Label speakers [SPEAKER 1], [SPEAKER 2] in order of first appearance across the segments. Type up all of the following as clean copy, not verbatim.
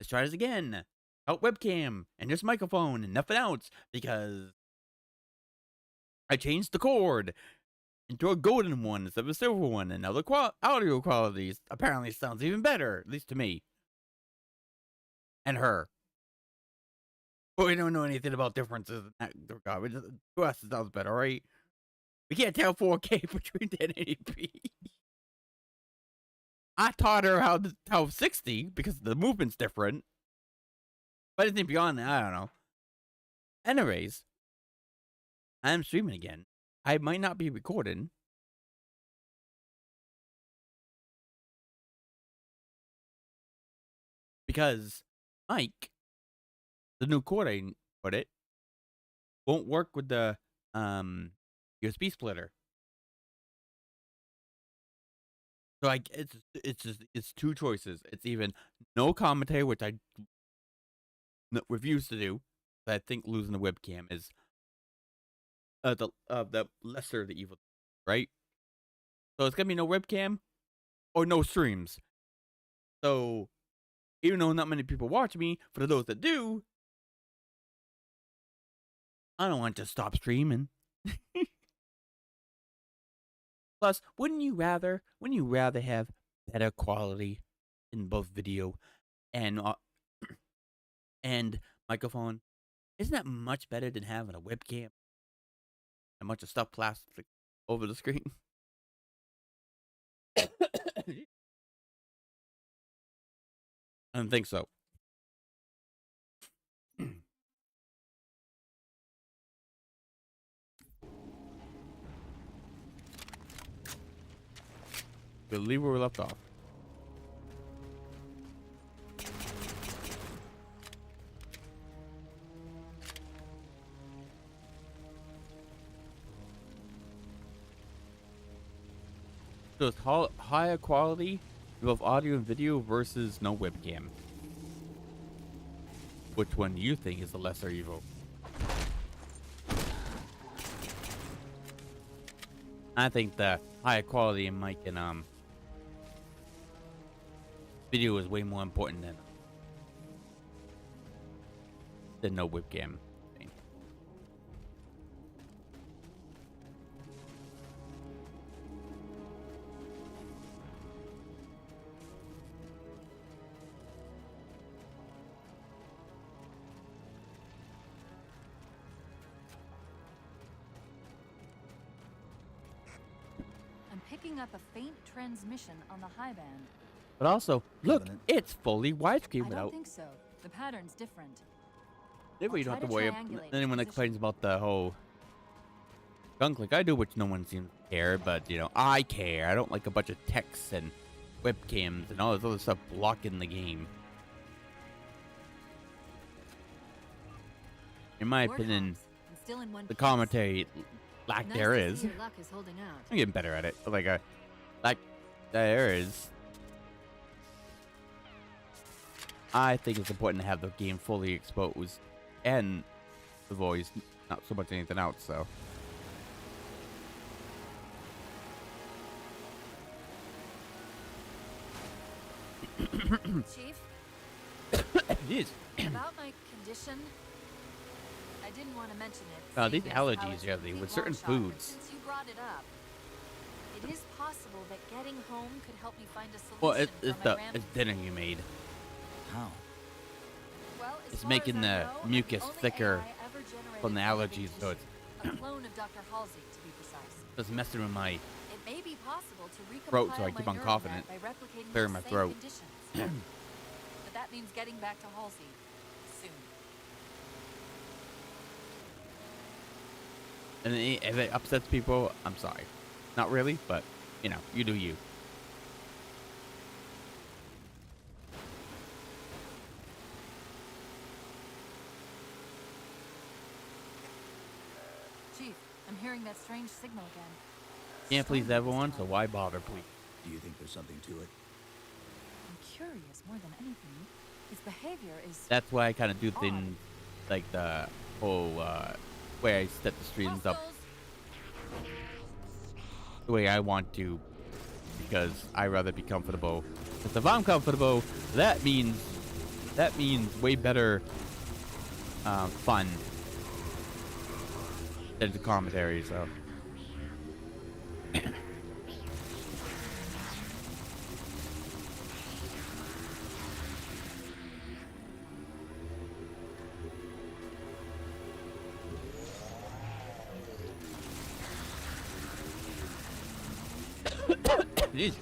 [SPEAKER 1] Let's try this again. Out webcam and just microphone and nothing else because I changed the cord into a golden one instead of a silver one, and now the audio quality apparently sounds even better, at least to me and her. But we don't know anything about differences in that regard. To us, it sounds better, right? We can't tell 4K between 1080p. I taught her how 60 because the movement's different. But anything beyond that, I don't know. Anyways, I'm streaming again. I might not be recording. Because Mike, the new cord I put it, won't work with the USB splitter. So it's two choices. It's even no commentary, which I refuse to do. I think losing the webcam is the lesser of the evil, right? So it's gonna be no webcam or no streams. So even though not many people watch me, for those that do, I don't want to stop streaming. Plus, wouldn't you rather have better quality in both video and and microphone? Isn't that much better than having a webcam? A bunch of stuff plastic over the screen. I don't think so. We'll leave where we left off. So it's higher quality, both audio and video versus no webcam. Which one do you think is the lesser evil? I think the higher quality in mic and video is way more important than no webcam.
[SPEAKER 2] Picking up a faint transmission on the high band.
[SPEAKER 1] But also, look, it's fully widescreen
[SPEAKER 2] I
[SPEAKER 1] without.
[SPEAKER 2] don't think so. The pattern's different.
[SPEAKER 1] Maybe you don't have to worry about anyone that complains about the whole gunk like I do, which no one seems to care, but you know, I care. I don't like a bunch of texts and webcams and all this other stuff blocking the game. In my opinion, the commentary lack there is. I'm getting better at it. But like there is. I think it's important to have the game fully exposed and the voice, not so much anything else. So.
[SPEAKER 2] Chief?
[SPEAKER 1] It is.
[SPEAKER 2] About my condition, I didn't want to mention it.
[SPEAKER 1] These allergies you have with certain foods.
[SPEAKER 2] Since you brought it up, it is possible that getting home could help me find a solution.
[SPEAKER 1] Well, it's dinner you made.
[SPEAKER 3] How?
[SPEAKER 2] Well,
[SPEAKER 1] it's making the mucus thicker from the allergies, so it's
[SPEAKER 2] a clone of Dr. Halsey, to be precise.
[SPEAKER 1] It's messing with my
[SPEAKER 2] It may be possible to
[SPEAKER 1] throat, so I keep on coughing it, clearing my throat.
[SPEAKER 2] But that means getting back to Halsey soon.
[SPEAKER 1] And if it upsets people, I'm sorry. Not really, but you know, you do you.
[SPEAKER 2] Chief, I'm hearing that strange signal again.
[SPEAKER 1] Can't please everyone, so why bother, please?
[SPEAKER 3] Do you think there's something to it?
[SPEAKER 2] I'm curious more than anything. Its behavior is.
[SPEAKER 1] That's why I kind of do things like the whole way I set the streams up the way I want to, because I rather be comfortable. Because if I'm comfortable, that means that means way better fun than the commentary. So. Jeez.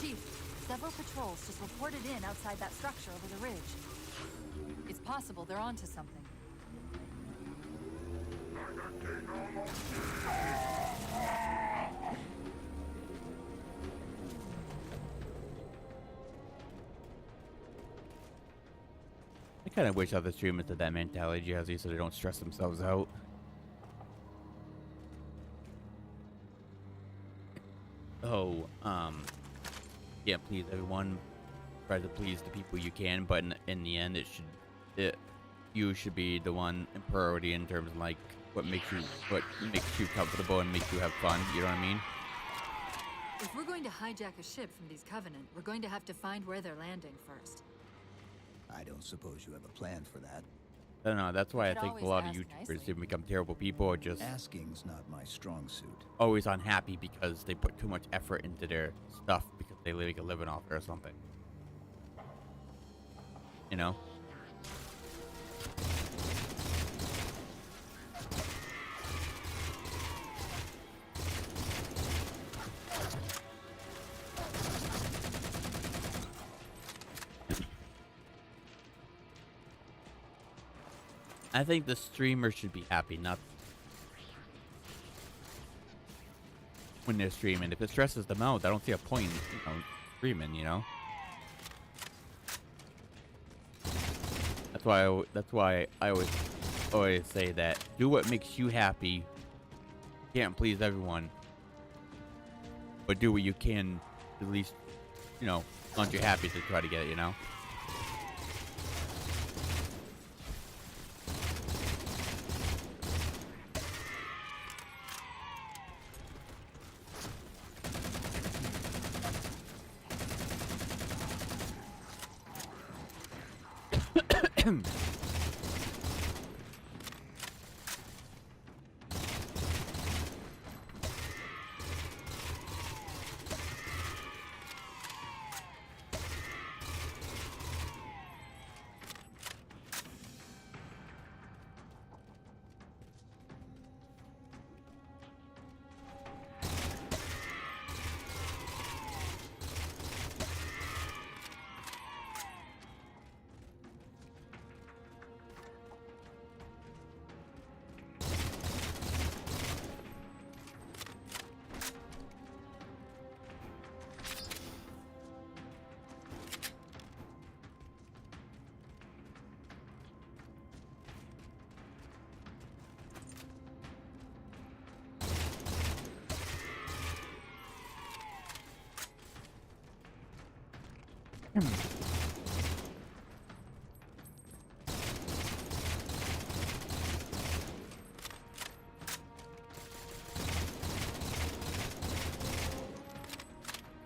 [SPEAKER 2] Chief, several patrols just reported in outside that structure over the ridge. It's possible they're onto something.
[SPEAKER 1] I kind of wish other streamers had that mentality, Jazzy, so they don't stress themselves out. Oh, can't please everyone. Try to please the people you can, but in the end, you should be the one in priority in terms of like what makes you comfortable and makes you have fun. You know what I mean?
[SPEAKER 2] If we're going to hijack a ship from these Covenant, we're going to have to find where they're landing first.
[SPEAKER 3] I don't suppose you have a plan for that.
[SPEAKER 1] I don't know. That's why I
[SPEAKER 2] could
[SPEAKER 1] think a
[SPEAKER 2] always
[SPEAKER 1] lot of
[SPEAKER 2] ask
[SPEAKER 1] YouTubers
[SPEAKER 2] nicely.
[SPEAKER 1] either become terrible people or just
[SPEAKER 3] Asking's not my strong suit.
[SPEAKER 1] always unhappy because they put too much effort into their stuff because they make a living off it or something. You know? I think the streamer should be happy, not when they're streaming. If it stresses them out, I don't see a point in, streaming, you know? That's why I always say that do what makes you happy. Can't please everyone, but do what you can, at least, aren't you happy to try to get it, you know?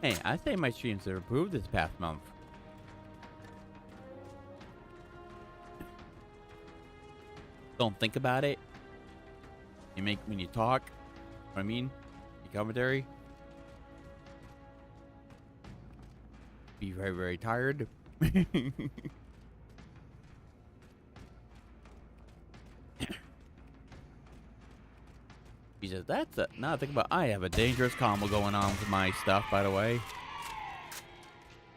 [SPEAKER 1] Hey, I say my streams have improved this past month. Don't think about it. You make when you talk. What I mean, your commentary. Be very, very tired. He says, that's it. Now think about, I have a dangerous combo going on with my stuff, by the way.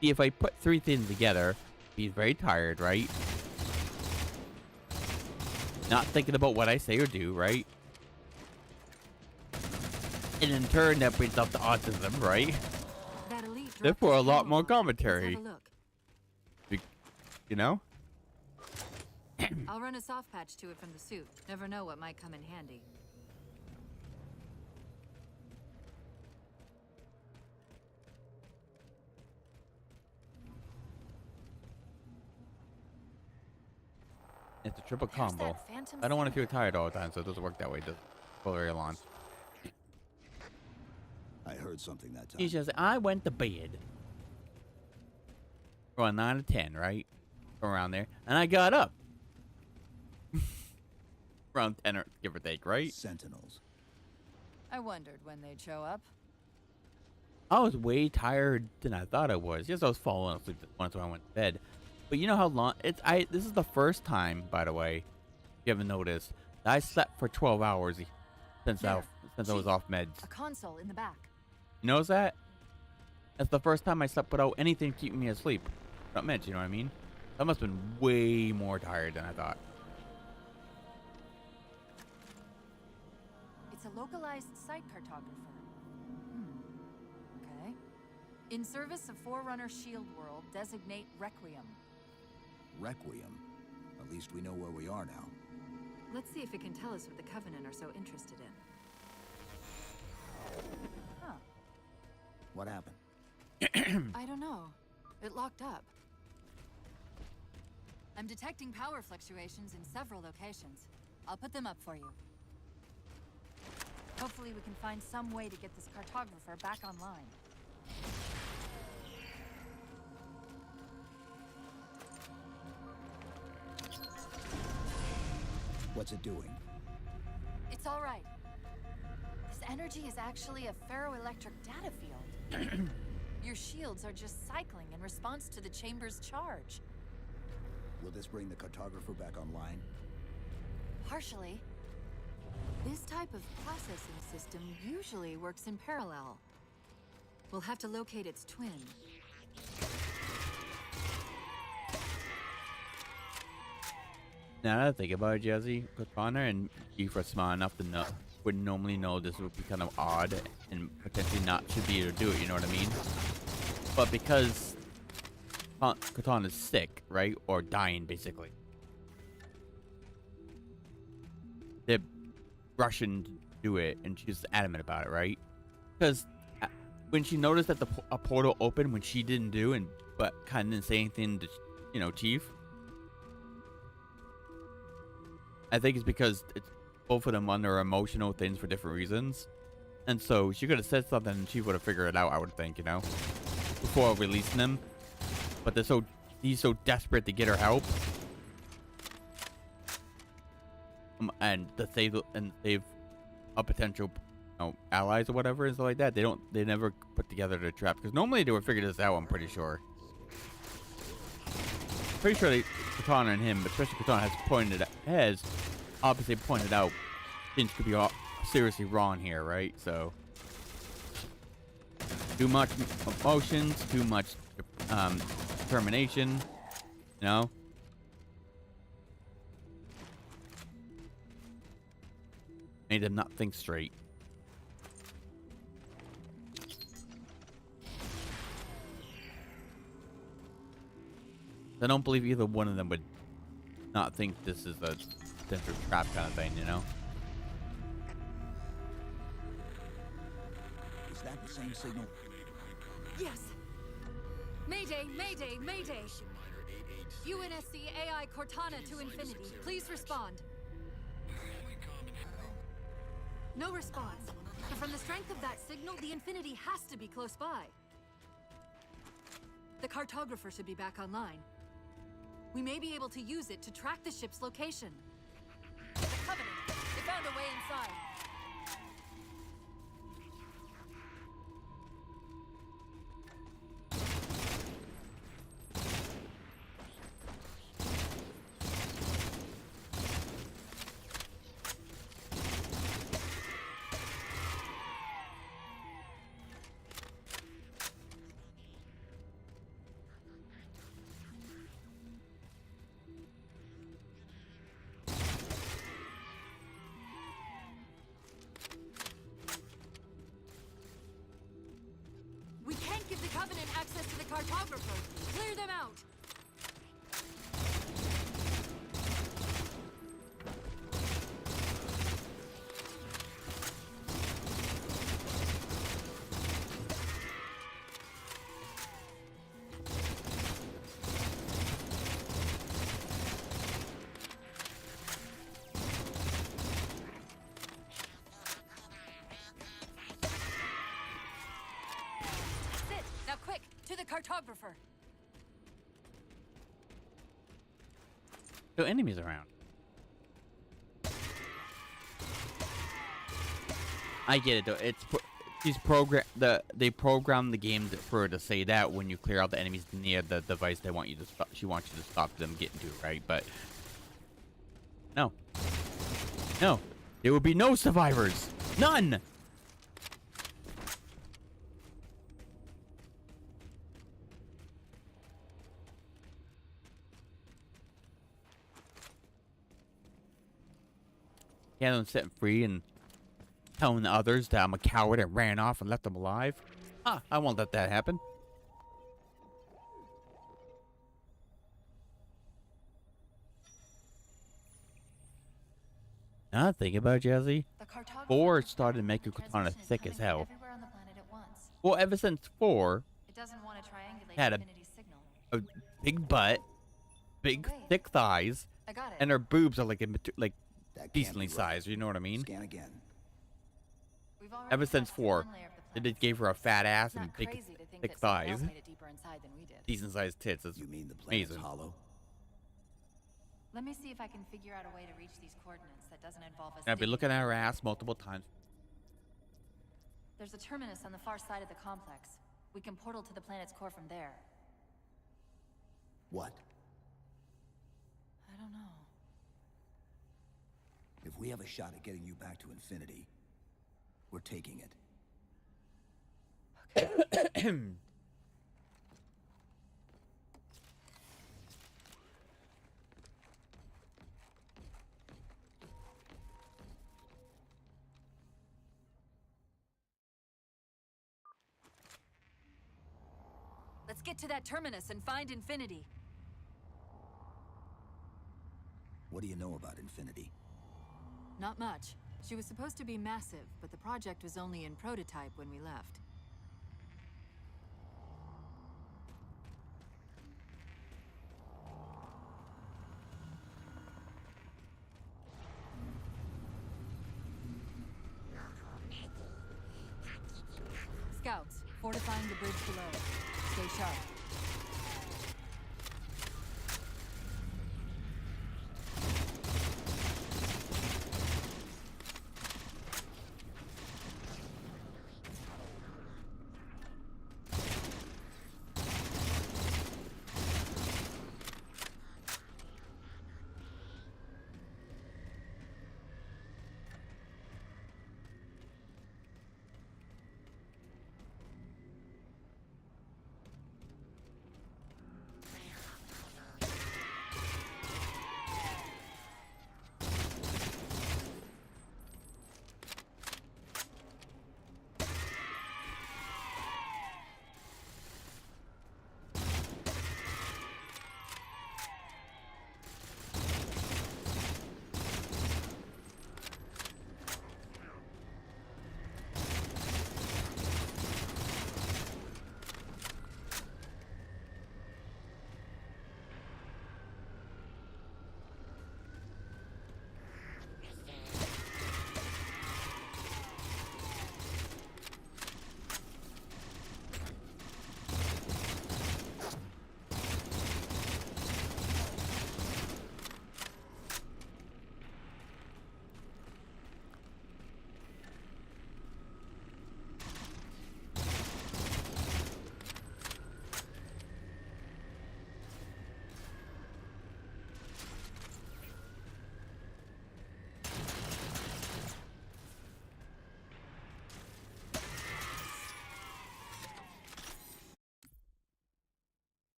[SPEAKER 1] See, if I put three things together, he's very tired, right? Not thinking about what I say or do, right? And in turn, that brings up the autism, right?
[SPEAKER 2] That elite dropped
[SPEAKER 1] Therefore, a
[SPEAKER 2] his
[SPEAKER 1] lot more
[SPEAKER 2] camera. Let's
[SPEAKER 1] commentary.
[SPEAKER 2] have a look.
[SPEAKER 1] You know?
[SPEAKER 2] I'll run a soft patch to it from the suit. Never know what might come in handy.
[SPEAKER 1] It's a triple
[SPEAKER 2] There's
[SPEAKER 1] combo.
[SPEAKER 2] that phantom
[SPEAKER 1] I don't want to
[SPEAKER 2] cinema.
[SPEAKER 1] feel tired all the time, so it doesn't work that way. It doesn't go very long.
[SPEAKER 3] I heard something that time.
[SPEAKER 1] He says, I went to bed. Around 9 or 10, right? Around there. And I got up. Around 10 or give or take, right?
[SPEAKER 3] Sentinels.
[SPEAKER 2] I wondered when they'd show up.
[SPEAKER 1] I was way tired than I thought I was. Yes, I was falling asleep once when I went to bed. But you know how long this is the first time, by the way, if you haven't noticed, that I slept for 12 hours since I was
[SPEAKER 2] Chief,
[SPEAKER 1] off meds.
[SPEAKER 2] A console in the back.
[SPEAKER 1] You notice that? That's the first time I slept without anything keeping me asleep. Not meds, you know what I mean? I must have been way more tired than I thought.
[SPEAKER 2] It's a localized site cartographer. Okay. In service of Forerunner Shield World, designate Requiem.
[SPEAKER 3] Requiem. At least we know where we are now.
[SPEAKER 2] Let's see if it can tell us what the Covenant are so interested in. Huh.
[SPEAKER 3] What happened?
[SPEAKER 2] I don't know. It locked up. I'm detecting power fluctuations in several locations. I'll put them up for you. Hopefully we can find some way to get this cartographer back online.
[SPEAKER 3] What's it doing?
[SPEAKER 2] It's all right. This energy is actually a ferroelectric data field. Your shields are just cycling in response to the chamber's charge.
[SPEAKER 3] Will this bring the cartographer back online?
[SPEAKER 2] Partially. This type of processing system usually works in parallel. We'll have to locate its twin.
[SPEAKER 1] Now that I think about it, Jesse, Katana and Chief are smart enough to know, would normally know this would be kind of odd and potentially not should be able to do it, you know what I mean? But because Katana's sick, right? Or dying, basically. They're rushing to do it, and she's adamant about it, right? Because when she noticed that a portal opened when she didn't do, but kind of didn't say anything to, you know, Chief. I think it's because it's both of them under emotional things for different reasons. And so she could have said something and Chief would have figured it out, I would think, you know, before releasing him. But he's so desperate to get her help. And to save a potential, you know, allies or whatever and stuff like that. They never put together the trap. Because normally they would figure this out, I'm pretty sure. Pretty sure Katana and him, but especially Katana, has obviously pointed out things could be seriously wrong here, right? So too much emotions, too much determination, you know. Made them not think straight. I don't believe either one of them would not think this is a potential trap kind of thing, you know?
[SPEAKER 3] Is that the same signal?
[SPEAKER 2] Yes. Mayday, mayday, mayday! UNSC AI Cortana to Infinity. Please respond. No response. But from the strength of that signal, the Infinity has to be close by. The cartographer should be back online. We may be able to use it to track the ship's location. The Covenant! They found a way inside. We can't give the Covenant access to the cartographer. Clear them out. Sit. Now quick, to the cartographer.
[SPEAKER 1] No enemies around. I get it though. They program the game for her to say that when you clear out the enemies near the device they want you to stop. She wants you to stop them getting to it, right? But no, there will be no survivors. None. Yeah, them setting free and telling the others that I'm a coward and ran off and left them alive. I won't let that happen. Now think about it, Jazzy.
[SPEAKER 2] The cartographer
[SPEAKER 1] 4
[SPEAKER 2] keeps
[SPEAKER 1] started
[SPEAKER 2] recording
[SPEAKER 1] making
[SPEAKER 2] the
[SPEAKER 1] Cortana
[SPEAKER 2] transmission
[SPEAKER 1] thick as
[SPEAKER 2] coming from
[SPEAKER 1] hell.
[SPEAKER 2] everywhere on the planet at once.
[SPEAKER 1] Well, ever since 4,
[SPEAKER 2] It doesn't want to triangulate
[SPEAKER 1] Had a-
[SPEAKER 2] Infinity's signal.
[SPEAKER 1] a big butt, big
[SPEAKER 2] Wait.
[SPEAKER 1] thick thighs,
[SPEAKER 2] I got it.
[SPEAKER 1] and her boobs are like
[SPEAKER 3] That can't
[SPEAKER 1] decently
[SPEAKER 3] be right.
[SPEAKER 1] sized. You know what I mean?
[SPEAKER 3] Scan again.
[SPEAKER 2] We've already
[SPEAKER 1] Ever since
[SPEAKER 2] passed through
[SPEAKER 1] 4,
[SPEAKER 2] one layer of the
[SPEAKER 1] they
[SPEAKER 2] planet.
[SPEAKER 1] just gave her a fat ass
[SPEAKER 2] It's
[SPEAKER 1] and
[SPEAKER 2] not
[SPEAKER 1] big,
[SPEAKER 2] crazy to think
[SPEAKER 1] thick
[SPEAKER 2] that someone else
[SPEAKER 1] thighs,
[SPEAKER 2] made it deeper inside than we did.
[SPEAKER 1] decent sized tits. It's
[SPEAKER 3] You mean the planet's
[SPEAKER 1] amazing.
[SPEAKER 3] hollow?
[SPEAKER 2] Let me see if I can figure out a way to reach these coordinates that doesn't involve us.
[SPEAKER 1] And I've been
[SPEAKER 2] digging
[SPEAKER 1] looking at her
[SPEAKER 2] into it.
[SPEAKER 1] ass multiple times.
[SPEAKER 2] There's a terminus on the far side of the complex. We can portal to the planet's core from there.
[SPEAKER 3] What?
[SPEAKER 2] I don't know.
[SPEAKER 3] If we have a shot at getting you back to Infinity, we're taking it.
[SPEAKER 2] Let's get to that terminus and find Infinity.
[SPEAKER 3] What do you know about Infinity?
[SPEAKER 2] Not much. She was supposed to be massive, but the project was only in prototype when we left. Scouts, fortifying the bridge below. Stay sharp.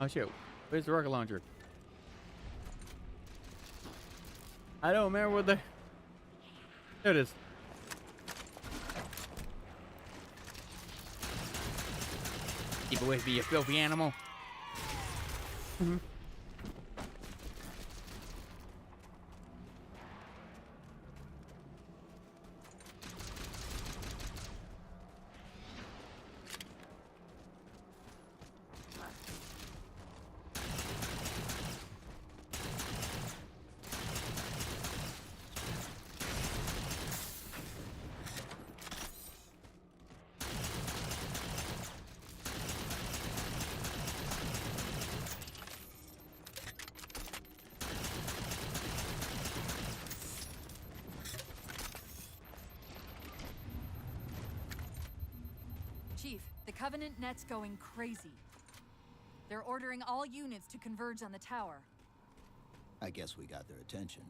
[SPEAKER 1] Oh shit, where's the rocket launcher? I don't remember what the... There it is. Keep away from me, you filthy animal.
[SPEAKER 2] Chief, the Covenant net's going crazy. They're ordering all units to converge on the tower.
[SPEAKER 3] I guess we got their attention.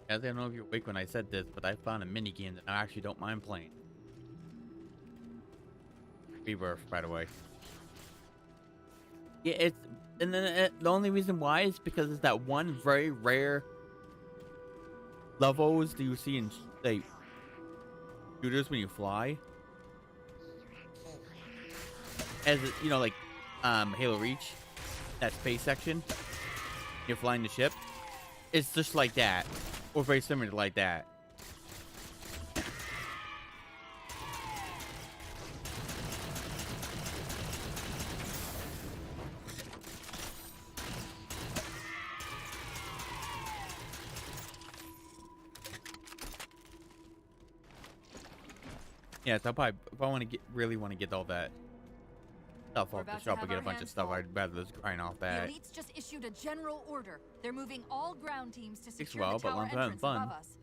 [SPEAKER 1] Guys, I don't know if you're awake when I said this, but I found a mini game that I actually don't mind playing. Rebirth, by the way. Yeah, it's, and then the only reason why is because it's that one very rare levels that you see in like shooters when you fly. As you know, like Halo Reach, that space section, you're flying the ship. It's just like that, or very similar to like that. Yeah, so probably, if I want to get really want to get all that stuff
[SPEAKER 2] We're
[SPEAKER 1] off the
[SPEAKER 2] about to
[SPEAKER 1] shop
[SPEAKER 2] have
[SPEAKER 1] and get a
[SPEAKER 2] our
[SPEAKER 1] bunch of
[SPEAKER 2] hands
[SPEAKER 1] stuff,
[SPEAKER 2] full.
[SPEAKER 1] I'd rather just grind off
[SPEAKER 2] The
[SPEAKER 1] that.
[SPEAKER 2] elites just issued a general order. They're moving all ground teams to secure
[SPEAKER 1] well,
[SPEAKER 2] the
[SPEAKER 1] but
[SPEAKER 2] tower
[SPEAKER 1] once we're having
[SPEAKER 2] entrance
[SPEAKER 1] fun.
[SPEAKER 2] above us.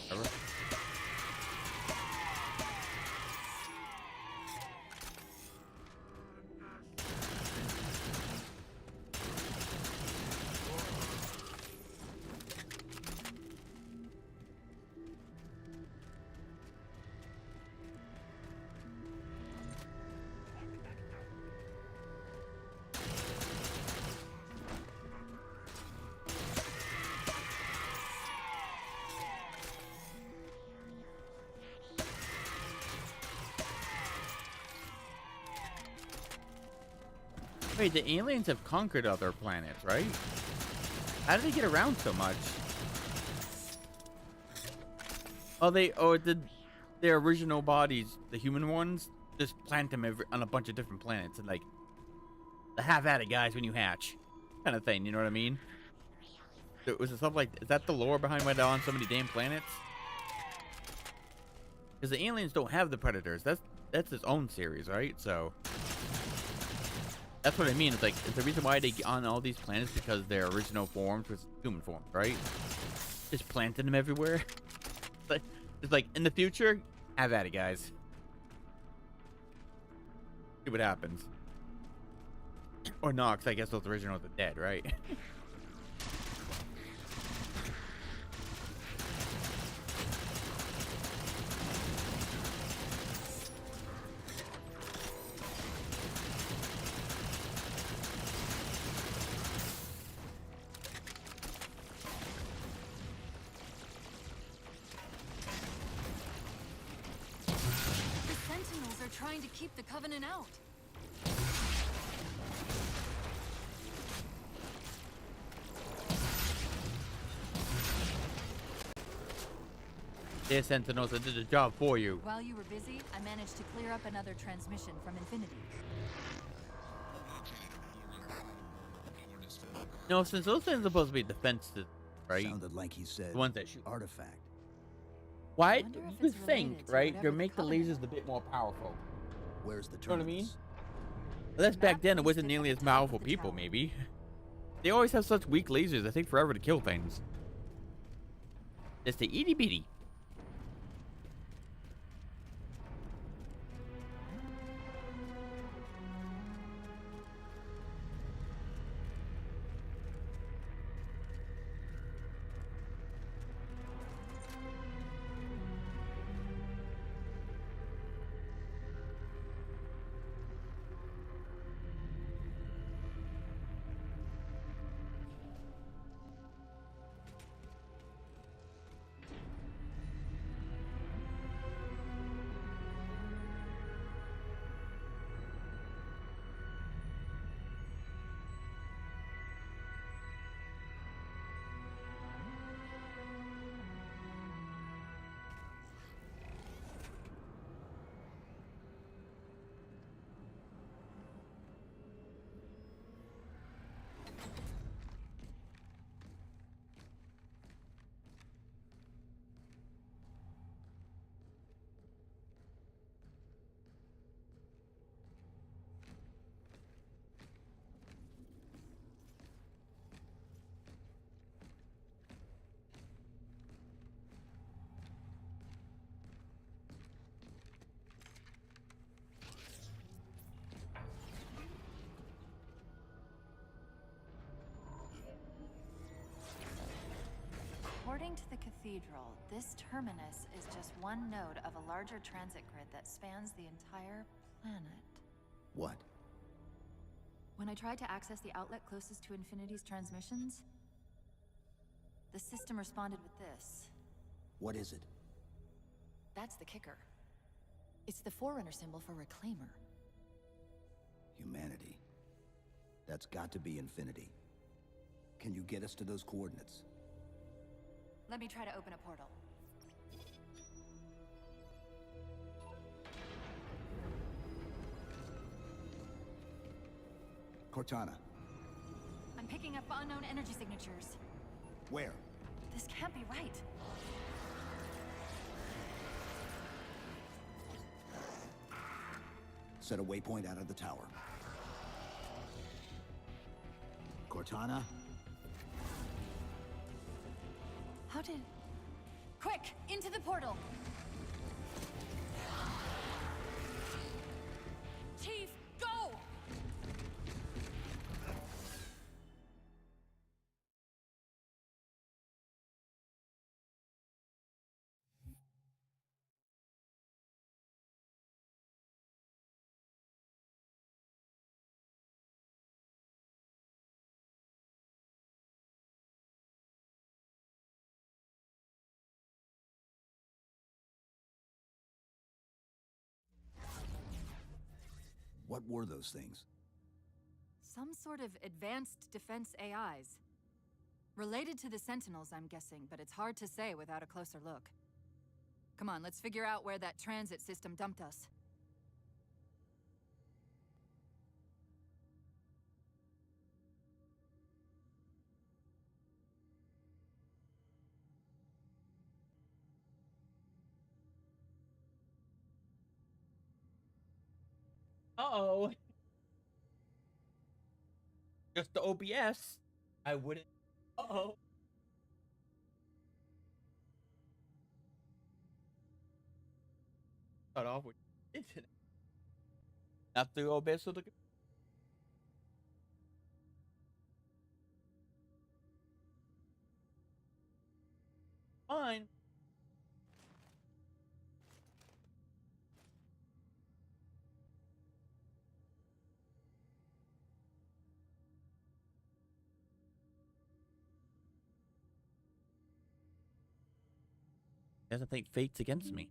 [SPEAKER 1] Whatever. Wait, the aliens have conquered other planets, right? How did they get around so much? Oh, did their original bodies, the human ones, just plant them on a bunch of different planets and like the have at it guys when you hatch kind of thing, you know what I mean? Was it stuff like, is that the lore behind why they're on so many damn planets? Because the aliens don't have the predators. That's its own series, right? So that's what I mean. It's like, it's the reason why they get on all these planets, because their original forms was human forms, right? Just planting them everywhere. But it's like, in the future, have at it, guys. See what happens. Or Nox, I guess those originals are dead, right?
[SPEAKER 2] The Sentinels are trying to keep the Covenant out.
[SPEAKER 1] Dear Sentinels, I did the job for you.
[SPEAKER 2] While you were busy, I managed to clear up another transmission from Infinity.
[SPEAKER 1] No, since those things are supposed to be defensive, right?
[SPEAKER 3] Sounded like he said
[SPEAKER 1] The ones that shoot.
[SPEAKER 3] artifact.
[SPEAKER 1] Why?
[SPEAKER 2] wonder if
[SPEAKER 1] You
[SPEAKER 2] it's
[SPEAKER 1] think,
[SPEAKER 2] related to
[SPEAKER 1] right?
[SPEAKER 2] whatever
[SPEAKER 1] To
[SPEAKER 2] the
[SPEAKER 1] make the
[SPEAKER 2] Covenant
[SPEAKER 1] lasers a bit more powerful.
[SPEAKER 3] Where's the
[SPEAKER 1] know what I mean?
[SPEAKER 3] terminus?
[SPEAKER 1] But that's back
[SPEAKER 2] Map
[SPEAKER 1] then. It wasn't
[SPEAKER 2] listed
[SPEAKER 1] nearly
[SPEAKER 2] at
[SPEAKER 1] as
[SPEAKER 2] the top of
[SPEAKER 1] powerful
[SPEAKER 2] the
[SPEAKER 1] people,
[SPEAKER 2] tower.
[SPEAKER 1] maybe. They always have such weak lasers. They take forever to kill things. It's the itty bitty.
[SPEAKER 2] According to the cathedral, this terminus is just one node of a larger transit grid that spans the entire planet.
[SPEAKER 3] What?
[SPEAKER 2] When I tried to access the outlet closest to Infinity's transmissions, the system responded with this.
[SPEAKER 3] What is it?
[SPEAKER 2] That's the kicker. It's the Forerunner symbol for Reclaimer.
[SPEAKER 3] Humanity. That's got to be Infinity. Can you get us to those coordinates?
[SPEAKER 2] Let me try to open a portal.
[SPEAKER 3] Cortana,
[SPEAKER 2] I'm picking up unknown energy signatures.
[SPEAKER 3] where?
[SPEAKER 2] This can't be right.
[SPEAKER 3] Set a waypoint out of the tower. Cortana?
[SPEAKER 2] How did... Quick! Into the portal! Chief, go!
[SPEAKER 3] What were those things?
[SPEAKER 2] Some sort of advanced defense AIs. Related to the Sentinels, I'm guessing, but it's hard to say without a closer look. Come on, let's figure out where that transit system dumped us.
[SPEAKER 1] Uh-oh. Just the OBS. I wouldn't. Uh-oh. Start off with internet. Not the OBS of the fine. Doesn't think fate's against me.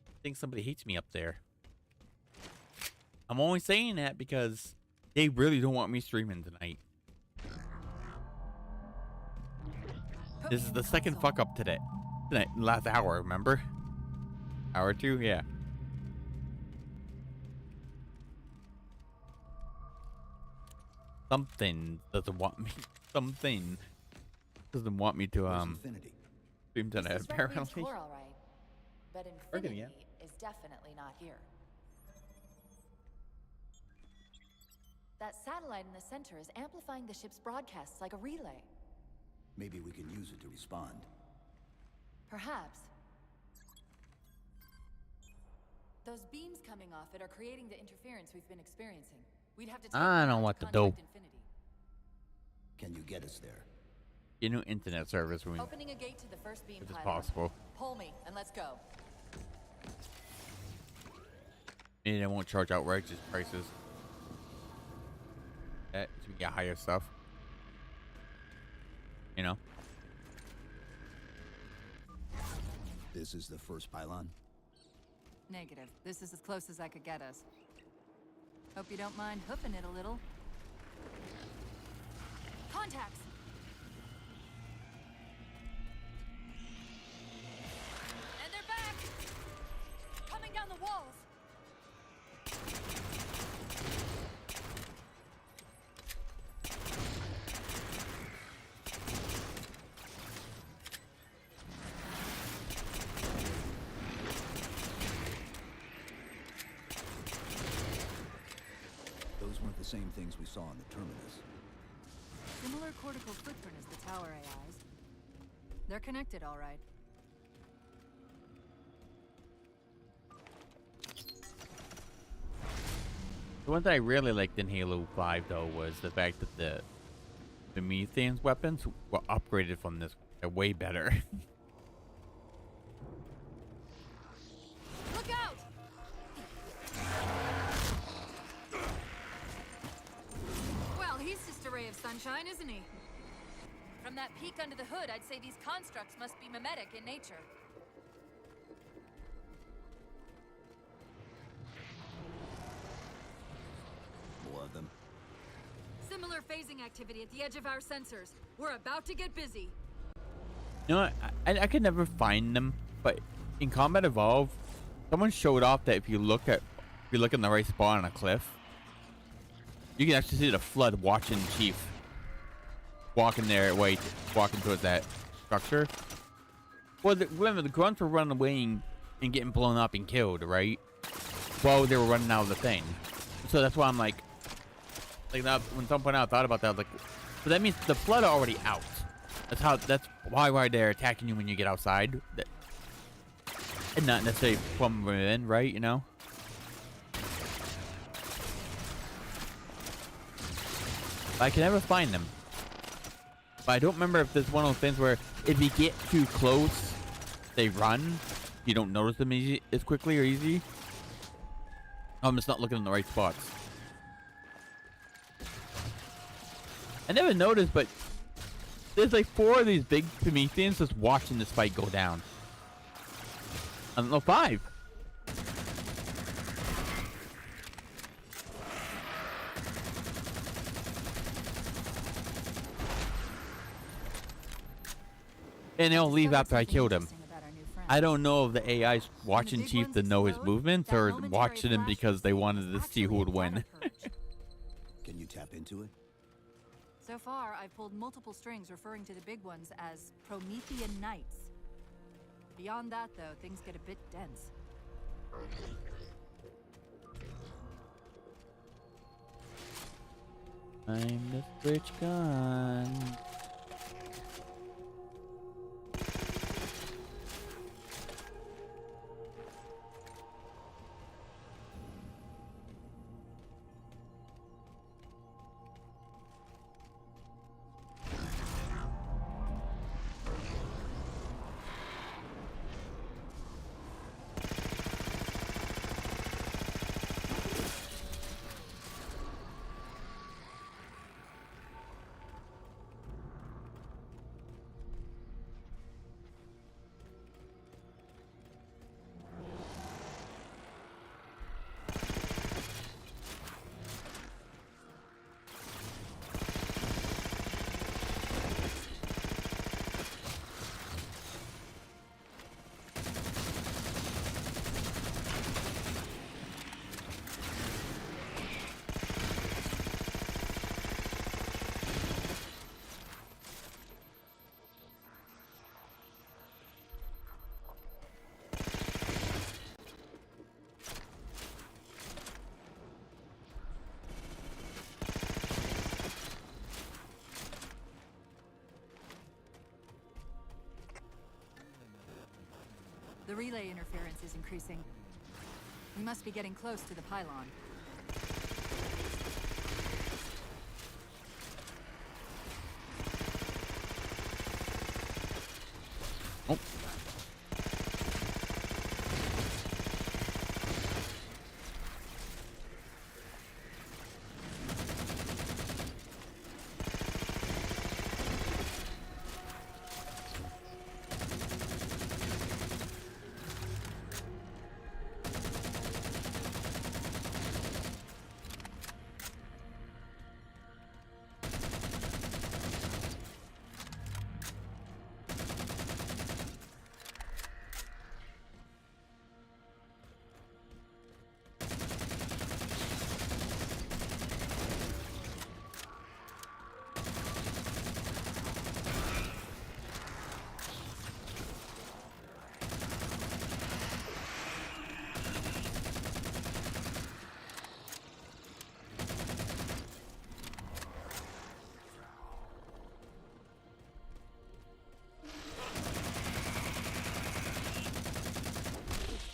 [SPEAKER 1] I think somebody hates me up there. I'm only saying that because they really don't want me streaming tonight. This is the second fuck up today. Tonight, last hour, remember? Hour or two, yeah. Something doesn't want me. Something doesn't want me to
[SPEAKER 3] Where's Infinity?
[SPEAKER 1] stream tonight.
[SPEAKER 4] This is Red Reed's
[SPEAKER 1] Apparently.
[SPEAKER 4] core, all right. But
[SPEAKER 1] Working,
[SPEAKER 4] Infinity
[SPEAKER 1] yeah.
[SPEAKER 4] is definitely not here. That satellite in the center is amplifying the ship's broadcasts like a relay.
[SPEAKER 3] Maybe we can use it to respond.
[SPEAKER 4] Perhaps. Those beams coming off it are creating the interference we've been experiencing. We'd have to take
[SPEAKER 1] I
[SPEAKER 4] them
[SPEAKER 1] know
[SPEAKER 4] out
[SPEAKER 1] what to do.
[SPEAKER 4] contact Infinity.
[SPEAKER 3] Can you get us there?
[SPEAKER 1] Get new internet service when
[SPEAKER 4] Opening a gate to the first beam
[SPEAKER 1] if it's
[SPEAKER 4] pylon.
[SPEAKER 1] possible.
[SPEAKER 4] Pull me and let's go.
[SPEAKER 1] And they won't charge outrageous prices. That so we get higher stuff. You know?
[SPEAKER 3] This is the first pylon?
[SPEAKER 2] Negative. This is as close as I could get us. Hope you don't mind hoofing it a little.
[SPEAKER 4] Contacts! And they're back! Coming down the walls!
[SPEAKER 3] Those weren't the same things we saw in the terminus.
[SPEAKER 2] Similar cortical footprint as the tower AIs. They're connected, all right.
[SPEAKER 1] The one that I really liked in Halo 5 though was the fact that the Promethean's weapons were upgraded from this. They're way better.
[SPEAKER 4] Look out!
[SPEAKER 2] Well, he's just a ray of sunshine, isn't he?
[SPEAKER 4] From that peek under the hood, I'd say these constructs must be mimetic in nature.
[SPEAKER 3] More of them.
[SPEAKER 2] Similar phasing activity at the edge of our sensors. We're about to get busy.
[SPEAKER 1] You know what? I could never find them, but in Combat Evolved, someone showed off that if you look in the right spot on a cliff, you can actually see the flood watching Chief walking towards that structure. Well, remember the grunts were running away and getting blown up and killed, right? While they were running out of the thing. So that's why I'm like that, when someone out thought about that, I was like, so that means the flood are already out. That's why they're attacking you when you get outside. And not necessarily from within, right? You know? But I can never find them. But I don't remember if there's one of those things where if you get too close, they run. You don't notice them as quickly or easy. I'm just not looking in the right spots. I never noticed, but there's like 4 of these big Prometheans just watching this fight go down. I don't know, 5. And they'll leave after I killed him. I don't know if the AI's watching Chief to know his movements or watching him because they wanted to see who would win.
[SPEAKER 3] Can you tap into it?
[SPEAKER 2] So far, I've pulled multiple strings referring to the big ones as Promethean Knights. Beyond that, though, things get a bit dense.
[SPEAKER 1] I'm the switch gun.
[SPEAKER 2] The relay interference is increasing. We must be getting close to the pylon.
[SPEAKER 1] Oh.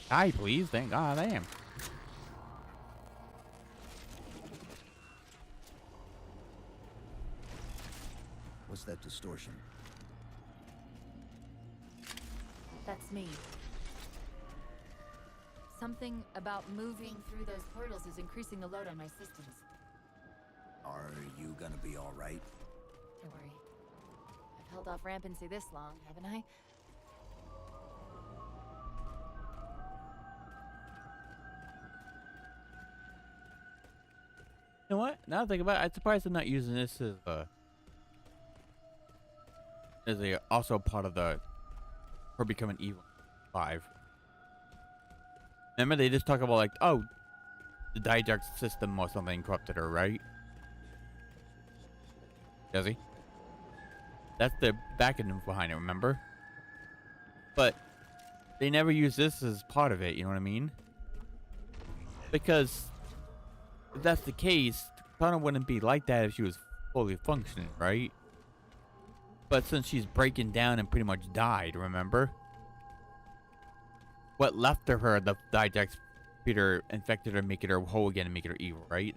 [SPEAKER 1] Die, please. Thank God I am.
[SPEAKER 3] What's that distortion?
[SPEAKER 4] That's me. Something about moving through those portals is increasing the load on my systems.
[SPEAKER 3] Are you gonna be all right?
[SPEAKER 4] Don't worry. I've held off rampancy this long, haven't I?
[SPEAKER 1] You know what? Now I think about it, I'm surprised they're not using this as a also part of the for becoming evil 5. Remember they just talk about like, oh, the Dijax system or something corrupted her, right? Does he? That's the back end behind it, remember? But they never use this as part of it, you know what I mean? Because if that's the case, Katana wouldn't be like that if she was fully functioning, right? But since she's breaking down and pretty much died, remember? What left of her, the Dijax Peter infected her, making her whole again and making her evil, right?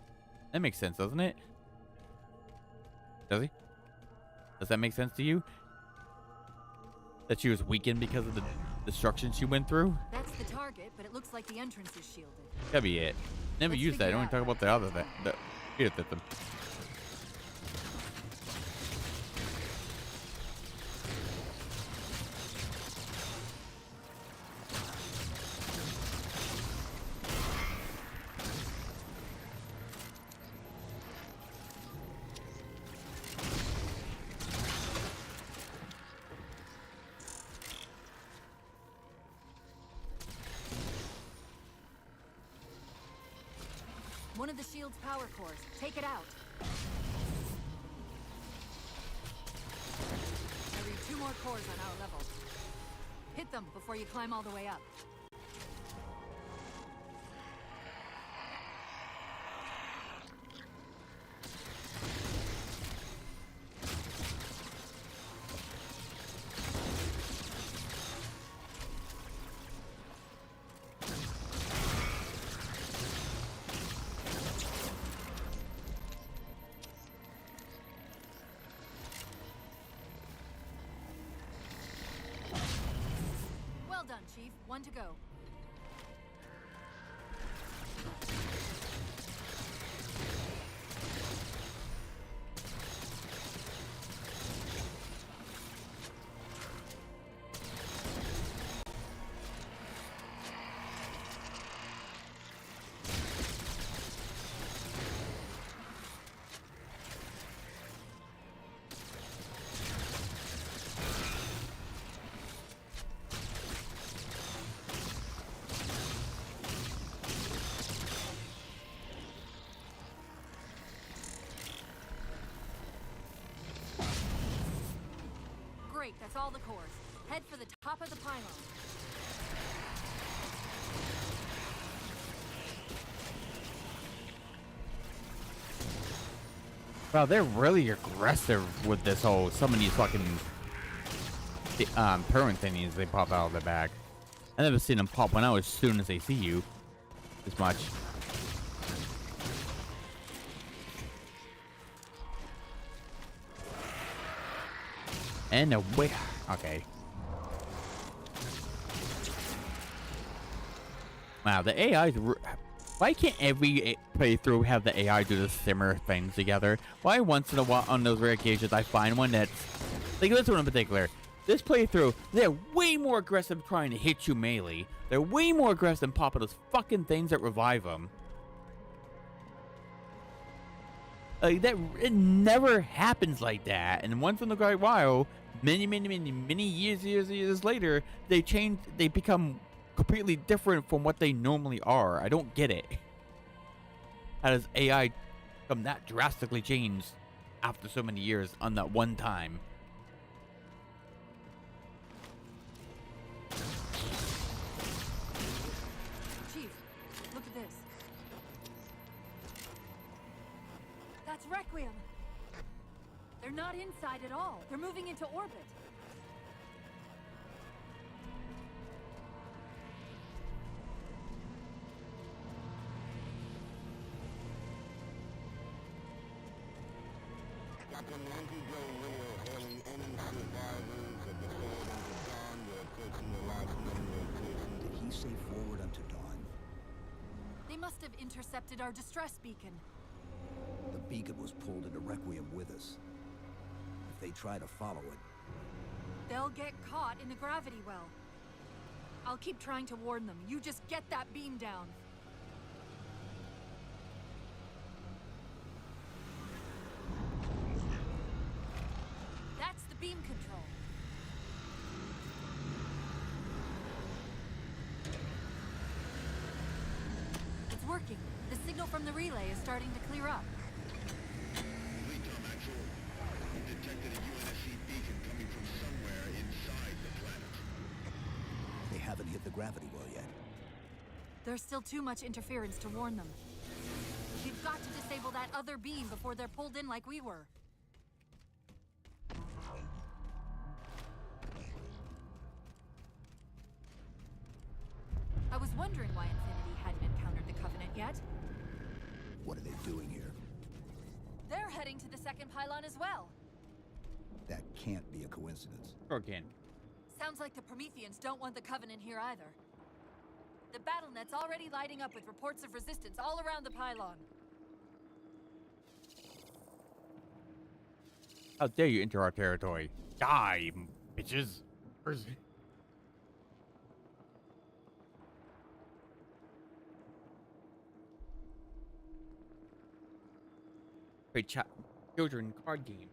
[SPEAKER 1] That makes sense, doesn't it? Does he? Does that make sense to you? That she was weakened because of the destruction she went through?
[SPEAKER 2] That's the target, but it looks like the entrance is shielded.
[SPEAKER 1] That'd be it. Never
[SPEAKER 2] Let's
[SPEAKER 1] use that. I
[SPEAKER 2] figure
[SPEAKER 1] only
[SPEAKER 2] out
[SPEAKER 1] talk
[SPEAKER 2] how
[SPEAKER 1] about
[SPEAKER 2] to
[SPEAKER 1] the other
[SPEAKER 2] get
[SPEAKER 1] the Peter system.
[SPEAKER 2] One of the shield's power cores. Take it out. I read 2 more cores on our level. Hit them before you climb all the way up. Chief. One to go. Great, that's all the cores. Head for the top of the pylon.
[SPEAKER 1] Wow, they're really aggressive with this whole, some of these fucking Perrin thingies they pop out of the back. I never seen them pop one out as soon as they see you. This much. And away. Okay. Wow, the AI's. Why can't every playthrough have the AI do the similar things together? Why once in a while on those rare occasions I find one that's like this one in particular. This playthrough, they're way more aggressive trying to hit you melee. They're way more aggressive than popping those fucking things that revive them. Like that, it never happens like that. And once in a great while, many years later, they change. They become completely different from what they normally are. I don't get it. How does AI become that drastically changed after so many years on that one time?
[SPEAKER 2] Chief, look at this. That's Requiem. They're not inside at all. They're moving into orbit.
[SPEAKER 5] Captain Anti-Joe Radio hailing any survivors of the Forward Unto Dawn. We're approaching the last known location.
[SPEAKER 3] Did he say forward unto dawn?
[SPEAKER 2] They must have intercepted our distress beacon.
[SPEAKER 3] The beacon was pulled into Requiem with us. If they try to follow it,
[SPEAKER 2] They'll get caught in the gravity well. I'll keep trying to warn them. You just get that beam down. That's the beam control. It's working. The signal from the relay is starting to clear up.
[SPEAKER 5] Lead Tom Actual. We detected a UNSC beacon coming from somewhere inside the planet.
[SPEAKER 3] they haven't hit the gravity well yet.
[SPEAKER 2] There's still too much interference to warn them. We've got to disable that other beam before they're pulled in like we were. I was wondering why Infinity hadn't encountered the Covenant yet.
[SPEAKER 3] What are they doing here?
[SPEAKER 2] They're heading to the second pylon as well.
[SPEAKER 3] That can't be a coincidence.
[SPEAKER 1] Or can.
[SPEAKER 2] Sounds like the Prometheans don't want the Covenant here either. The BattleNet's already lighting up with reports of resistance all around the pylon.
[SPEAKER 1] How dare you enter our territory? Die, bitches. Where's... Great children card game.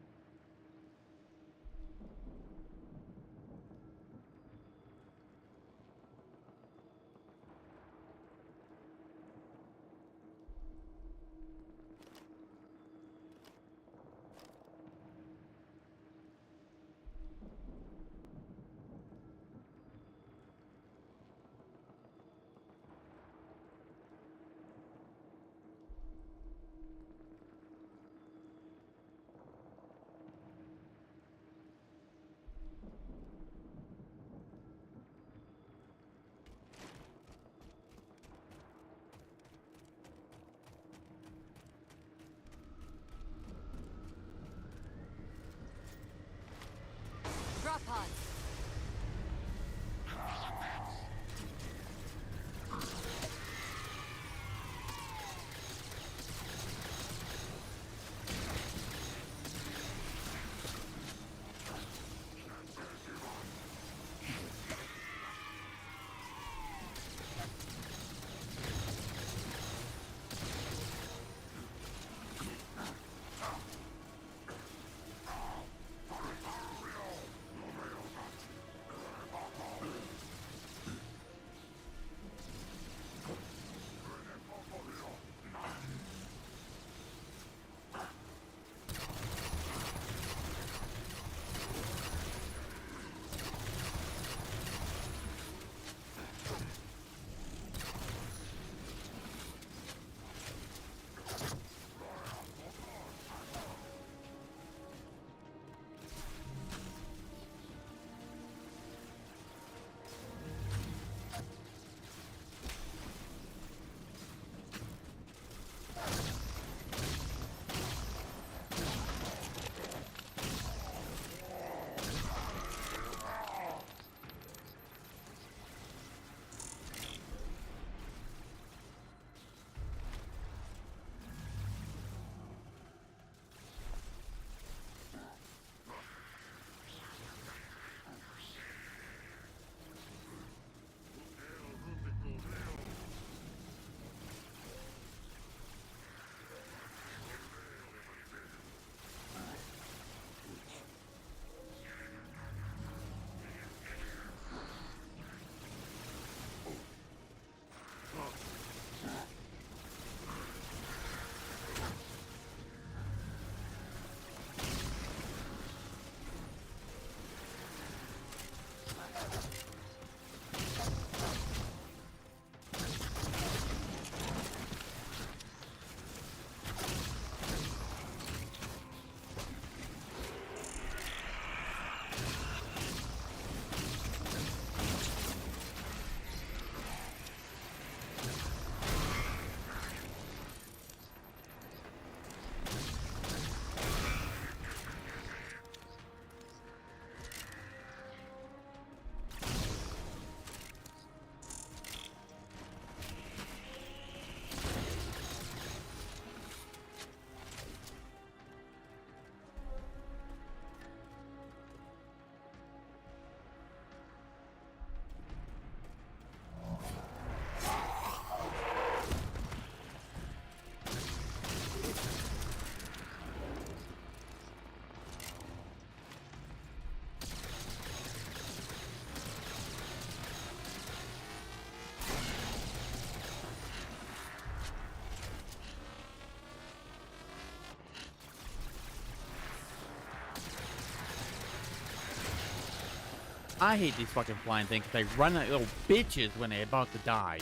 [SPEAKER 1] I hate these fucking flying things because they run like little bitches when they're about to die.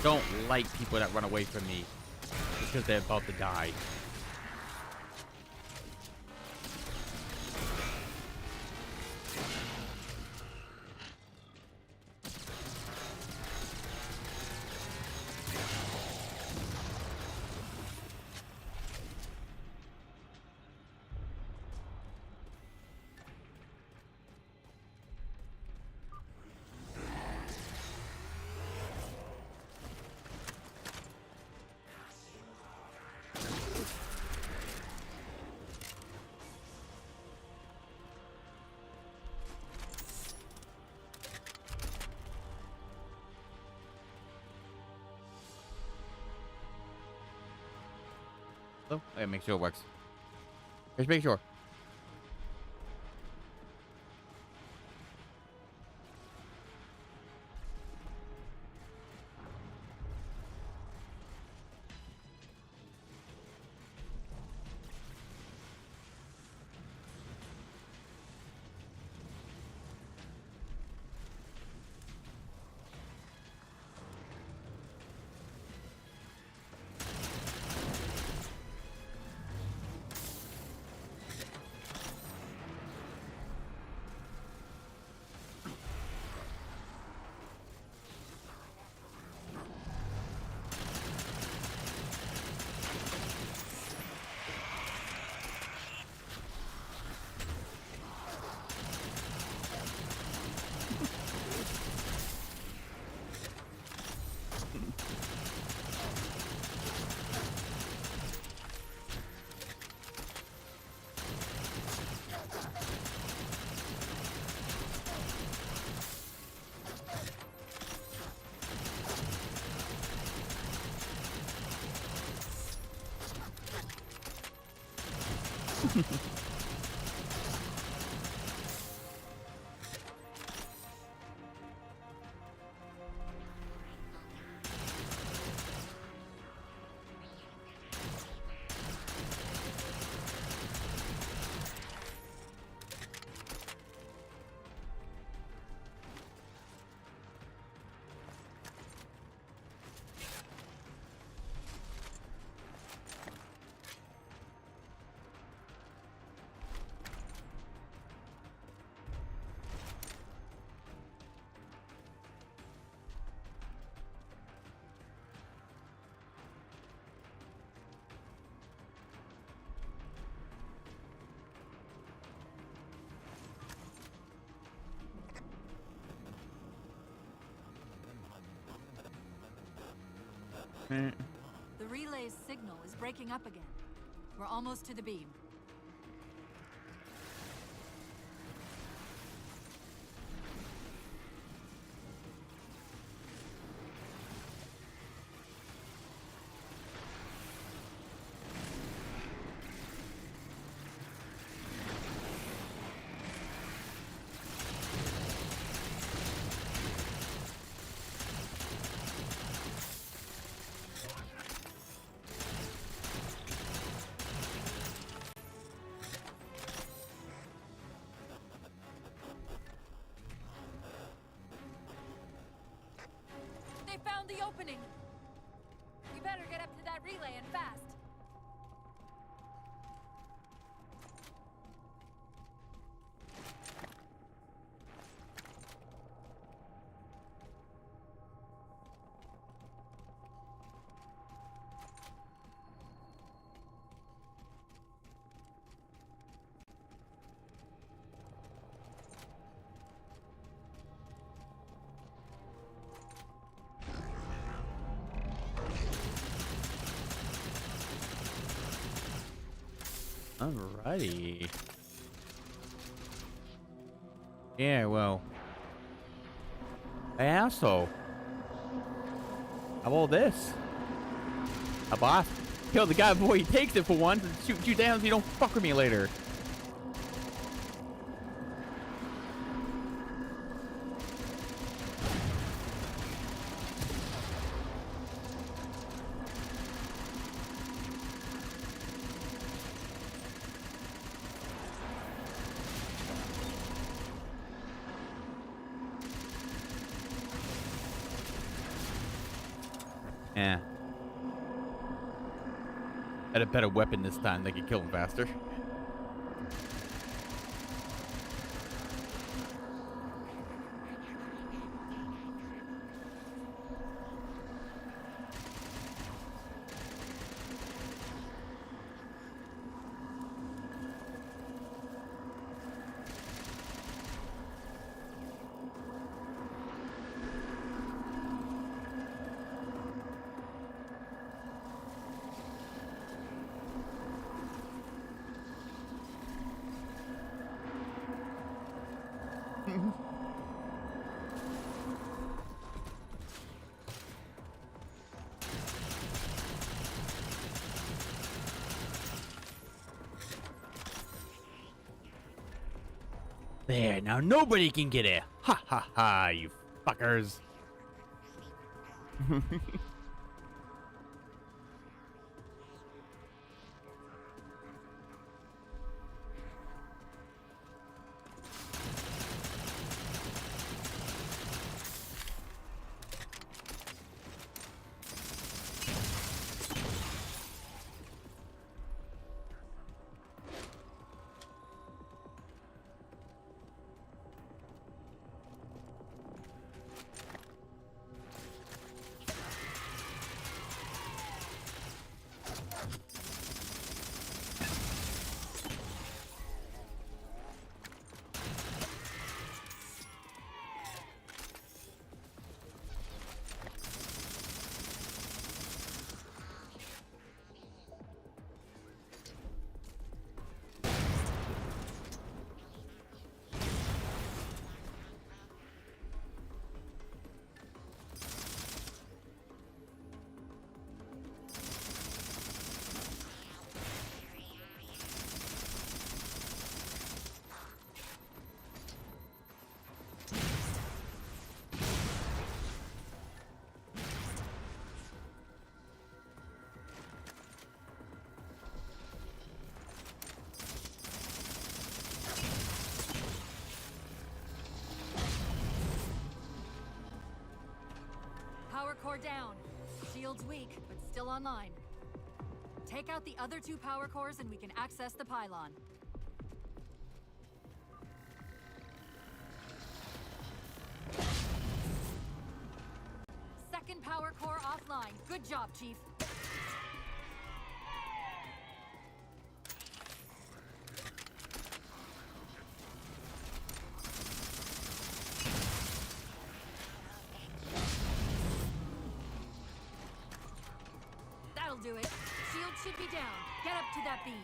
[SPEAKER 1] Don't like people that run away from me because they're about to die. Oh, I gotta make sure it works. Just make sure.
[SPEAKER 2] The relay's signal is breaking up again. We're almost to the beam. They found the opening! We better get up to that relay and fast!
[SPEAKER 1] Alrighty. Yeah, well. Hey, asshole. How about this? A boss? Kill the guy before he takes it for once and shoot you down so you don't fuck with me later. Eh. Had a better weapon this time that could kill him faster. There, now nobody can get it. Ha ha ha, you fuckers.
[SPEAKER 2] Power core down. Shield's weak, but still online. Take out the other 2 power cores and we can access the pylon. Second power core offline. Good job, Chief. That'll do it. Shield should be down. Get up to that beam.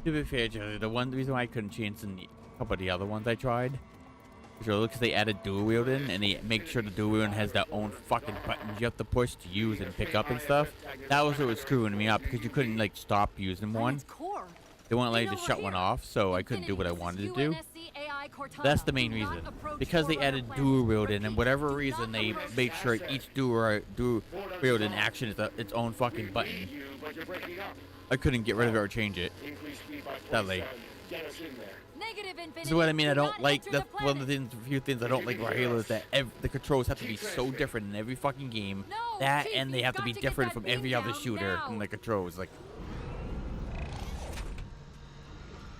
[SPEAKER 1] To be fair, Jerry, the one reason why I couldn't change in a couple of the other ones I tried is because they added dual wielding and they make sure the dual wielding has their own fucking buttons you have to push to use and pick up and stuff. That was what was screwing me up because you couldn't like stop using one.
[SPEAKER 2] Core.
[SPEAKER 1] They won't allow you to shut one off, so I couldn't do what I wanted to do. That's the main reason. Because they added dual wielding, and whatever reason they made sure each dual wielding action is its own fucking button. I couldn't get rid of it or change it. Sadly. This is what I mean. I don't like. That's one of the few things I don't like about Halo is that the controls have to be so different in every fucking game. That and they have to be different from every other shooter in the controls. Like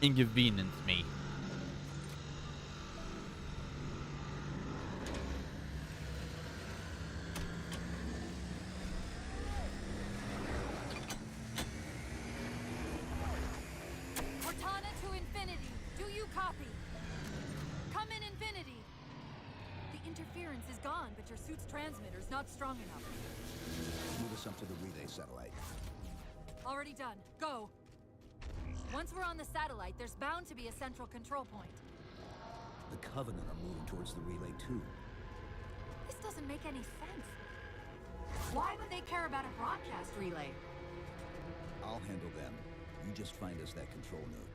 [SPEAKER 1] inconvenience me.
[SPEAKER 2] Cortana to Infinity. Do you copy? Come in, Infinity. The interference is gone, but your suit's transmitter's not strong enough.
[SPEAKER 3] Move us up to the relay satellite.
[SPEAKER 2] Already done. Go. Once we're on the satellite, there's bound to be a central control point.
[SPEAKER 3] The Covenant are moving towards the relay too.
[SPEAKER 2] This doesn't make any sense. Why would they care about a broadcast relay?
[SPEAKER 3] I'll handle them. You just find us that control node.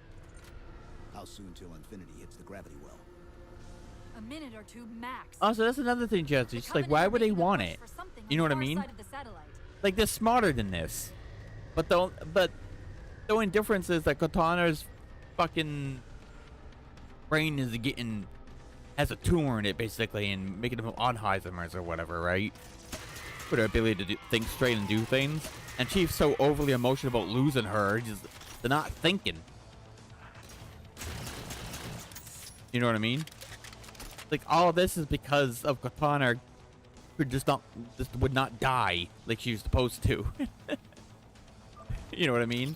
[SPEAKER 3] How soon till Infinity hits the gravity well?
[SPEAKER 2] A minute or two max.
[SPEAKER 1] Also, that's another thing, Jesse.
[SPEAKER 2] The
[SPEAKER 1] It's like,
[SPEAKER 2] Covenant
[SPEAKER 1] why
[SPEAKER 2] are
[SPEAKER 1] would they
[SPEAKER 2] making a
[SPEAKER 1] want
[SPEAKER 2] push
[SPEAKER 1] it?
[SPEAKER 2] for something
[SPEAKER 1] You know
[SPEAKER 2] on
[SPEAKER 1] what
[SPEAKER 2] the
[SPEAKER 1] I
[SPEAKER 2] far
[SPEAKER 1] mean?
[SPEAKER 2] side of the satellite.
[SPEAKER 1] Like, they're smarter than this. But the only difference is that Cortana's fucking brain is has a tumor in it, basically, and making him Alzheimer's or whatever, right? With her ability to think straight and do things. And Chief's so overly emotional about losing her, they're not thinking. You know what I mean? Like, all this is because of Cortana just would not die like she was supposed to. You know what I mean?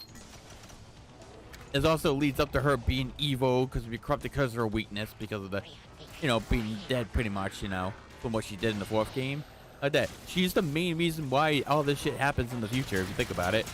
[SPEAKER 1] It also leads up to her being evil because be corrupted because of her weakness, because of the, being dead pretty much, from what she did in the 4th game. Like that. She's the main reason why all this shit happens in the future, if you think about it.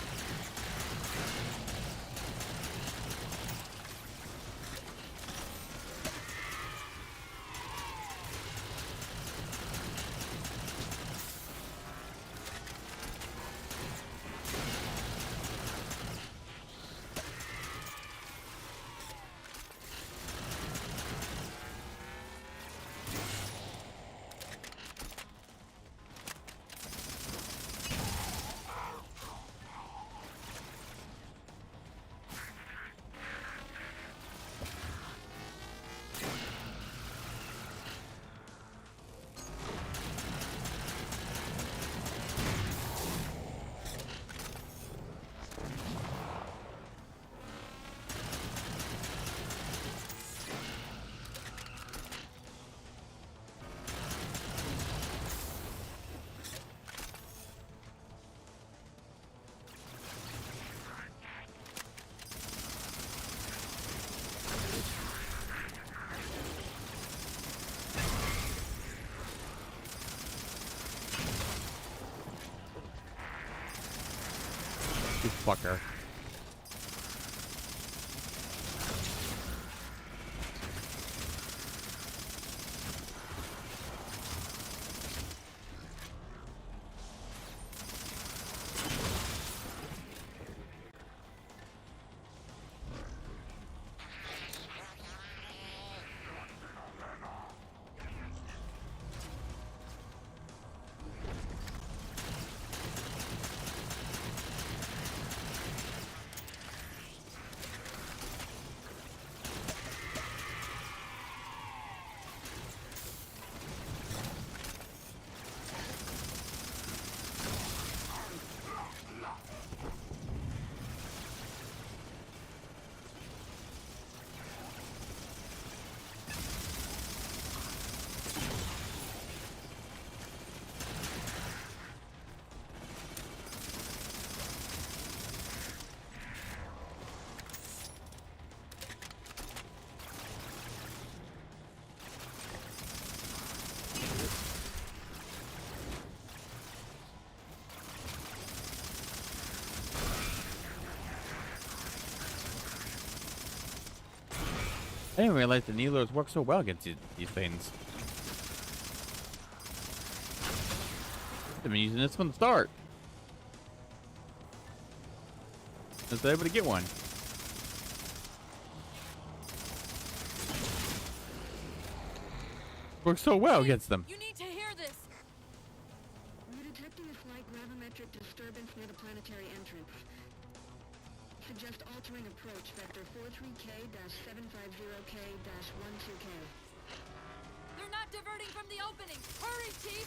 [SPEAKER 1] You fucker. I didn't realize the Neelers work so well against these things. I've been using this from the start. Since I was able to get one. Works so well against them.
[SPEAKER 2] You need to hear this.
[SPEAKER 6] We're detecting a slight gravimetric disturbance near the planetary entrance. Suggest altering approach vector 43K-750K-12K.
[SPEAKER 2] They're not diverting from the opening. Hurry, Chief!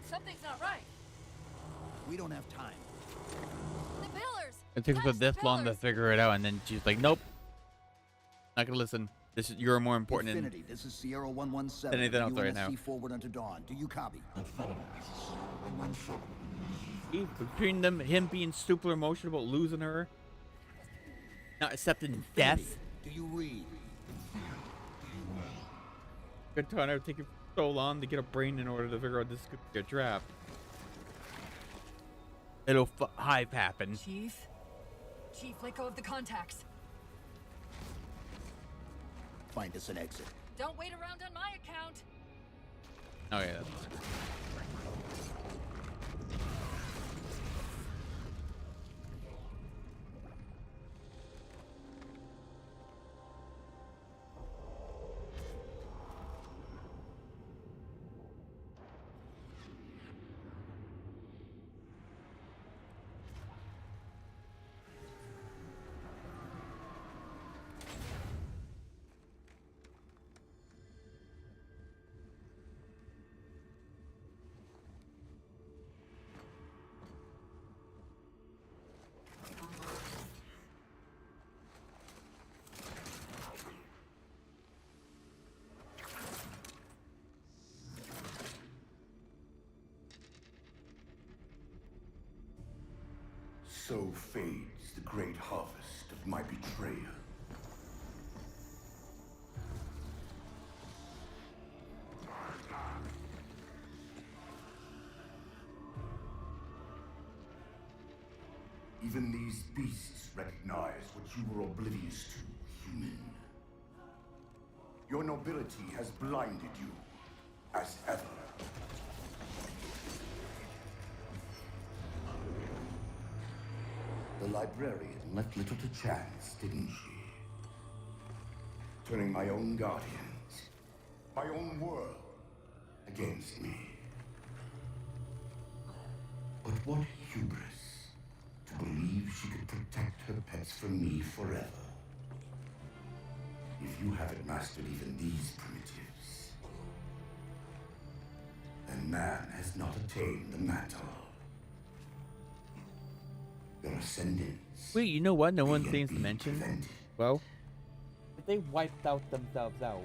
[SPEAKER 2] Something's not right.
[SPEAKER 3] We don't have time.
[SPEAKER 2] The pillars!
[SPEAKER 1] It takes
[SPEAKER 2] Touch
[SPEAKER 1] her
[SPEAKER 2] the
[SPEAKER 1] this long to
[SPEAKER 2] pillars!
[SPEAKER 1] figure it out, and then she's like, "Nope, not gonna listen. This is you're more important."
[SPEAKER 3] Infinity, this is Sierra 117.
[SPEAKER 1] Anything else right now.
[SPEAKER 3] UNSC forward unto dawn. Do you copy?
[SPEAKER 1] Between them, him being super emotional about losing her, not accepting death.
[SPEAKER 3] Do you read?
[SPEAKER 1] Good time. It would take you so long to get a brain in order to figure out this could be a trap. It'll hype happen.
[SPEAKER 2] Chief? Chief, let go of the contacts.
[SPEAKER 3] Find us an exit.
[SPEAKER 2] Don't wait around on my account.
[SPEAKER 1] Oh yeah. That's...
[SPEAKER 5] So fades the great harvest of my betrayal. Even these beasts recognize what you were oblivious to, human. Your nobility has blinded you, as ever. The librarian left little to chance, didn't she? Turning my own guardians, my own world, against me. But what hubris to believe she could protect her pets from me forever. If you haven't mastered even these primitives, then man has not attained the mantle. Your ascendance.
[SPEAKER 1] Wait, you know what? No one
[SPEAKER 5] may
[SPEAKER 1] seems to
[SPEAKER 5] be
[SPEAKER 1] mention.
[SPEAKER 5] prevented.
[SPEAKER 1] Well, if they wiped out themselves out.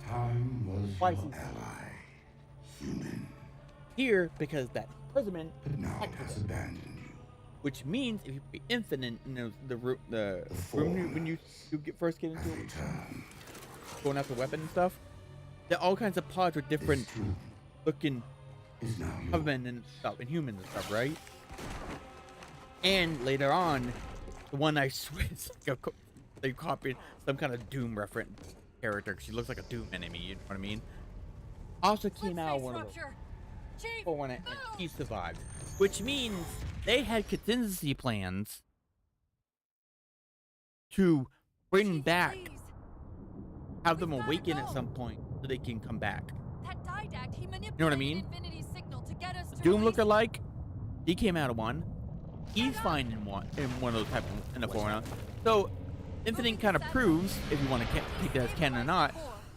[SPEAKER 5] Time was
[SPEAKER 1] Twice
[SPEAKER 5] your
[SPEAKER 1] as-
[SPEAKER 5] ally, human.
[SPEAKER 1] Here, because that imprisonment
[SPEAKER 5] But now it
[SPEAKER 1] protected
[SPEAKER 5] has
[SPEAKER 1] them.
[SPEAKER 5] abandoned you.
[SPEAKER 1] Which means if you be infinite, you know, the room
[SPEAKER 5] Foreigners
[SPEAKER 1] when you first get into
[SPEAKER 5] have
[SPEAKER 1] it,
[SPEAKER 5] returned.
[SPEAKER 1] going after weapon and stuff, there are all kinds of pods with different
[SPEAKER 5] This tomb
[SPEAKER 1] looking
[SPEAKER 5] is now yours.
[SPEAKER 1] Covenant and stuff, and humans and stuff, right? And later on, the one I swear is like they copied some kind of Doom reference character. 'Cause she looks like a Doom enemy. You know what I mean? Also came out
[SPEAKER 2] Let's
[SPEAKER 1] one
[SPEAKER 2] face
[SPEAKER 1] of those
[SPEAKER 2] rupture. Chief,
[SPEAKER 1] for when it,
[SPEAKER 2] move!
[SPEAKER 1] and he survived, which means they had contingency plans to bring
[SPEAKER 2] Chief,
[SPEAKER 1] back,
[SPEAKER 2] please.
[SPEAKER 1] have them
[SPEAKER 2] We've gotta
[SPEAKER 1] awaken at
[SPEAKER 2] go.
[SPEAKER 1] some point so they can come back.
[SPEAKER 2] That Didact, he manipulated
[SPEAKER 1] know what I mean?
[SPEAKER 2] Infinity's signal to get us to
[SPEAKER 1] Doom
[SPEAKER 2] release-
[SPEAKER 1] lookalike, he came out of one. He's fine in one of those type of in the form. So Infinite kind of proves, if you want to take that as canon or not,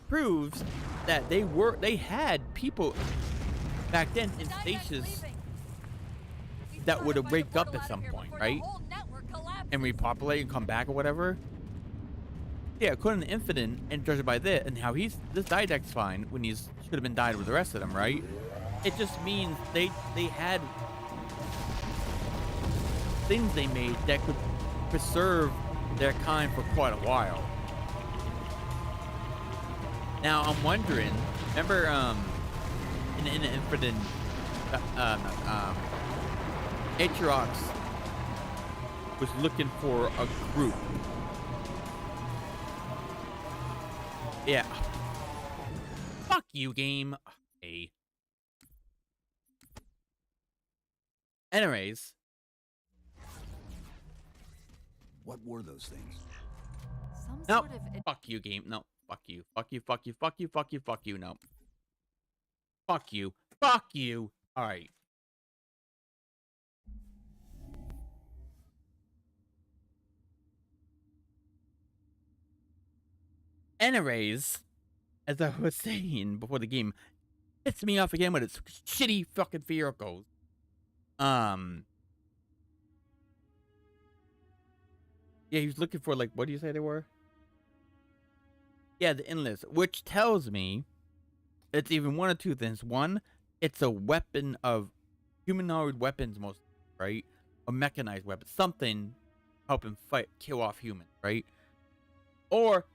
[SPEAKER 1] proves that they had people back then in
[SPEAKER 2] Didact's
[SPEAKER 1] stasis
[SPEAKER 2] leaving. We
[SPEAKER 1] that
[SPEAKER 2] gotta
[SPEAKER 1] would have
[SPEAKER 2] find a
[SPEAKER 1] waked up
[SPEAKER 2] portal
[SPEAKER 1] at
[SPEAKER 2] out
[SPEAKER 1] some
[SPEAKER 2] of here
[SPEAKER 1] point,
[SPEAKER 2] before the
[SPEAKER 1] right?
[SPEAKER 2] whole network collapses.
[SPEAKER 1] And repopulate and come back or whatever. Yeah, according to Infinite, and judged by this, and how this Didact's fine when he's should have been died with the rest of them, right? It just means they had things they made that could preserve their kind for quite a while. Now I'm wondering, remember in Infinite Atriox was looking for a group. Yeah. Fuck you, game. Hey. Anyways,
[SPEAKER 3] What were those things?
[SPEAKER 2] Some
[SPEAKER 1] nope.
[SPEAKER 2] sort of
[SPEAKER 1] Fuck you, game. No. Fuck you. Fuck you. Fuck you. Fuck you. Fuck you. Fuck you. No. Fuck you. Fuck you. All right. Anyways, as I was saying before the game, Pisses me off again with its shitty fucking vehicles. Yeah, he was looking for, like, what do you say they were? Yeah, the endless, which tells me it's even one of two things. One, it's a weapon of humanoid weapons, most, right? A mechanized weapon, something helping fight, kill off humans, right? Or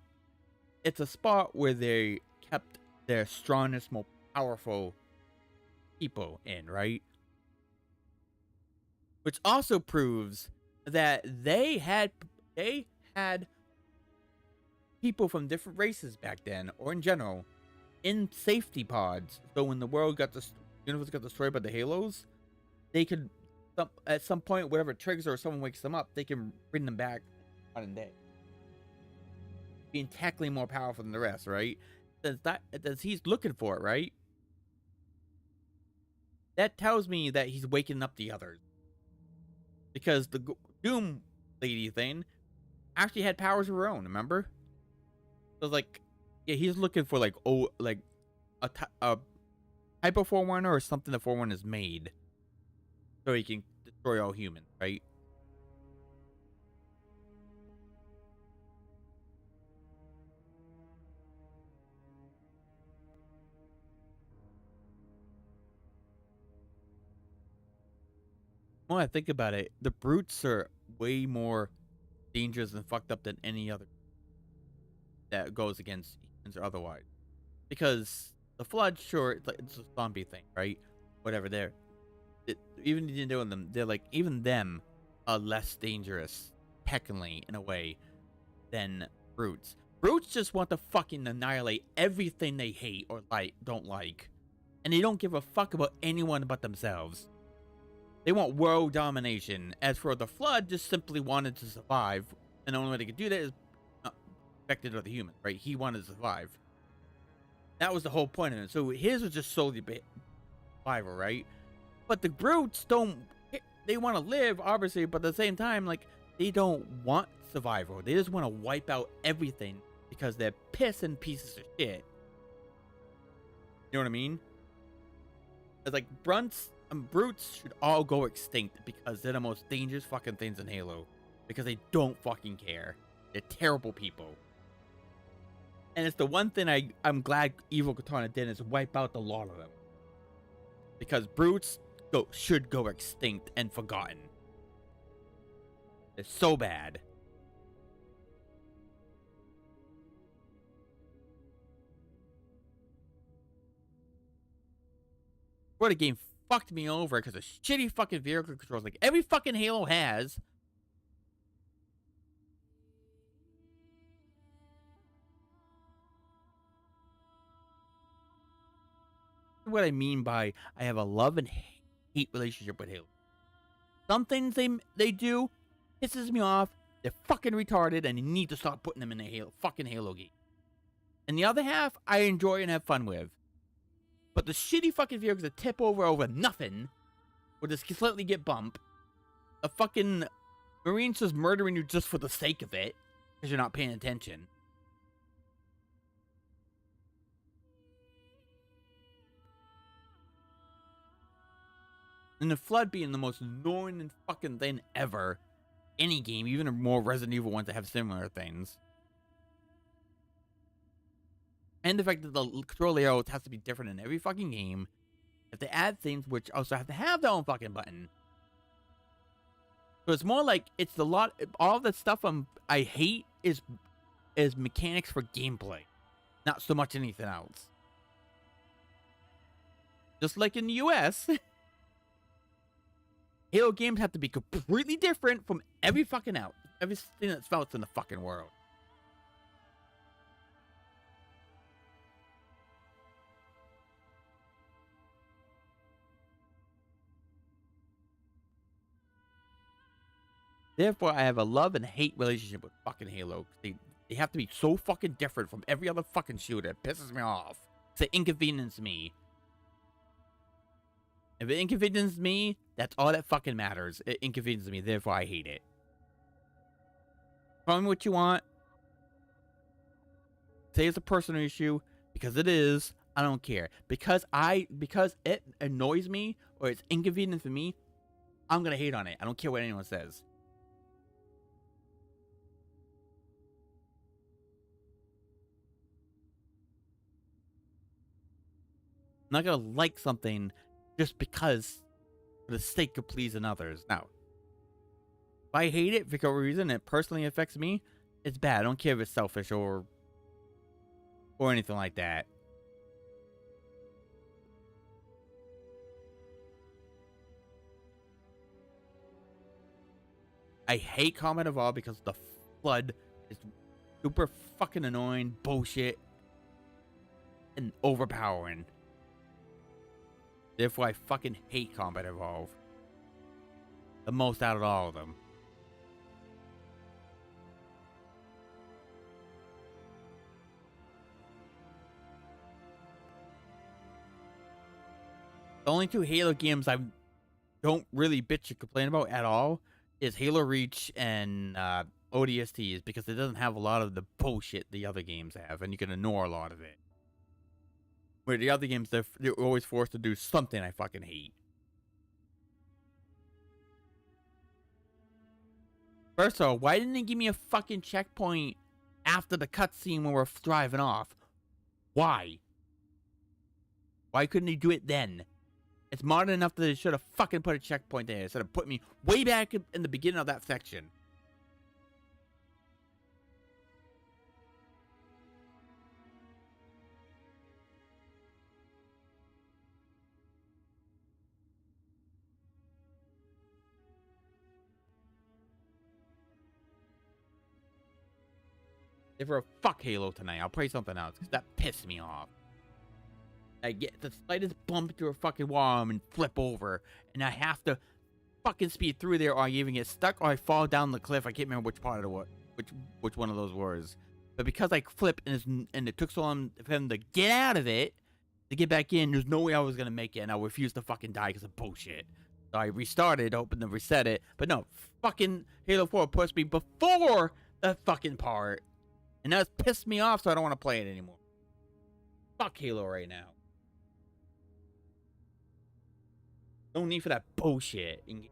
[SPEAKER 1] it's a spot where they kept their strongest, most powerful people in, right? Which also proves that they had people from different races back then, or in general, in safety pods. So when the world got universe got destroyed by the Halos, they could at some point, whatever triggers or someone wakes them up, they can bring them back modern day, being technically more powerful than the rest, right? As he's looking for it, right? That tells me that he's waking up the others, because the Doom lady thing actually had powers of her own. Remember? So like, yeah, he's looking for like a type of Forerunner or something the Forerunner is made, so he can destroy all humans, right? When I think about it, the brutes are way more dangerous and fucked up than any other that goes against humans or otherwise. Because the Flood, sure, it's a zombie thing, right? Whatever, even doing them, they're like, even them are less dangerous, technically, in a way, than brutes. Brutes just want to fucking annihilate everything they hate or don't like. And they don't give a fuck about anyone but themselves. They want world domination. As for the Flood, just simply wanted to survive, and the only way they could do that is affected by the human, right? He wanted to survive. That was the whole point of it. So his was just solely survival, right? But the brutes they want to live, obviously, but at the same time, like, they don't want survival. They just want to wipe out everything because they're pissing pieces of shit. You know what I mean? It's like brutes should all go extinct because they're the most dangerous fucking things in Halo. Because they don't fucking care. They're terrible people. And it's the one thing I'm glad Evil Katana did, is wipe out the lot of them. Because brutes should go extinct and forgotten. They're so bad. What a game fucked me over because of shitty fucking vehicle controls like every fucking Halo has. What I mean by I have a love and hate relationship with Halo. Some things they do pisses me off. They're fucking retarded, and you need to stop putting them in a fucking Halo game. And the other half, I enjoy and have fun with. But the shitty fucking vehicles that tip over nothing, or just slightly get bumped, a fucking Marine just murdering you just for the sake of it, because you're not paying attention. And the Flood being the most annoying fucking thing ever. Any game, even the more Resident Evil ones that have similar things. And the fact that the control layout has to be different in every fucking game. If they add things which also have to have their own fucking button. So it's more like it's all the stuff I hate is mechanics for gameplay. Not so much anything else. Just like in the US, Halo games have to be completely different from everything that's else in the fucking world. Therefore, I have a love and hate relationship with fucking Halo. They have to be so fucking different from every other fucking shooter. It pisses me off. It's inconvenience me. If it inconveniences me, that's all that fucking matters. It inconveniences me, therefore I hate it. Tell me what you want. Say it's a personal issue, because it is. I don't care. Because it annoys me or it's inconvenient for me, I'm gonna hate on it. I don't care what anyone says. I'm not gonna like something just because for the sake of pleasing others. Now, if I hate it for a reason it personally affects me, it's bad. I don't care if it's selfish or anything like that. I hate Combat Evolved because the flood is super fucking annoying, bullshit, and overpowering. Therefore, I fucking hate Combat Evolved. The most out of all of them. The only two Halo games I don't really bitch or complain about at all is Halo Reach and ODSTs, because it doesn't have a lot of the bullshit the other games have, and you can ignore a lot of it. Where the other games, they're always forced to do something I fucking hate. First of all, why didn't they give me a fucking checkpoint after the cutscene when we're driving off? Why? Why couldn't they do it then? It's modern enough that they should have fucking put a checkpoint there instead of putting me way back in the beginning of that section. If we're fuck Halo tonight, I'll play something else because that pissed me off. I get the slightest bump into a fucking wall and flip over, and I have to fucking speed through there, or I even get stuck, or I fall down the cliff. I can't remember which part of which one of those was. But because I flipped and it took so long for him to get out of it, to get back in, there's no way I was gonna make it, and I refused to fucking die because of bullshit. So I restarted, hoping to reset it, but no, fucking Halo 4 pushed me before that fucking part, and that's pissed me off. So I don't want to play it anymore. Fuck Halo right now. No need for that bullshit. You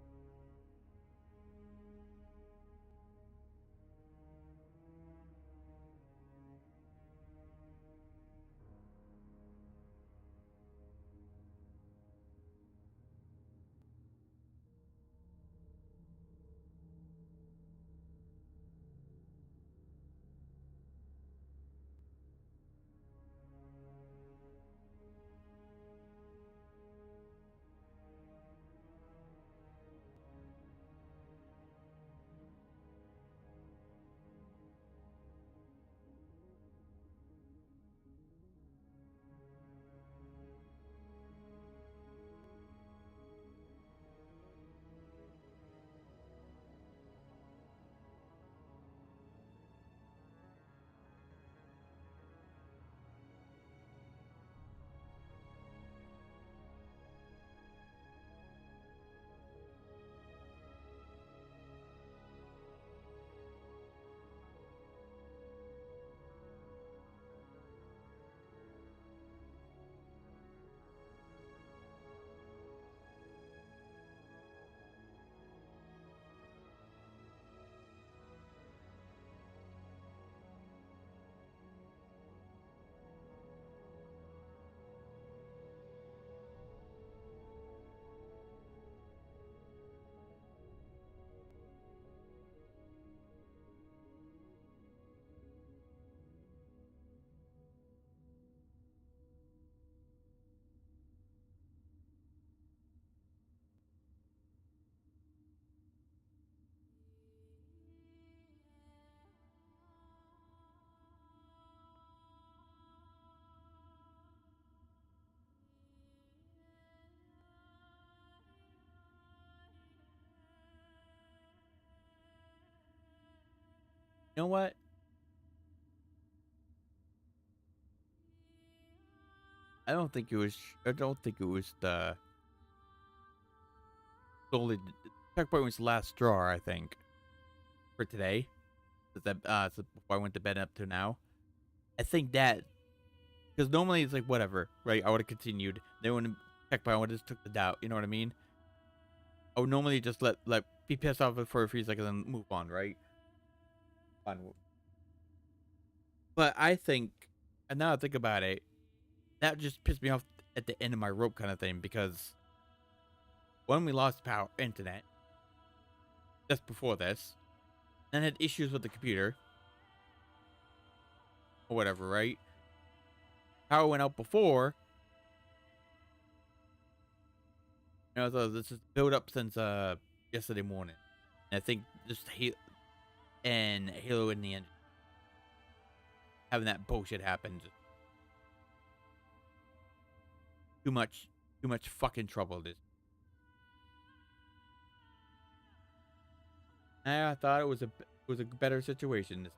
[SPEAKER 1] know what? I don't think it was the solely checkpoint was the last straw, I think, for today. So before I went to bed up to now, I think that Because normally it's like, whatever, right? I would have continued. They wouldn't check, but I would have just took the doubt. You know what I mean? I would normally just let be pissed off for a few seconds and move on, right? Fine. But I think, and now I think about it, that just pissed me off at the end of my rope kind of thing, because when we lost power internet, just before this, and had issues with the computer, or whatever, right? Power went out before. You know, so this is built up since yesterday morning. And I think just Halo in the end, having that bullshit happen, just too much fucking trouble. This. I thought it was a better situation.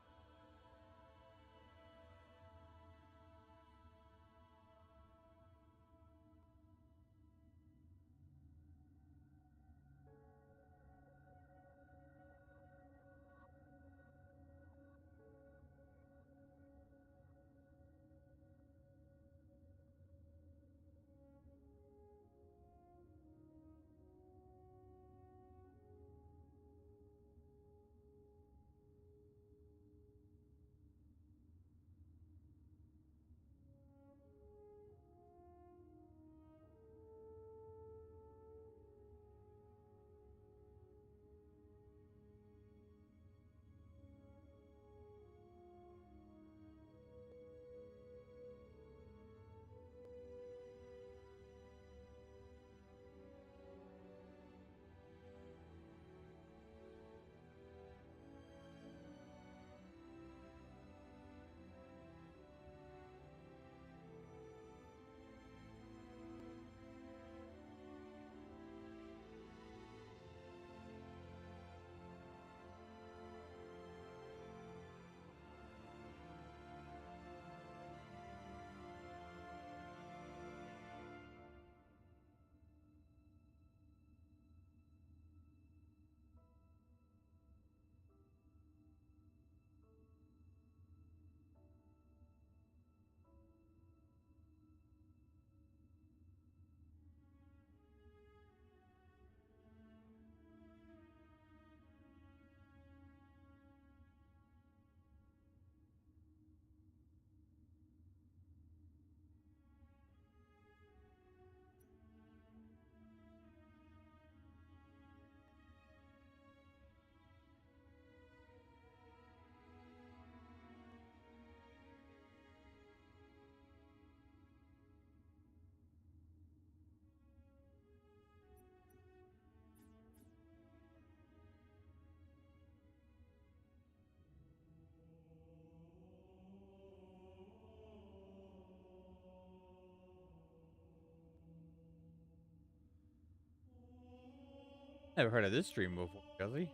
[SPEAKER 1] Never heard of this stream before, Guzzy.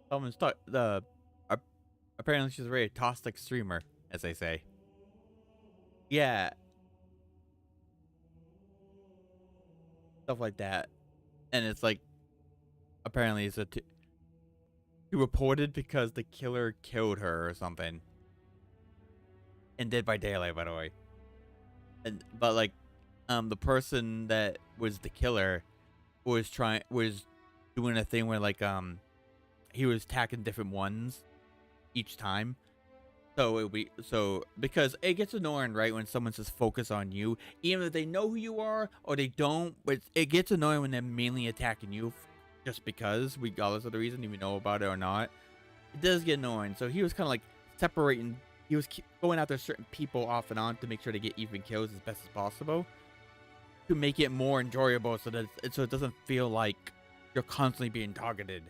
[SPEAKER 1] Someone's apparently she's a very toxic streamer, as they say. Yeah. Stuff like that. And it's like, apparently it's she reported because the killer killed her or something. And Dead by Daylight, by the way. But like, the person that was the killer was doing a thing where like he was attacking different ones each time. So because it gets annoying, right, when someone says focus on you, even if they know who you are or they don't, but it gets annoying when they're mainly attacking you just because, regardless of the reason, if you know about it or not. It does get annoying. So he was kind of like separating. He was going after certain people off and on to make sure to get even kills as best as possible, to make it more enjoyable, so that it doesn't feel like you're constantly being targeted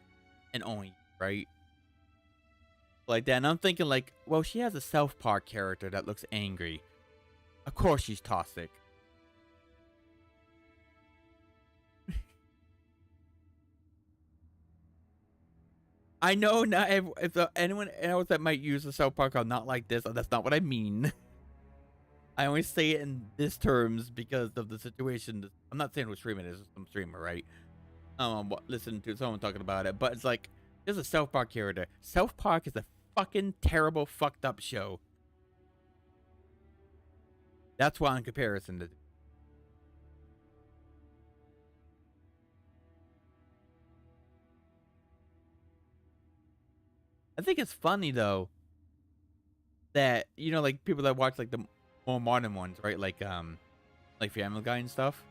[SPEAKER 1] and only, right? Like that. And I'm thinking like, well, she has a South Park character that looks angry. Of course she's toxic. I know not if anyone else that might use the South Park are not like this, that's not what I mean. I only say it in this terms because of the situation. I'm not saying who's streaming it, it's some streamer, right? Listen to someone talking about it, but it's like, there's a South Park character. South Park is a fucking terrible, fucked up show. That's why in comparison to. I think it's funny though that like people that watch like the more modern ones, right? Like Family Guy and stuff.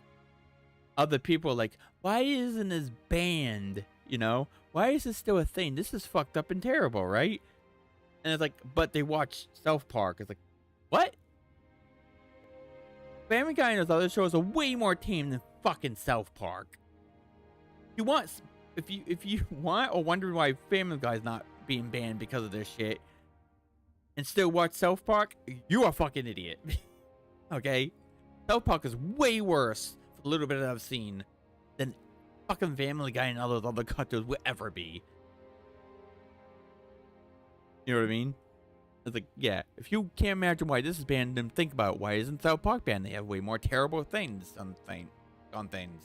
[SPEAKER 1] Other people are like, why isn't this banned? Why is this still a thing? This is fucked up and terrible, right? And it's like, but they watch South Park. It's like, what? Family Guy and those other shows are way more tame than fucking South Park. If you want or wondering why Family Guy's not being banned because of this shit, and still watch South Park, you are a fucking idiot. Okay? South Park is way worse for the little bit that I've seen than fucking Family Guy and all those other cartoons will ever be. You know what I mean? It's like, yeah, if you can't imagine why this is banned, then think about why isn't South Park banned? They have way more terrible things on things.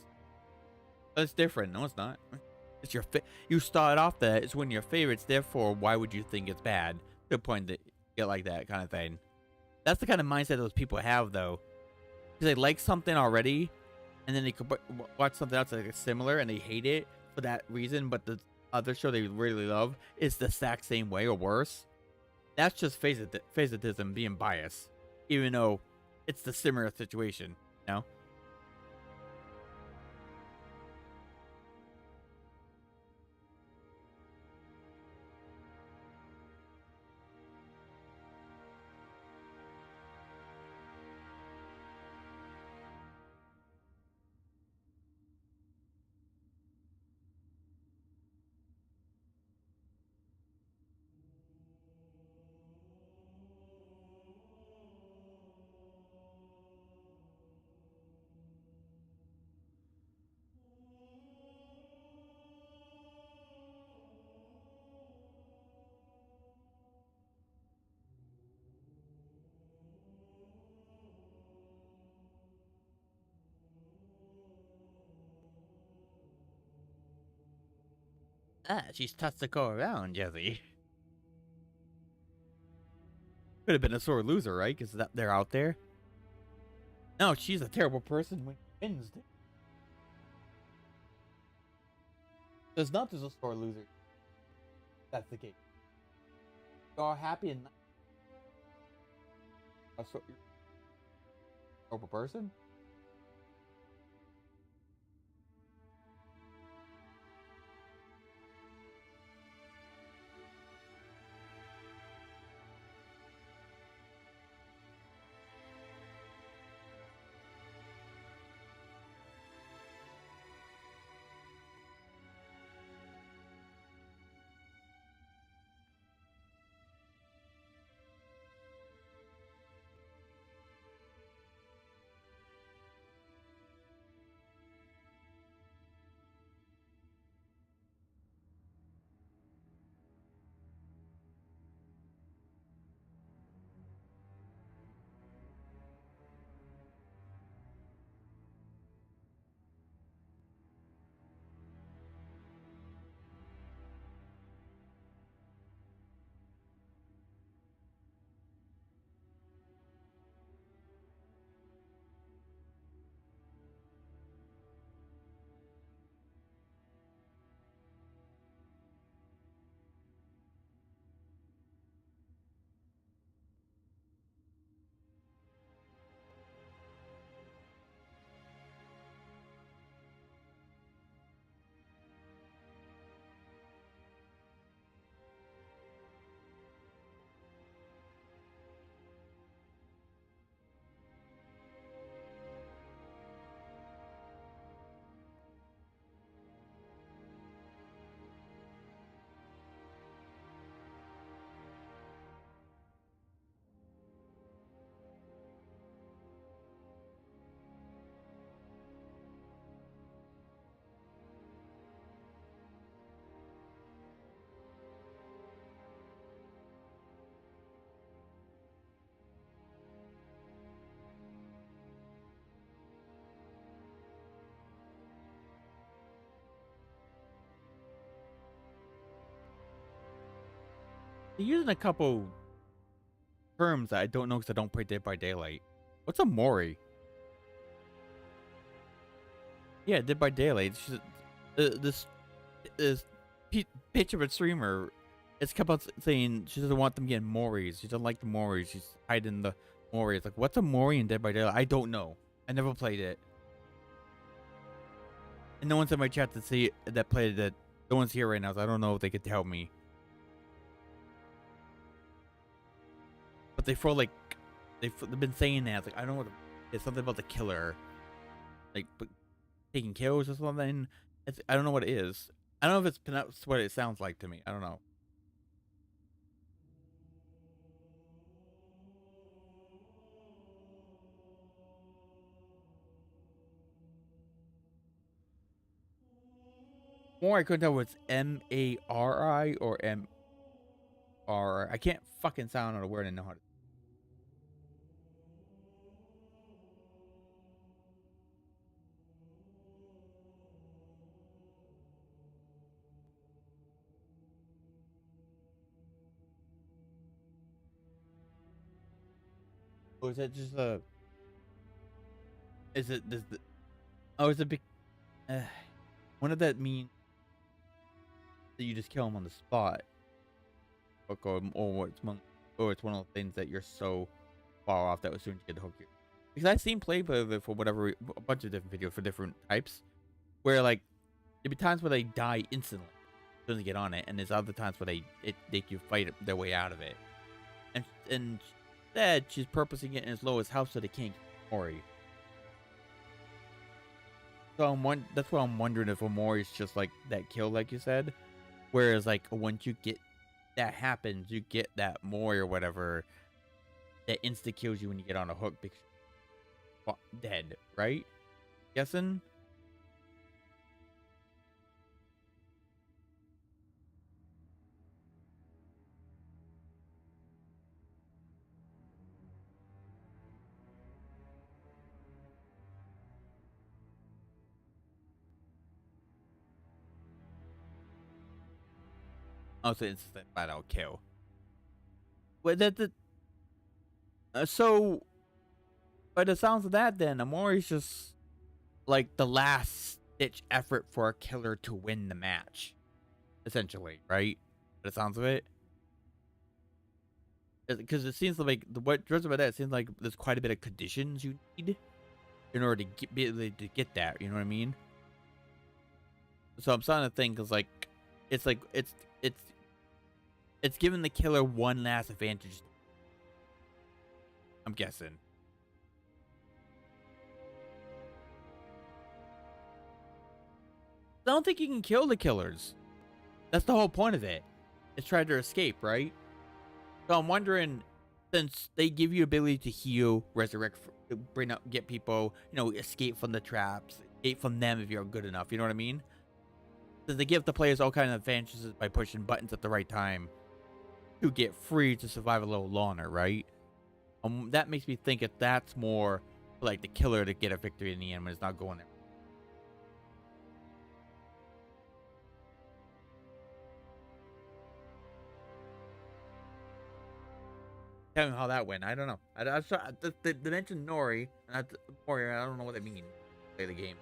[SPEAKER 1] That's different. No, it's not. It's your you start off that it's one of your favorites. Therefore, why would you think it's bad? Good point. That get like that kind of thing. That's the kind of mindset those people have, though, because they like something already, and then they could watch something else like similar, and they hate it for that reason. But the other show they really love is the exact same way or worse. That's just favoritism being biased, even though it's the similar situation. She's touched the go around, Jesse. Could have been a sore loser, right? Because they're out there. No, she's a terrible person when she wins. There's not just a sore loser. That's the case. You are happy and a terrible person. They're using a couple terms that I don't know because I don't play Dead by Daylight. What's a Mori? Yeah, Dead by Daylight. This pitch of a streamer. It's kept on saying she doesn't want them getting Moris. She doesn't like the Moris. She's hiding the Moris. Like, what's a Mori in Dead by Daylight? I don't know. I never played it. And no one's in my chat to see that played it. No one's here right now, so I don't know if they could tell me. But they feel like they've been saying that. Like, I don't know what it's something about the killer, like taking kills or something. I don't know what it is. I don't know if it's pronounced what it sounds like to me. I don't know. More I couldn't tell if it's M-A-R-I or M-R. I can't fucking sound on a word and know how to. Or is it just a? Is it does the? Oh, is it big? What did that mean? That you just kill him on the spot, or it's one of the things that you're so far off that as soon as you get hooked. Because I've seen play for whatever a bunch of different videos for different types, where like there'd be times where they die instantly as soon as they get on it, and there's other times where they can fight their way out of it. And instead, she's purposely getting as low as health so they can't get Mori. So that's why I'm wondering if Omori is just like that kill, like you said. Whereas like once you get that happens, you get that Mori or whatever that insta kills you when you get on a hook because you're dead, right? Guessing. Oh, so it's that flat out kill. But so by the sounds of that, then Omori's just like the last ditch effort for a killer to win the match, essentially, right? By the sounds of it, because it seems like what judging by that, it seems like there's quite a bit of conditions you need in order to be able to get that. You know what I mean? So I'm starting to think, it's giving the killer one last advantage. I'm guessing. I don't think you can kill the killers. That's the whole point of it. It's trying to escape, right? So I'm wondering, since they give you ability to heal, resurrect, bring up, get people, escape from the traps, escape from them if you're good enough. You know what I mean? So they give the players all kinds of advantages by pushing buttons at the right time to get free to survive a little longer, right? That makes me think if that's more like the killer to get a victory in the end when it's not going there. Tell me how that went. I don't know. They mentioned Nori, and Mori. I don't know what they mean. Play the game.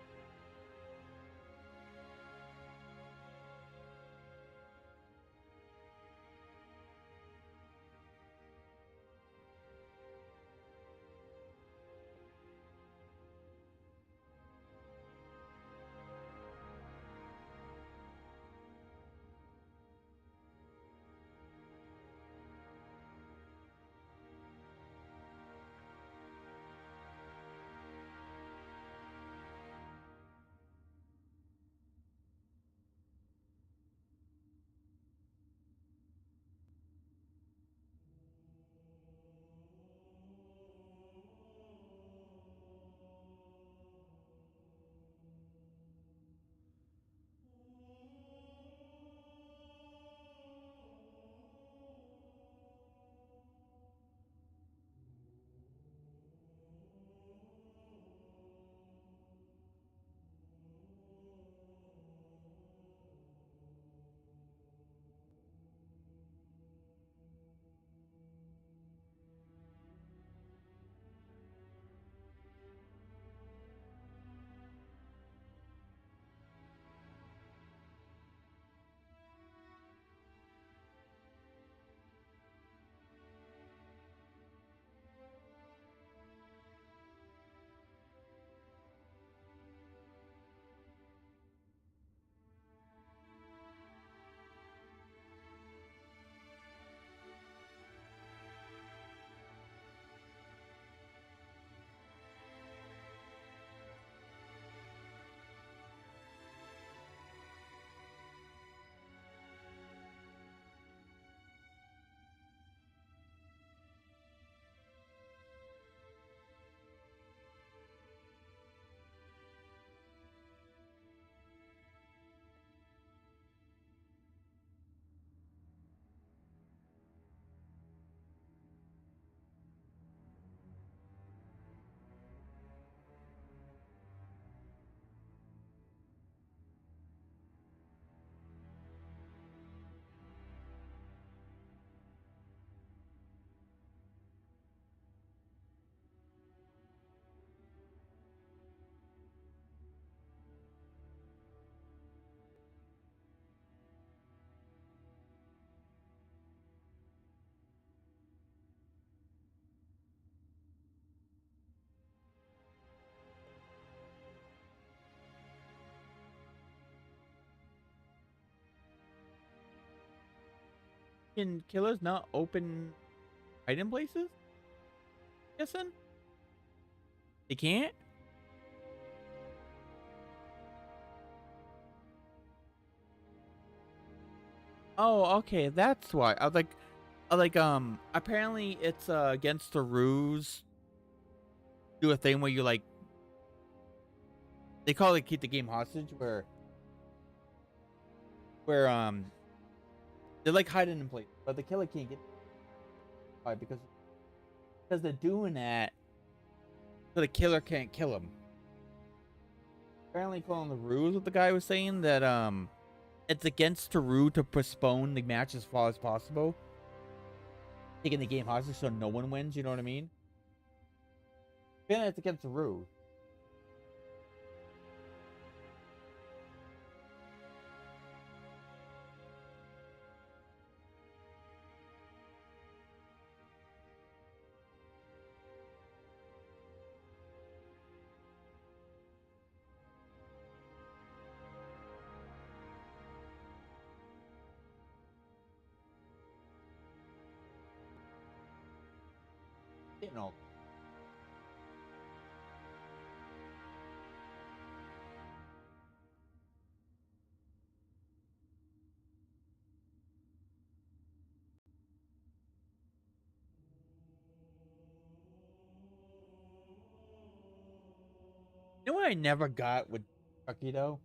[SPEAKER 1] Can killers not open hiding places? Guessing? They can't? Oh, okay, that's why. Apparently it's against the rules. Do a thing where you like, they call it keep the game hostage, where they're like hiding in place, but the killer can't get. Why? Because they're doing that so the killer can't kill him. Apparently, following the rules, what the guy was saying that it's against the rule to postpone the match as far as possible, taking the game hostage so no one wins. You know what I mean? Apparently, it's against the rules. You know. You know what I never got with Chucky though?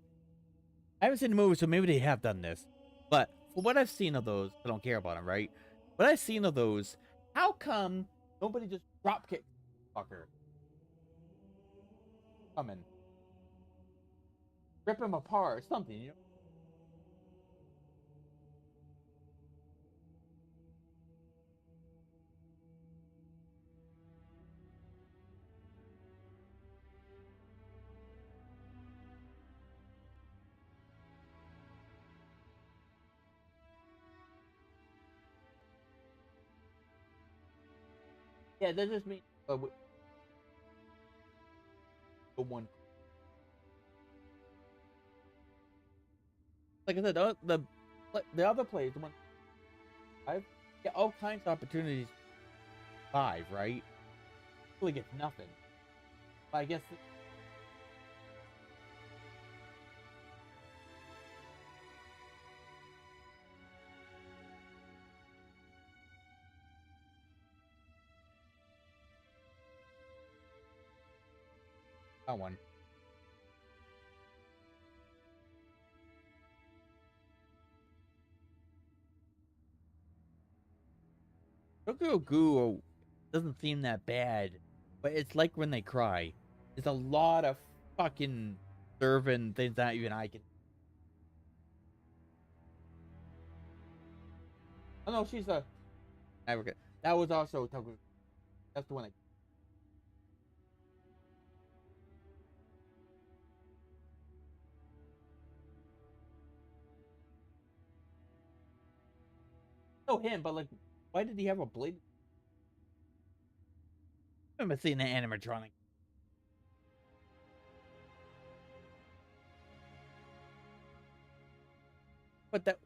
[SPEAKER 1] I haven't seen the movie, so maybe they have done this. But for what I've seen of those, I don't care about them, right? What I've seen of those, how come nobody just drop kick fucker? Coming, rip him apart or something, you know? Yeah, that just means the one. Like I said, the other plays, the one I've get all kinds of opportunities. Five, right? Really gets nothing. But I guess that one. Tokyo Ghoul doesn't seem that bad, but it's like when they cry. There's a lot of fucking serving things that even I can. Oh no, she's a. I forget. That was also Tokyo. That's the one. No, him, but like, why did he have a blade? I remember seeing the animatronic. But that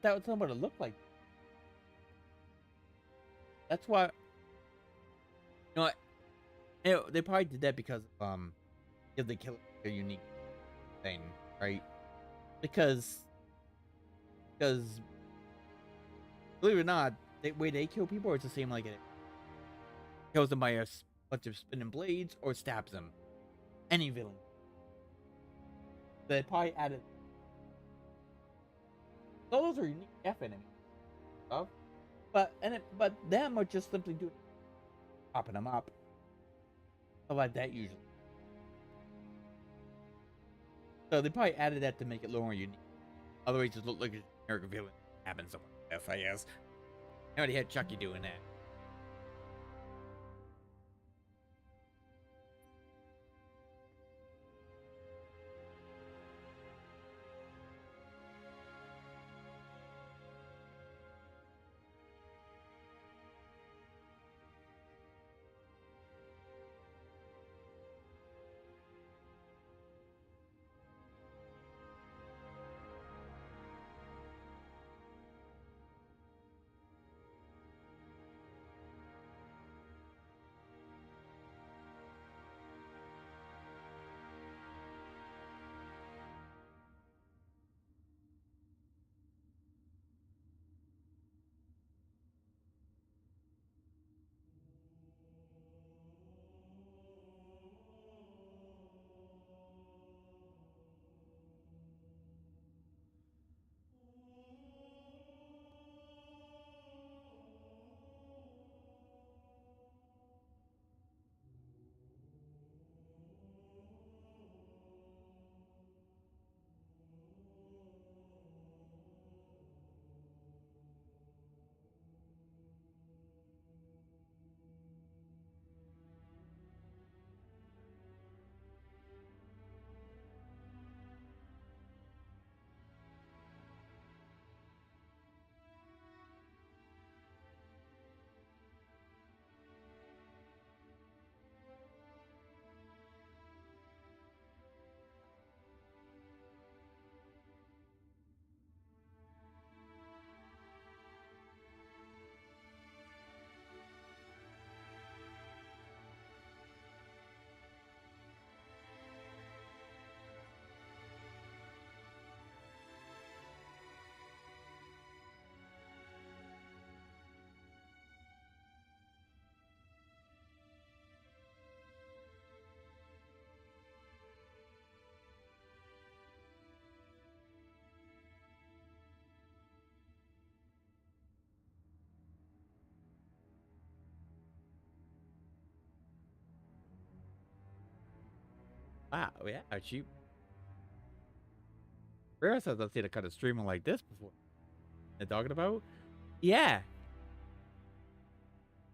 [SPEAKER 1] was something what it looked like. That's why. You know what? You know, they probably did that because give the killer a unique thing, right? Because believe it or not, the way they kill people, it's the same like it kills them by a bunch of spinning blades or stabs them. Any villain. They probably added. Those are unique F enemies, stuff. But them are just simply doing popping them up. Stuff like that usually. So they probably added that to make it more unique. Otherwise, it just look like a generic villain happens somewhere. Yes, I guess. I already had Chucky doing that. Wow, yeah, she. Rare says I've seen a kind of streaming like this before. They're talking about? Yeah,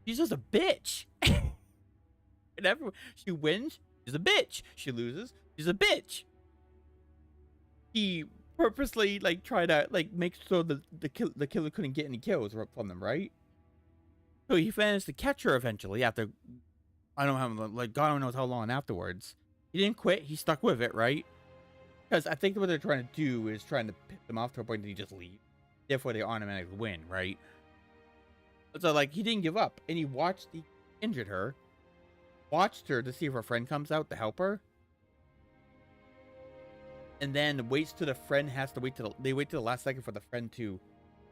[SPEAKER 1] she's just a bitch. And everyone, she wins, she's a bitch. She loses, she's a bitch. He purposely like try to like make so the killer couldn't get any kills from them, right? So he managed to catch her eventually after I don't know how like God only knows how long afterwards. He didn't quit. He stuck with it, right? Because I think what they're trying to do is trying to piss them off to a point that he just leave. Therefore, they automatically win, right? So like he didn't give up, and he injured her, watched her to see if her friend comes out to help her, and then waits till the friend has to they wait till the last second for the friend to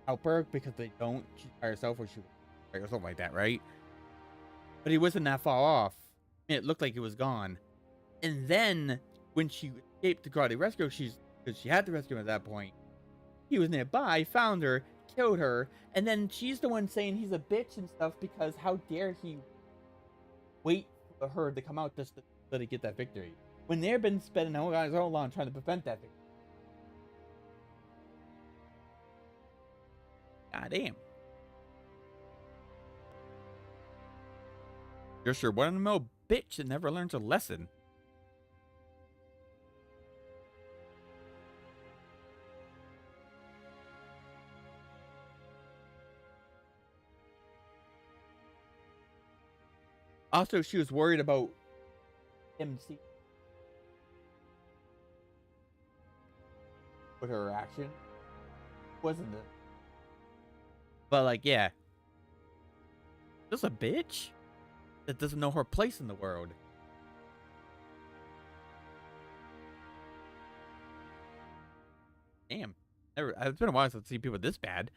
[SPEAKER 1] help her because they don't. She's by herself or or something like that, right? But he wasn't that far off. And it looked like he was gone. And then when she escaped the karate rescue, because she had to rescue him at that point. He was nearby, found her, killed her, and then she's the one saying he's a bitch and stuff because how dare he wait for her to come out just to let it get that victory when they've been spending so long trying to prevent that victory. God damn. You're sure one of them old bitch that never learns a lesson. Also, she was worried about him with her action, wasn't it? But like, yeah, just a bitch that doesn't know her place in the world. Damn, it's been a while since I've seen people this bad.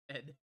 [SPEAKER 1] Ed.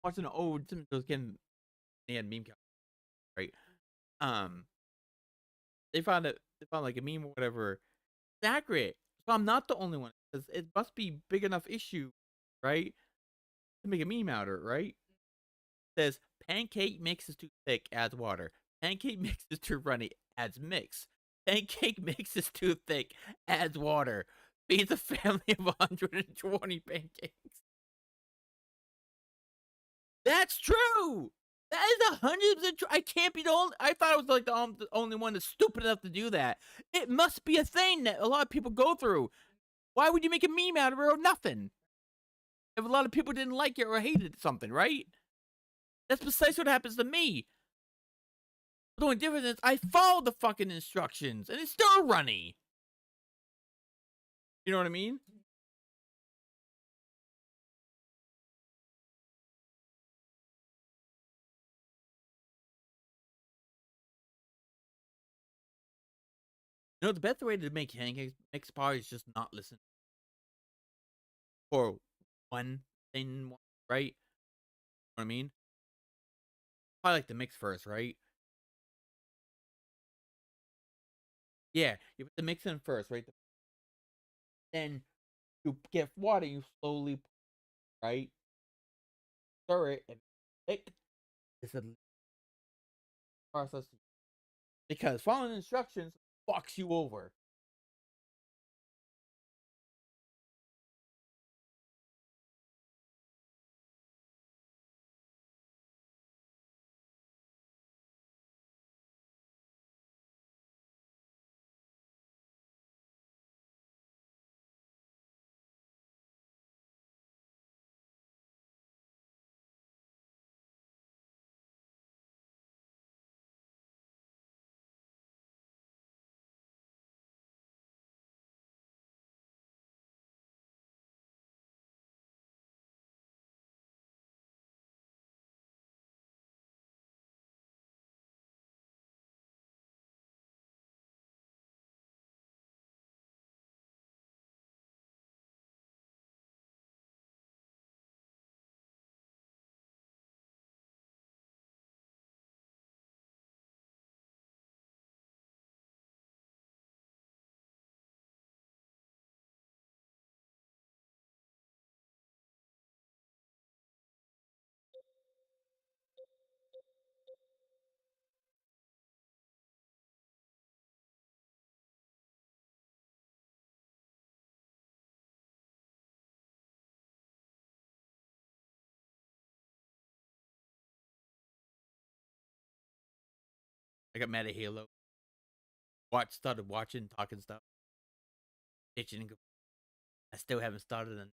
[SPEAKER 1] watching an old Simpsons again. They had meme count, right? They found it. They found like a meme or whatever. It's accurate. So I'm not the only one. Because it must be big enough issue, right? To make a meme out of it, right? It says pancake mix is too thick, adds water. Pancake mix is too runny, adds mix. Pancake mix is too thick, adds water. Feeds a family of 120 pancakes. That's true. That is 100% true. I can't be the only. I thought I was like the only one that's stupid enough to do that. It must be a thing that a lot of people go through. Why would you make a meme out of it or nothing? If a lot of people didn't like it or hated something, right? That's precisely what happens to me. The only difference is I followed the fucking instructions and it's still runny. You know what I mean? You know, the best way to make pancakes mix probably is just not listen for one thing, right? You know what I mean? Probably like the mix first, right? Yeah, you put the mix in first, right? Then you get water, you slowly, right? Stir it, and it's a process. Because following instructions fucks you over. I got mad at Halo. Started watching, talking stuff. Itching and I still haven't started. And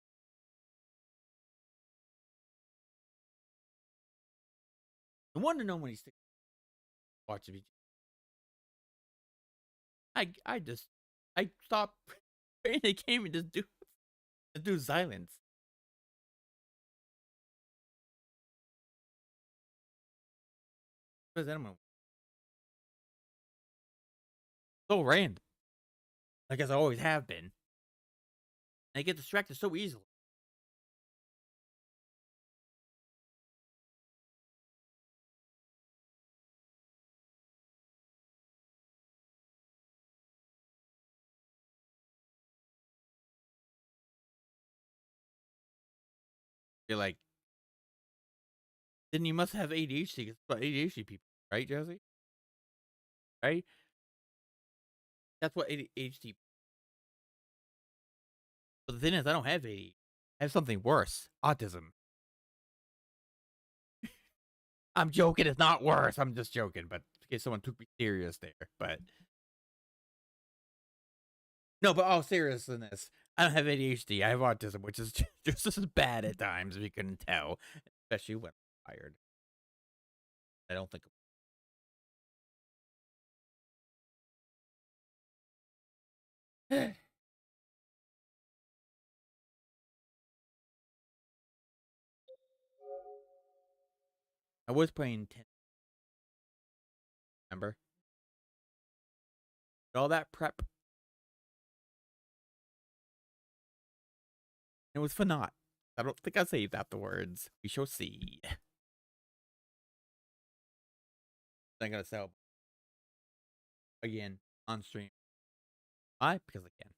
[SPEAKER 1] I want to know when he's watching. I stopped playing the game and just do silence. What is that? So random. I guess I always have been. And I get distracted so easily. You're like, then you must have ADHD. It's about ADHD people, right, Josie? Right? That's what ADHD. But the thing is, I don't have ADHD. I have something worse. Autism. I'm joking. It's not worse. I'm just joking. But in case someone took me serious there. But no, but all seriousness, I don't have ADHD. I have autism, which is just as bad at times, if you couldn't tell. Especially when I'm tired. I don't think. I was playing 10. Remember? All that prep. It was for naught. I don't think I saved afterwards. We shall see. not gonna sell again on stream. Why? Because I can.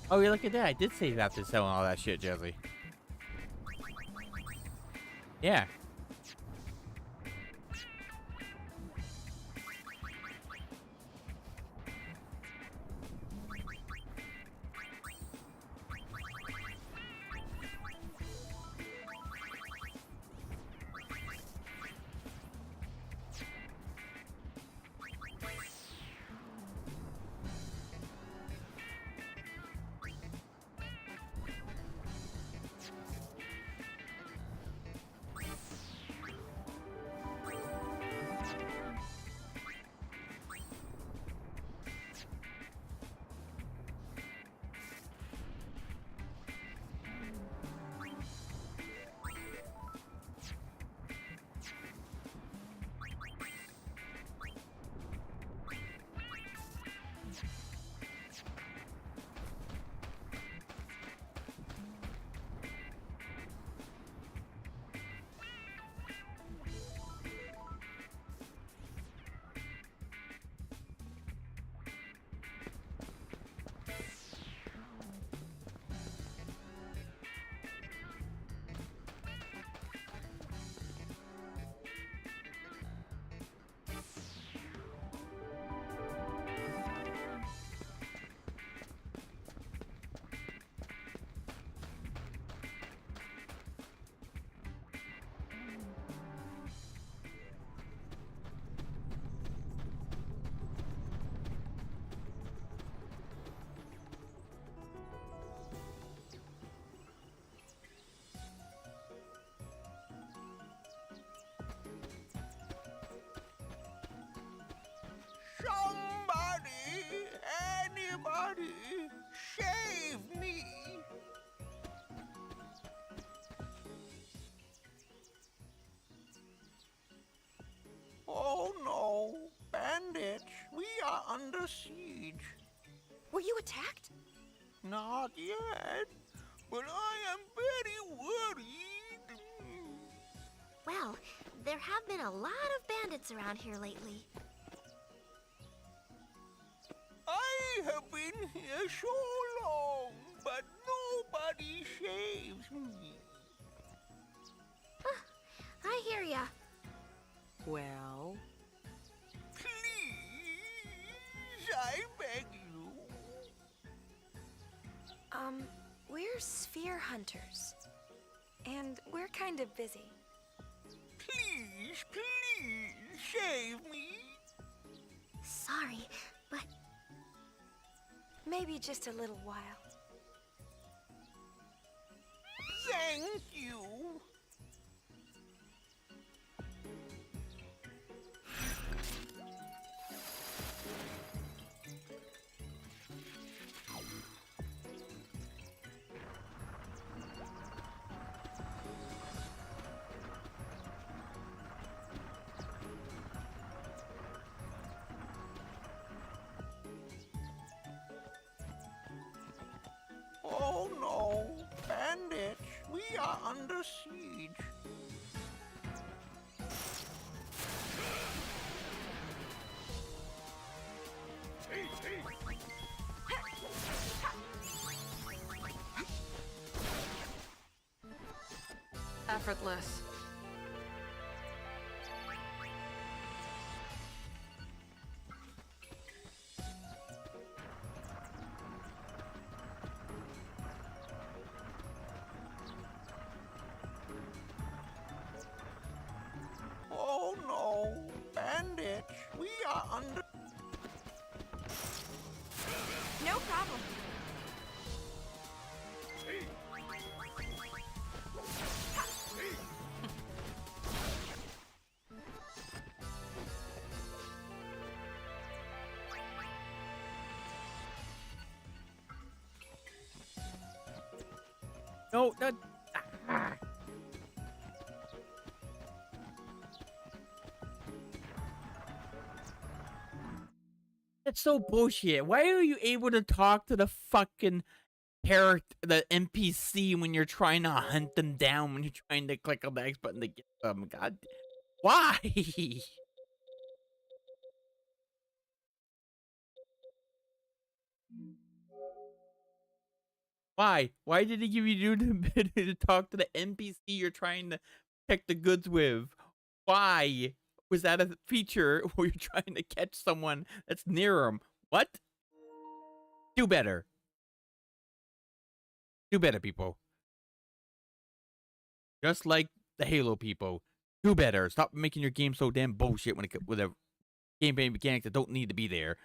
[SPEAKER 1] Oh, yeah, look at that. I did save after selling all that shit, Jesse. Yeah.
[SPEAKER 5] Somebody, anybody, save me! Oh no, bandits, we are under siege.
[SPEAKER 6] Were you attacked?
[SPEAKER 5] Not yet, but I am very worried.
[SPEAKER 7] Well, there have been a lot of bandits around here lately.
[SPEAKER 5] I have been here so long, but nobody saves me.
[SPEAKER 7] I hear ya.
[SPEAKER 6] Well,
[SPEAKER 5] Please, I beg you.
[SPEAKER 8] We're sphere hunters. And we're kind of busy.
[SPEAKER 5] Please, please, save me.
[SPEAKER 7] Sorry, but
[SPEAKER 8] Maybe just a little while.
[SPEAKER 5] Thank you. Oh no, bandits, we are under siege.
[SPEAKER 8] effortless.
[SPEAKER 5] Oh no, bandits, we are under...
[SPEAKER 8] No problem.
[SPEAKER 1] No, that. That's so bullshit. Why are you able to talk to the fucking character, the NPC, when you're trying to hunt them down, when you're trying to click on the X button to get them? God, why? Why? Why did he give you the ability to talk to the NPC you're trying to check the goods with? Why was that a feature where you're trying to catch someone that's near them? What? Do better. Do better, people. Just like the Halo people. Do better. Stop making your game so damn bullshit when it with a gameplay mechanics that don't need to be there.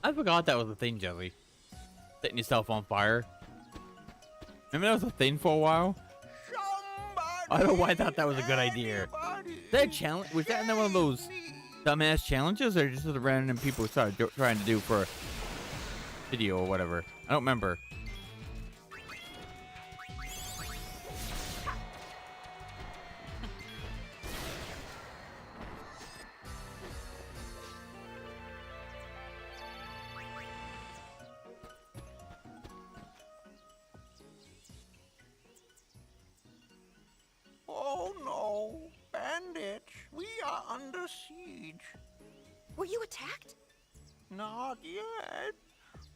[SPEAKER 1] I forgot that was a thing, Jelly. Setting yourself on fire. Remember that was a thing for a while? I don't know why I thought that was a good idea. That challenge was that one of those dumbass challenges, or just the random people started trying to do for a video or whatever? I don't remember.
[SPEAKER 5] Oh no, bandits, we are under siege.
[SPEAKER 8] Were you attacked?
[SPEAKER 5] Not yet,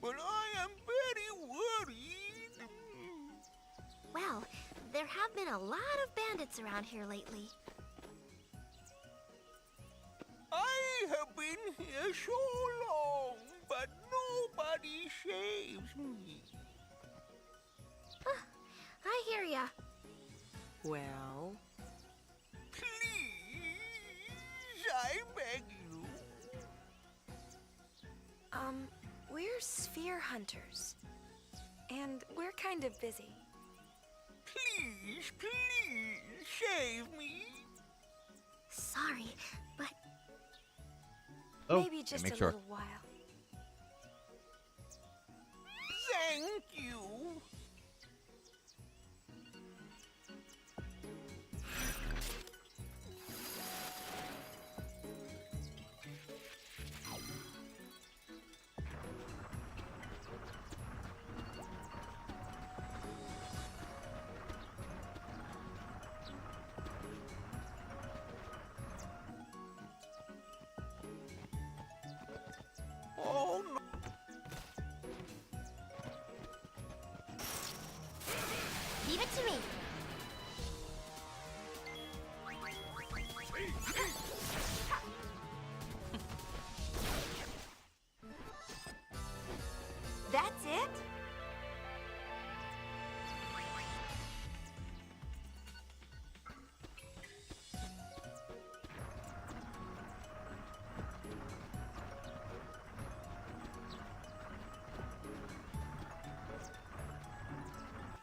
[SPEAKER 5] but I am very worried.
[SPEAKER 7] Well, there have been a lot of bandits around here lately.
[SPEAKER 5] I have been here so long, but nobody saves me.
[SPEAKER 7] I hear ya.
[SPEAKER 8] Well,
[SPEAKER 5] Please, I beg you.
[SPEAKER 8] we're sphere hunters. And we're kind of busy.
[SPEAKER 5] Please, please, save me.
[SPEAKER 7] Sorry, but
[SPEAKER 1] Oh,
[SPEAKER 8] Maybe just
[SPEAKER 1] make
[SPEAKER 8] a
[SPEAKER 1] sure.
[SPEAKER 8] little while.
[SPEAKER 5] Thank you.
[SPEAKER 7] to me.
[SPEAKER 8] That's it?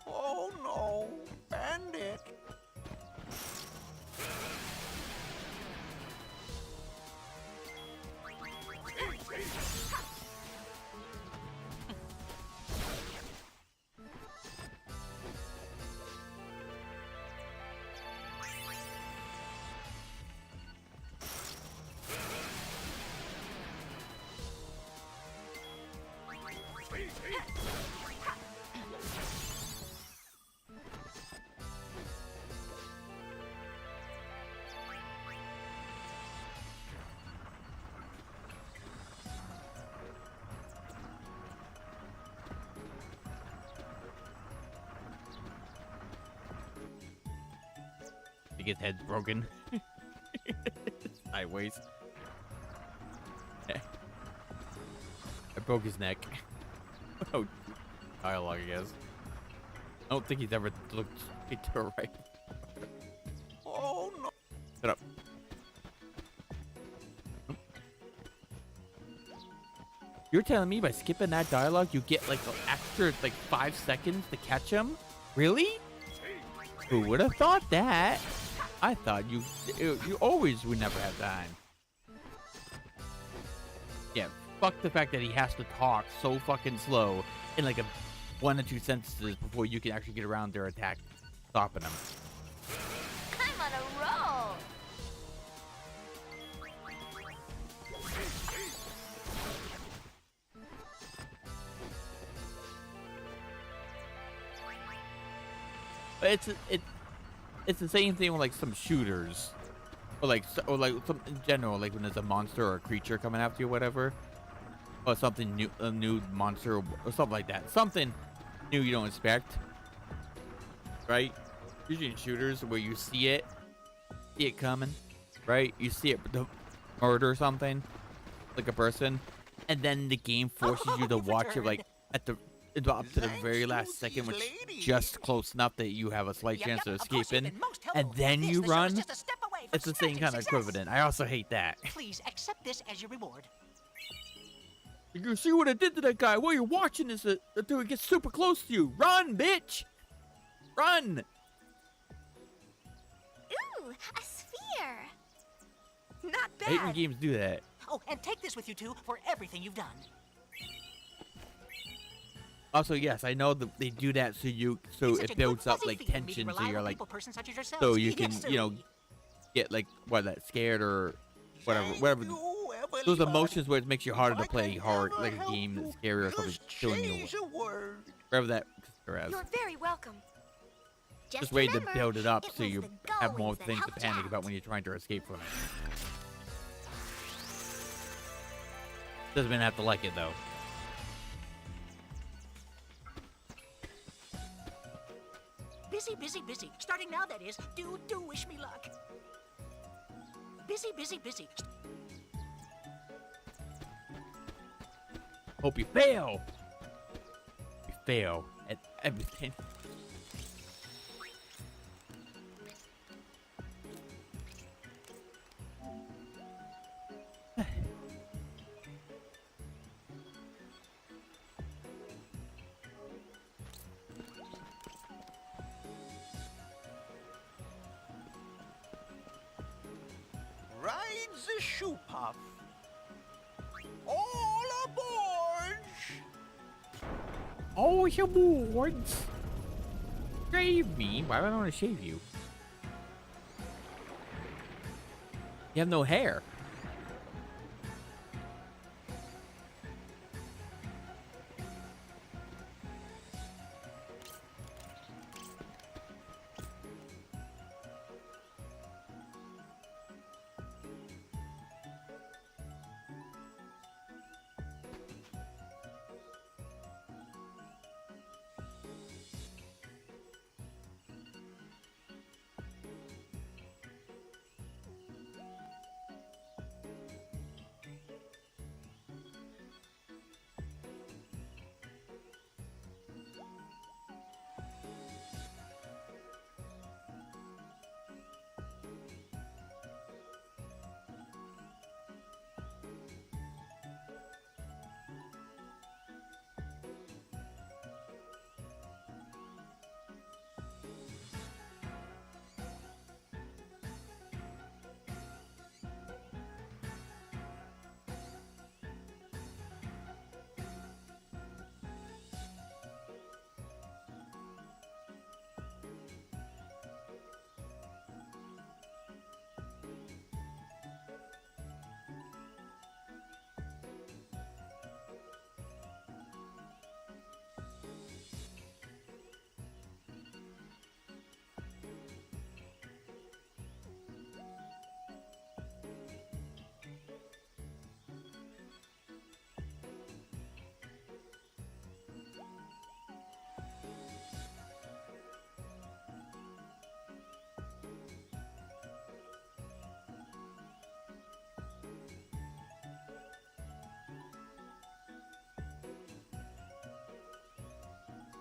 [SPEAKER 5] Oh no, Bandit!
[SPEAKER 1] I think his head's broken. Sideways. I broke his neck. Oh, dialogue, I guess. I don't think he's ever looked straight to the right.
[SPEAKER 5] Oh no!
[SPEAKER 1] Shut up. You're telling me by skipping that dialogue, you get like an extra like 5 seconds to catch him? Really? Who would have thought that? I thought you always would never have time. Yeah, fuck the fact that he has to talk so fucking slow in like a 1 or 2 sentences before you can actually get around their attack, stopping him.
[SPEAKER 7] I'm on a roll.
[SPEAKER 1] It's the same thing with like some shooters, or some in general, like when there's a monster or a creature coming after you, or whatever, or something new, a new monster or something like that, something new you don't expect, right? Usually in shooters where you see it coming, right? You see it murder something, like a person, and then the game forces you to watch it like up to the very last second, which is just close enough that you have a slight chance of escaping, and then you run. It's the same kind of equivalent. I also hate that.
[SPEAKER 9] Please accept this as your reward.
[SPEAKER 1] You see what I did to that guy? While you're watching this until he gets super close to you. Run, bitch! Run!
[SPEAKER 7] Ooh, a sphere.
[SPEAKER 8] Not
[SPEAKER 1] I hate when
[SPEAKER 8] bad.
[SPEAKER 1] games do that.
[SPEAKER 9] Oh, and take this with you two for everything you've done.
[SPEAKER 1] Also, yes, I know that they do that so
[SPEAKER 9] It's such a
[SPEAKER 1] it builds
[SPEAKER 9] good
[SPEAKER 1] up
[SPEAKER 9] fuzzy
[SPEAKER 1] like
[SPEAKER 9] feeling meeting
[SPEAKER 1] tension, so
[SPEAKER 9] reliable
[SPEAKER 1] you're like,
[SPEAKER 9] people person such as yourselves.
[SPEAKER 1] so you can,
[SPEAKER 9] Yes,
[SPEAKER 1] you know,
[SPEAKER 9] sir.
[SPEAKER 1] get like scared or whatever. Those emotions where it makes you harder to play like a game that's scary or something killing you. Whatever that as.
[SPEAKER 8] You're very welcome.
[SPEAKER 1] Just way to
[SPEAKER 7] remember,
[SPEAKER 1] build it up
[SPEAKER 7] it
[SPEAKER 1] so
[SPEAKER 7] was
[SPEAKER 1] you
[SPEAKER 7] the
[SPEAKER 1] have more
[SPEAKER 7] goalies that
[SPEAKER 1] things to
[SPEAKER 7] helped
[SPEAKER 1] panic
[SPEAKER 7] out.
[SPEAKER 1] about when you're trying to escape from it. Doesn't mean I have to like it though.
[SPEAKER 9] Busy, busy, busy. Starting now, that is. Do wish me luck. Busy, busy, busy.
[SPEAKER 1] Hope you fail. You fail at everything.
[SPEAKER 5] Ride the shoe puff. All aboard!
[SPEAKER 1] Oh, your boards. Shave me? Why would I want to shave you? You have no hair.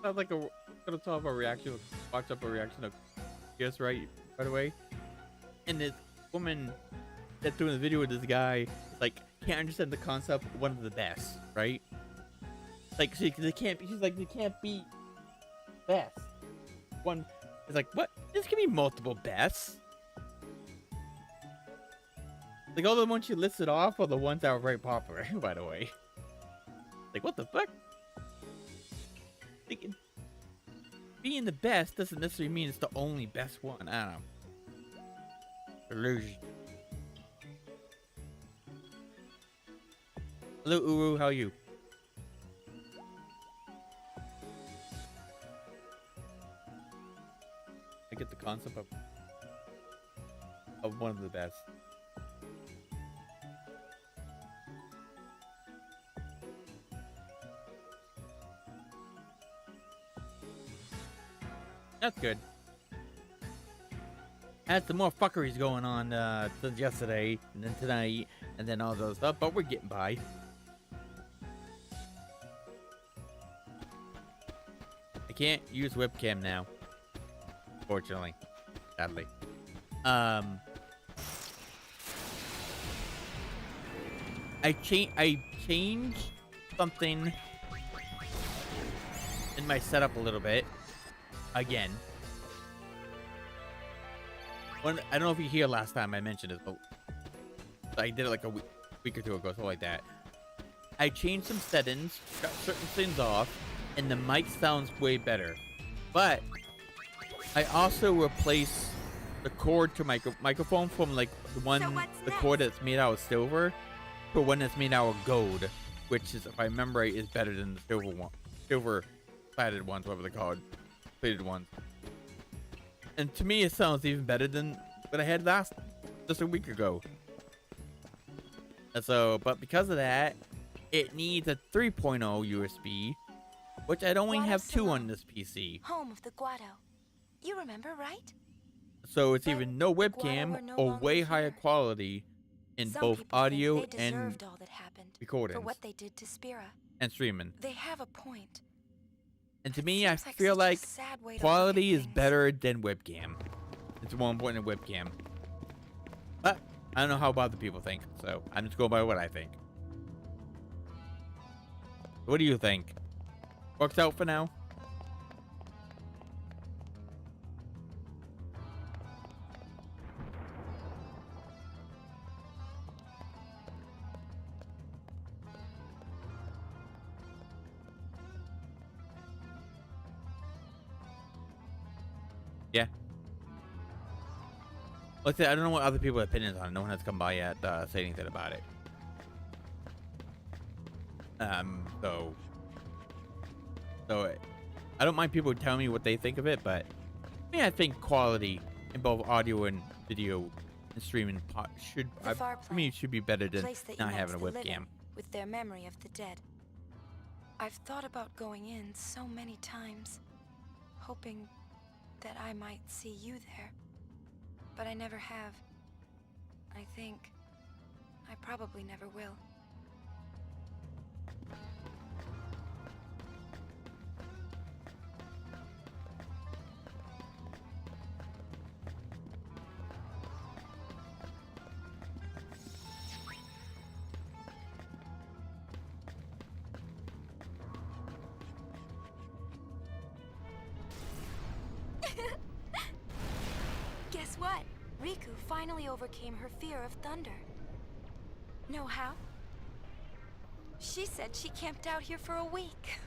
[SPEAKER 1] sounds like gonna talk about reaction. Watch up a reaction of Yes, right? By the way, and this woman that's doing the video with this guy, like, can't understand the concept of one of the best, right? Like, they can't. She's like, they can't be best. One is like, what? This can be multiple bests. Like, all the ones she listed off are the ones that were very popular, by the way. Like, what the fuck? Like, being the best doesn't necessarily mean it's the only best one. I don't know. Illusion. Hello, Uru. How are you? I get the concept of one of the best. That's good. Had some more fuckeries going on since yesterday, and then tonight, and then all those stuff, but we're getting by. I can't use webcam now, fortunately, sadly. I changed something in my setup a little bit. Again. I don't know if you hear last time I mentioned it, but I did it like a week or two ago, something like that. I changed some settings, got certain things off, and the mic sounds way better. But I also replaced the cord to microphone from like the cord that's made out of silver to one that's made out of gold, which is, if I remember right, is better than the silver plated ones, whatever they're called. Ones. And to me, it sounds even better than what I had just a week ago. And so, but because of that, it needs a 3.0 USB, which I only have 2 on this PC.
[SPEAKER 8] Home of the Guado. You remember, right?
[SPEAKER 1] So it's even no webcam or way higher quality in both audio and recordings.
[SPEAKER 8] For what they did to Spira.
[SPEAKER 1] And streaming.
[SPEAKER 8] They have a point.
[SPEAKER 1] And to me, I feel like quality is better than webcam. It's more important than webcam. But I don't know how other people think, so I'm just going by what I think. What do you think? Works out for now? Yeah. Let's say I don't know what other people's opinions on it. No one has come by yet say anything about it. So I don't mind people telling me what they think of it, but I think quality in both audio and video and streaming should be better than not having a webcam.
[SPEAKER 8] With their memory of the dead. I've thought about going in so many times, hoping that I might see you there, but I never have. I think I probably never will. Guess what? Riku finally overcame her fear of thunder. Know how? She said she camped out here for a week.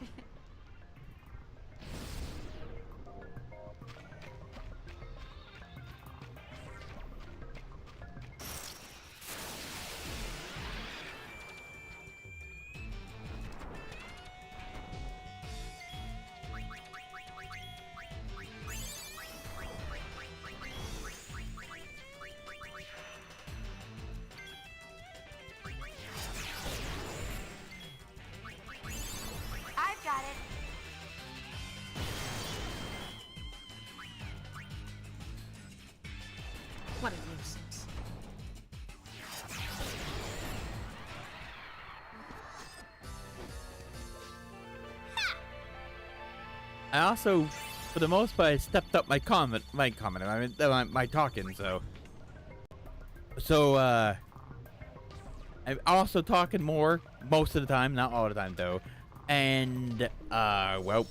[SPEAKER 8] Got it.
[SPEAKER 1] I also, for the most part, stepped up my my talking. So I'm also talking more most of the time, not all the time though. And well,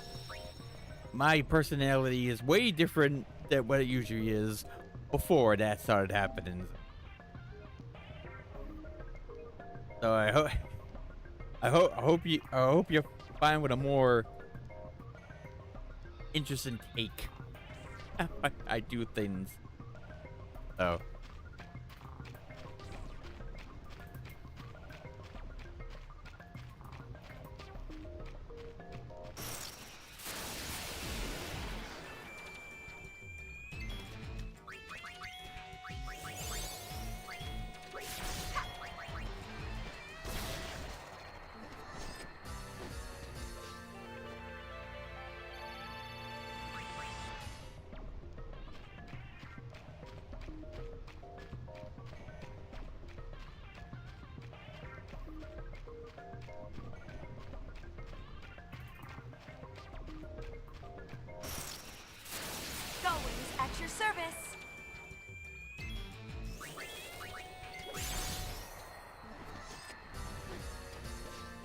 [SPEAKER 1] my personality is way different than what it usually is before that started happening. So I hope you find with a more interesting take. I do things. So.
[SPEAKER 8] Always at your service.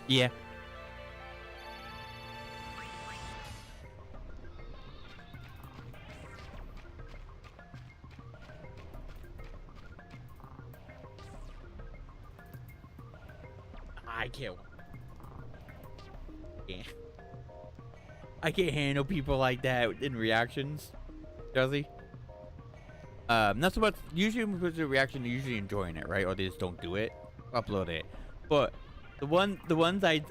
[SPEAKER 1] Yeah. I can't handle people like that in reactions. Does he? Not so much. Usually, when people do a reaction, they're usually enjoying it, right? Or they just don't do it, upload it. But the ones I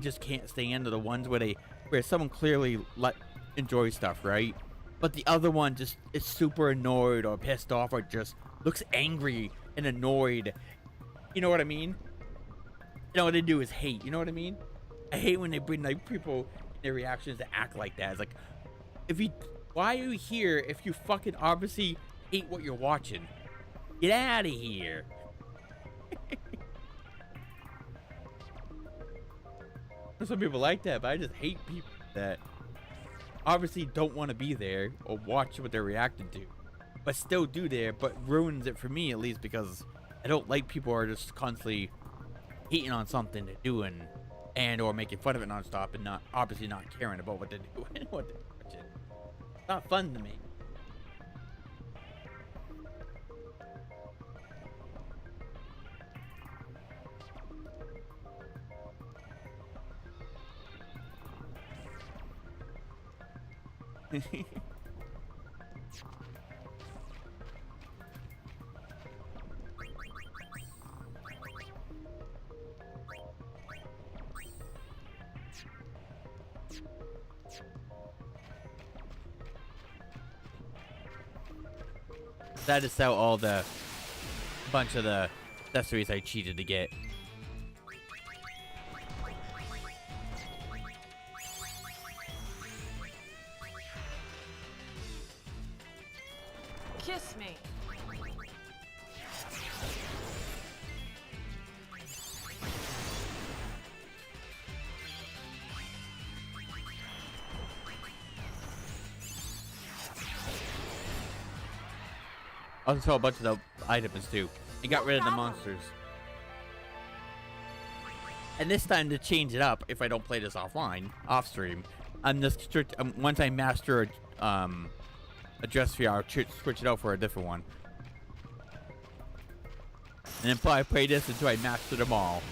[SPEAKER 1] just can't stand are the ones where someone clearly enjoys stuff, right? But the other one just is super annoyed or pissed off or just looks angry and annoyed. You know what I mean? You know what they do is hate. You know what I mean? I hate when they bring like people in their reactions to act like that. It's like, why are you here if you fucking obviously hate what you're watching? Get out of here. Some people like that, but I just hate people that obviously don't want to be there or watch what they're reacting to, but still do there, but ruins it for me at least, because I don't like people who are just constantly hating on something they're doing and or making fun of it nonstop and obviously not caring about what they're doing. What they're watching. It's not fun to me. Decided to sell all the bunch of the accessories I cheated to get.
[SPEAKER 8] Kiss me.
[SPEAKER 1] I also saw a bunch of the items too. And got rid of the monsters. And this time to change it up, if I don't play this offline, off stream, I'm just strict. Once I master a dress sphere, I'll switch it out for a different one. And then probably play this until I master them all.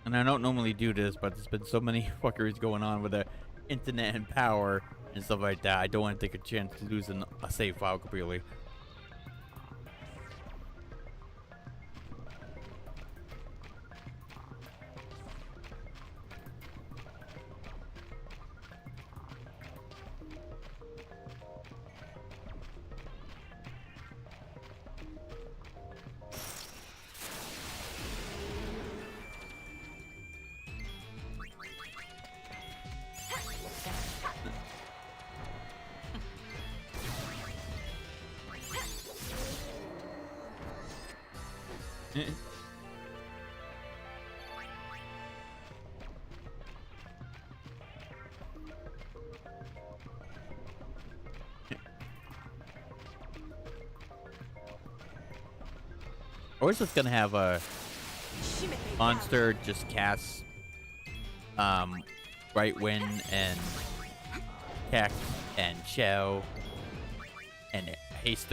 [SPEAKER 1] And I don't normally do this, but there's been so many fuckeries going on with the internet and power and stuff like that. I don't want to take a chance to losing a save file completely. Or it's just gonna have a monster just cast Right Wind and Keck and Shell and haste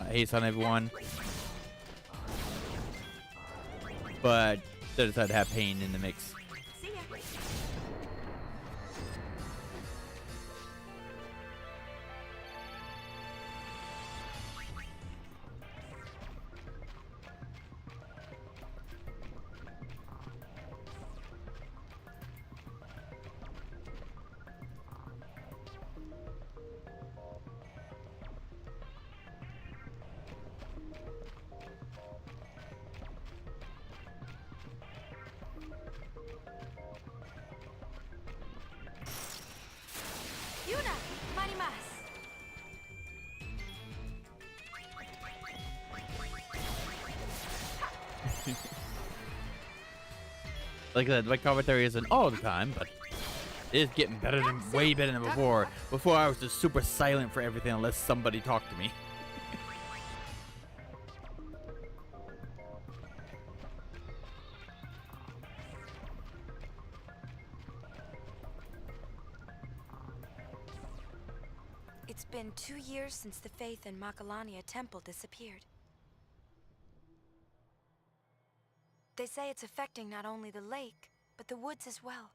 [SPEAKER 1] haste on everyone. But they decided to have Pain in the mix.
[SPEAKER 7] See ya.
[SPEAKER 8] Yuna, marimas.
[SPEAKER 1] Like I said, my commentary isn't all the time, but it is getting better than way better than before. Before I was just super silent for everything unless somebody talked to me.
[SPEAKER 8] It's been 2 years since the faith in Macalania Temple disappeared. They say it's affecting not only the lake, but the woods as well.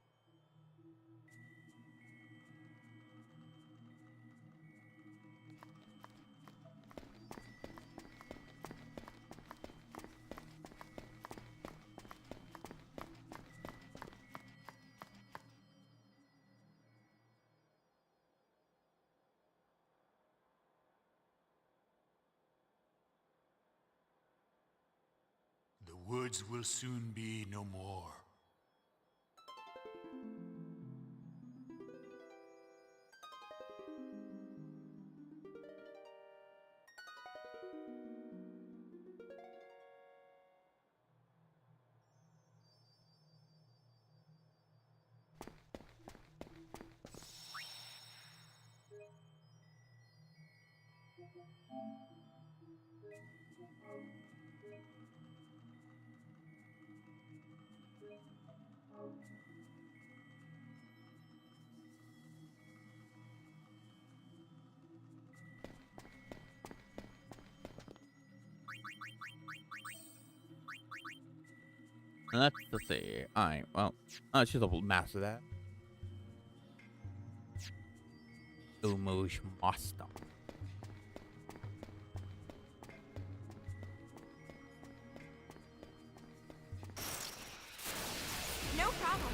[SPEAKER 10] The woods will soon be no more.
[SPEAKER 1] Let's see. Alright, well, let's just master that. Umush Master.
[SPEAKER 8] No problem.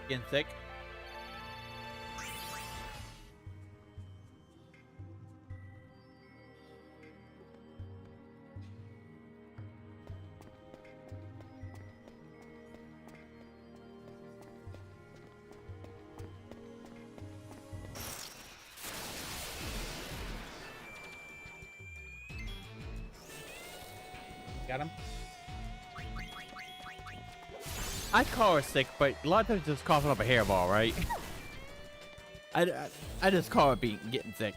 [SPEAKER 1] Getting sick. Got him. I call her sick, but a lot of times just coughing up a hairball, right? I just call it getting sick.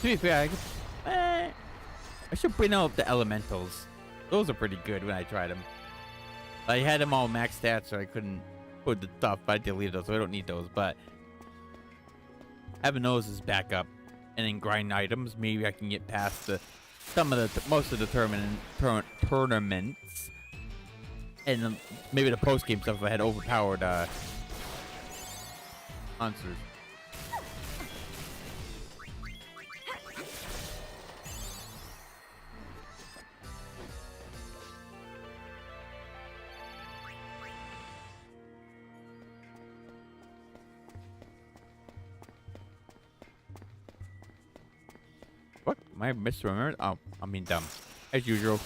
[SPEAKER 1] To be fair, I should bring out the elementals. Those are pretty good when I tried them. I had them all maxed out, so I couldn't put the stuff. I deleted those, so I don't need those. But having those as backup, and then grind items, maybe I can get past the most of the tournaments, and maybe the post game stuff if I had overpowered monsters. What? Am I misremembered? Oh, I mean dumb. As usual.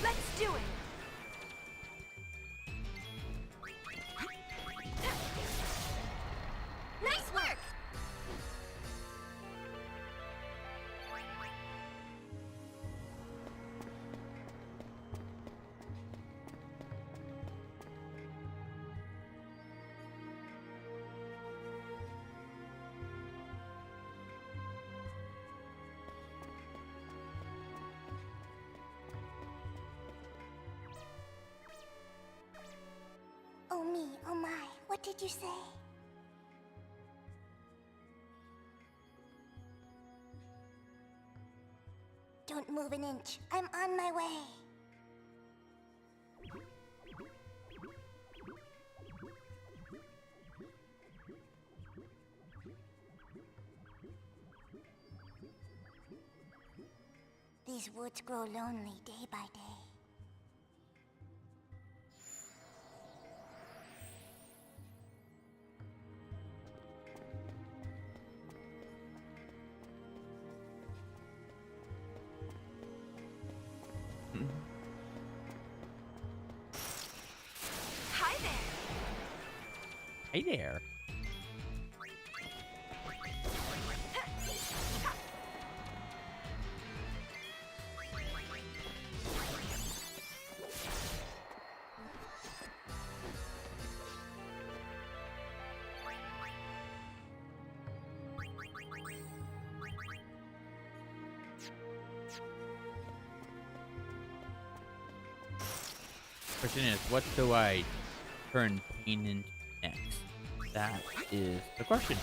[SPEAKER 8] Let's do it!
[SPEAKER 7] Nice work!
[SPEAKER 11] Oh me, oh my, what did you say? Don't move an inch, I'm on my way. These woods grow lonely day by day.
[SPEAKER 8] Hi there!
[SPEAKER 1] Hey there. Question is, what do I turn pain into next? That is the question.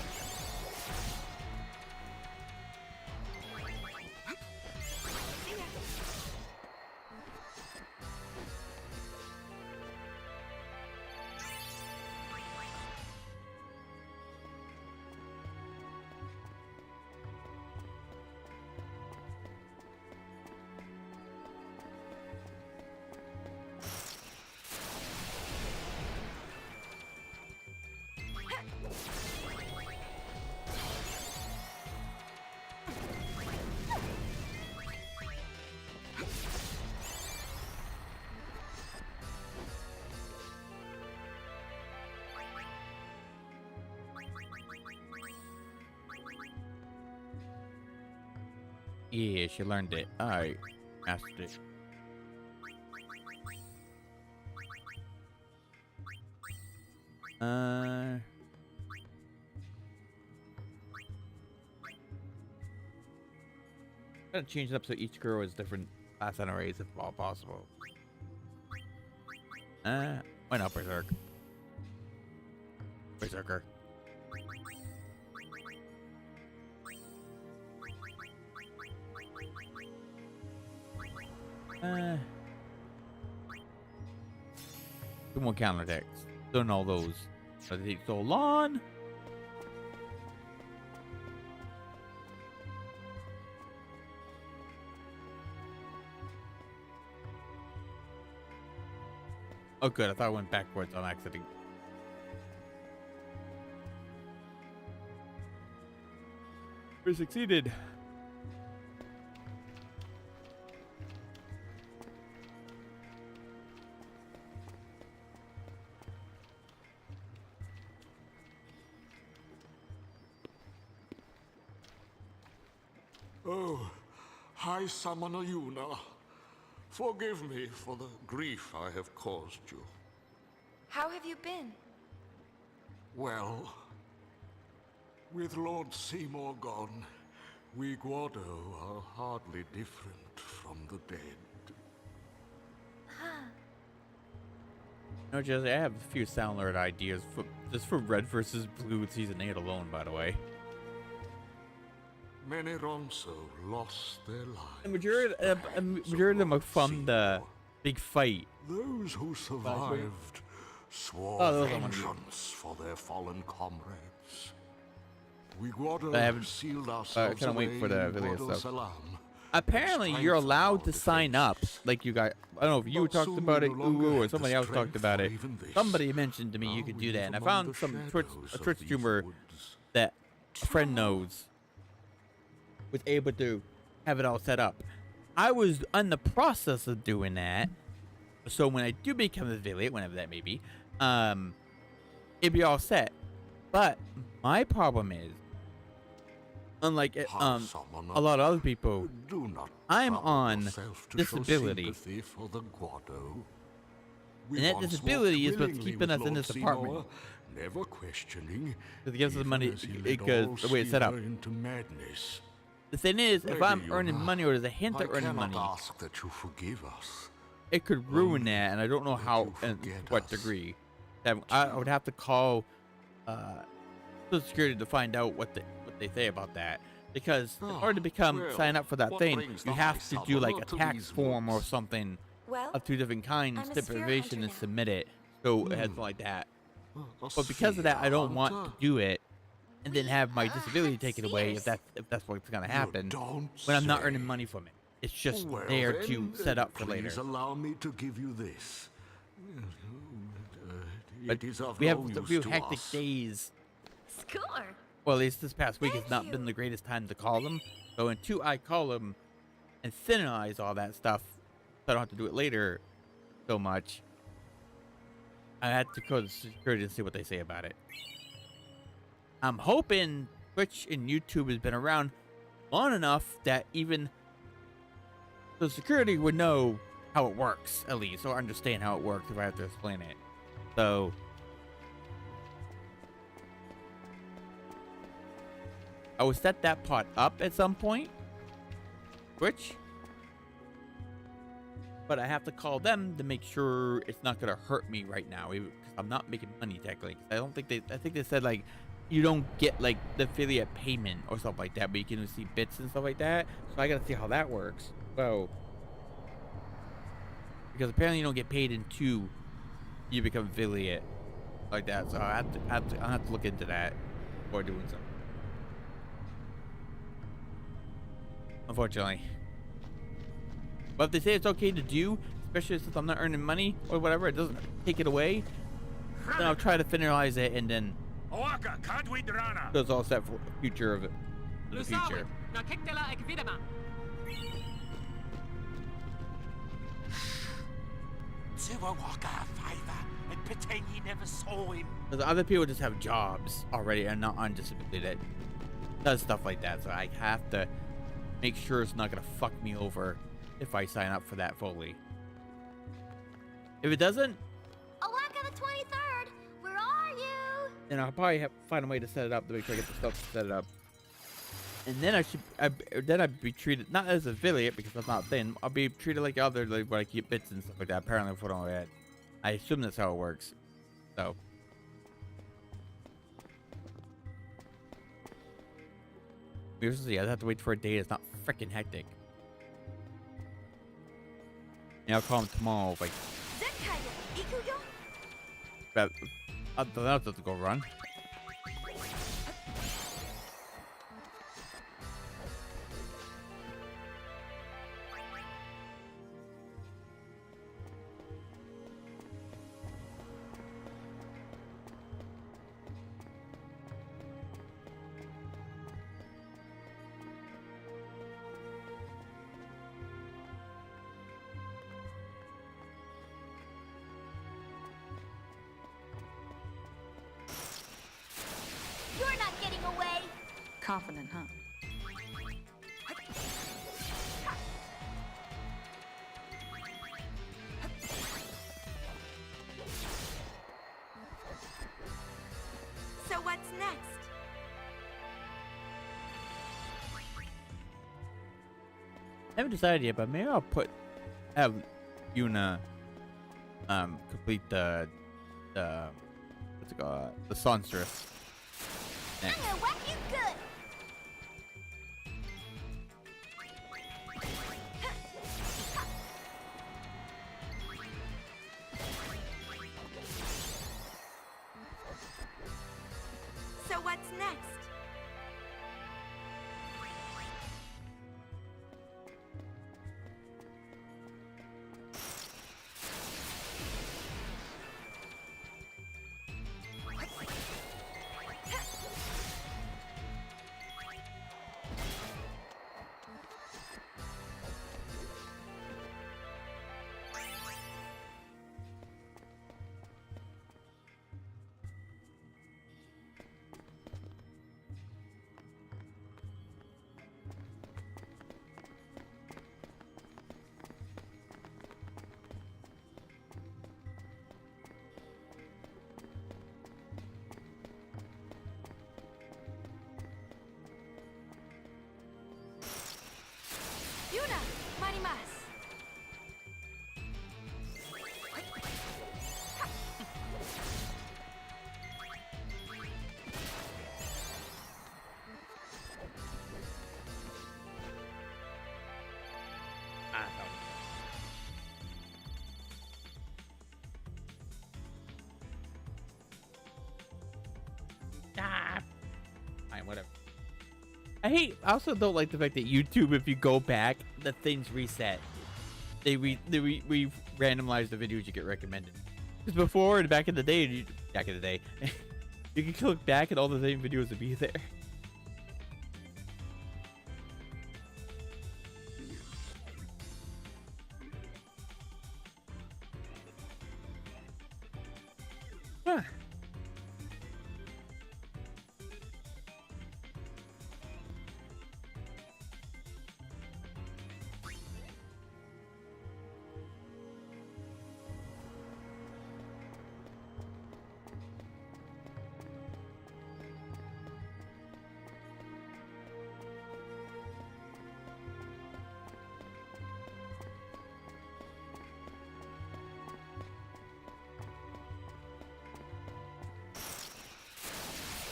[SPEAKER 1] Yeah, she learned it. I mastered it. Gotta change it up so each girl is different class NRAs if all possible. Why not Berserk? Berserker. Two more counterattacks. Done all those. But they take so long. Oh good, I thought I went backwards on accident. We succeeded.
[SPEAKER 10] Oh, High Summoner Yuna. Forgive me for the grief I have caused you.
[SPEAKER 8] How have you been?
[SPEAKER 10] Well, with Lord Seymour gone, we Guado are hardly different from the dead.
[SPEAKER 1] No, Jesse, I have a few Sound Lord ideas for, just for Red versus Blue with Season 8 alone, by the way.
[SPEAKER 10] Many Ronso lost their lives.
[SPEAKER 1] The majority of them are from the big fight.
[SPEAKER 10] Those who survived swore vengeance for their fallen comrades. We Guado sealed ourselves
[SPEAKER 1] kinda wait
[SPEAKER 10] away
[SPEAKER 1] for the
[SPEAKER 10] in
[SPEAKER 1] video
[SPEAKER 10] Guado
[SPEAKER 1] stuff.
[SPEAKER 10] Salam.
[SPEAKER 1] Apparently, you're allowed to sign up. Like you got, I don't know if you talked about it, Uwu, or somebody else talked about it. Somebody mentioned to me you could do that, and I found a Twitch streamer that a friend knows was able to have it all set up. I was in the process of doing that, so when I do become an affiliate, whenever that may be, it'd be all set. But my problem is, unlike a lot of other people, I'm on disability, and that disability is what's keeping us in this apartment.
[SPEAKER 10] Never questioning,
[SPEAKER 1] because it gives us money because the way it's set up. The thing is, if I'm earning money or there's a hint of earning money,
[SPEAKER 10] ask that you forgive us.
[SPEAKER 1] It could ruin that, and I don't know how and to what degree. I would have to call Social Security to find out what they say about that, because in order to sign up for that thing, you have to do like a tax form or something of 2 different kinds, stipulation, and submit it. So it has something like that. But because of that, I don't want to do it and then have my disability taken away if that's what's gonna happen when I'm not earning money from it. It's just there to set up for later.
[SPEAKER 10] Please allow me to give you this.
[SPEAKER 1] But we have a few hectic days.
[SPEAKER 7] Score.
[SPEAKER 1] Well, at least this past week has not been the greatest time to call them. So until I call them and finalize all that stuff, so I don't have to do it later so much, I had to call the security and see what they say about it. I'm hoping Twitch and YouTube has been around long enough that even the security would know how it works, at least, or understand how it works if I have to explain it. So I will set that part up at some point, Twitch, but I have to call them to make sure it's not gonna hurt me right now, because I'm not making money technically. I think they said like you don't get like the affiliate payment or something like that, but you can receive bits and stuff like that. So I gotta see how that works. So because apparently you don't get paid until you become affiliate like that. So I'll have to look into that before doing something. Unfortunately. But if they say it's okay to do, especially since I'm not earning money or whatever, it doesn't take it away, then I'll try to finalize it, and then so it's all set for the future of it. The future.
[SPEAKER 9] and pretend you never saw him.
[SPEAKER 1] Because other people just have jobs already and not on disability that does stuff like that, so I have to make sure it's not gonna fuck me over if I sign up for that fully. If it doesn't,
[SPEAKER 7] Awaka the 23rd, where are you?
[SPEAKER 1] then I'll probably have to find a way to set it up to make sure I get the stuff to set it up. And then I'd be treated not as an affiliate because I'm not thin. I'll be treated like other, like where I keep bits and stuff like that. Apparently, for all that, I assume that's how it works. So. We'll see. I'd have to wait for a day. It's not freaking hectic. Yeah, I'll call him tomorrow. Like, but I'll have to go run.
[SPEAKER 2] Confident, huh?
[SPEAKER 8] So what's next?
[SPEAKER 1] I haven't decided yet, but maybe I'll have Yuna complete the what's it called? The songstress.
[SPEAKER 11] I'm gonna whack you good.
[SPEAKER 8] So what's next? Yuna, Marimas.
[SPEAKER 1] Fine, whatever. I also don't like the fact that YouTube, if you go back, the things reset. They randomize the videos you get recommended. Because before, back in the day, you could click back and all the same videos would be there. Huh.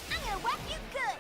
[SPEAKER 11] I'm gonna whack you good.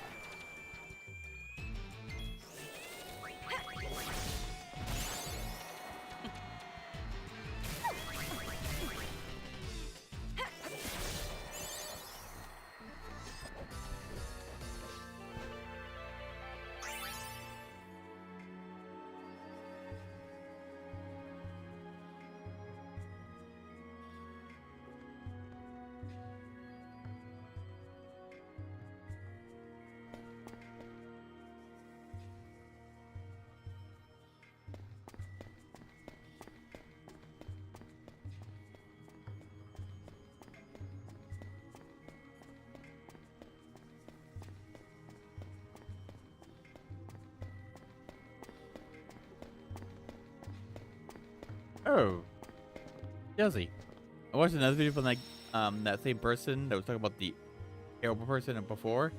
[SPEAKER 1] Oh, Jesse, I watched another video from like that same person that was talking about the terrible person before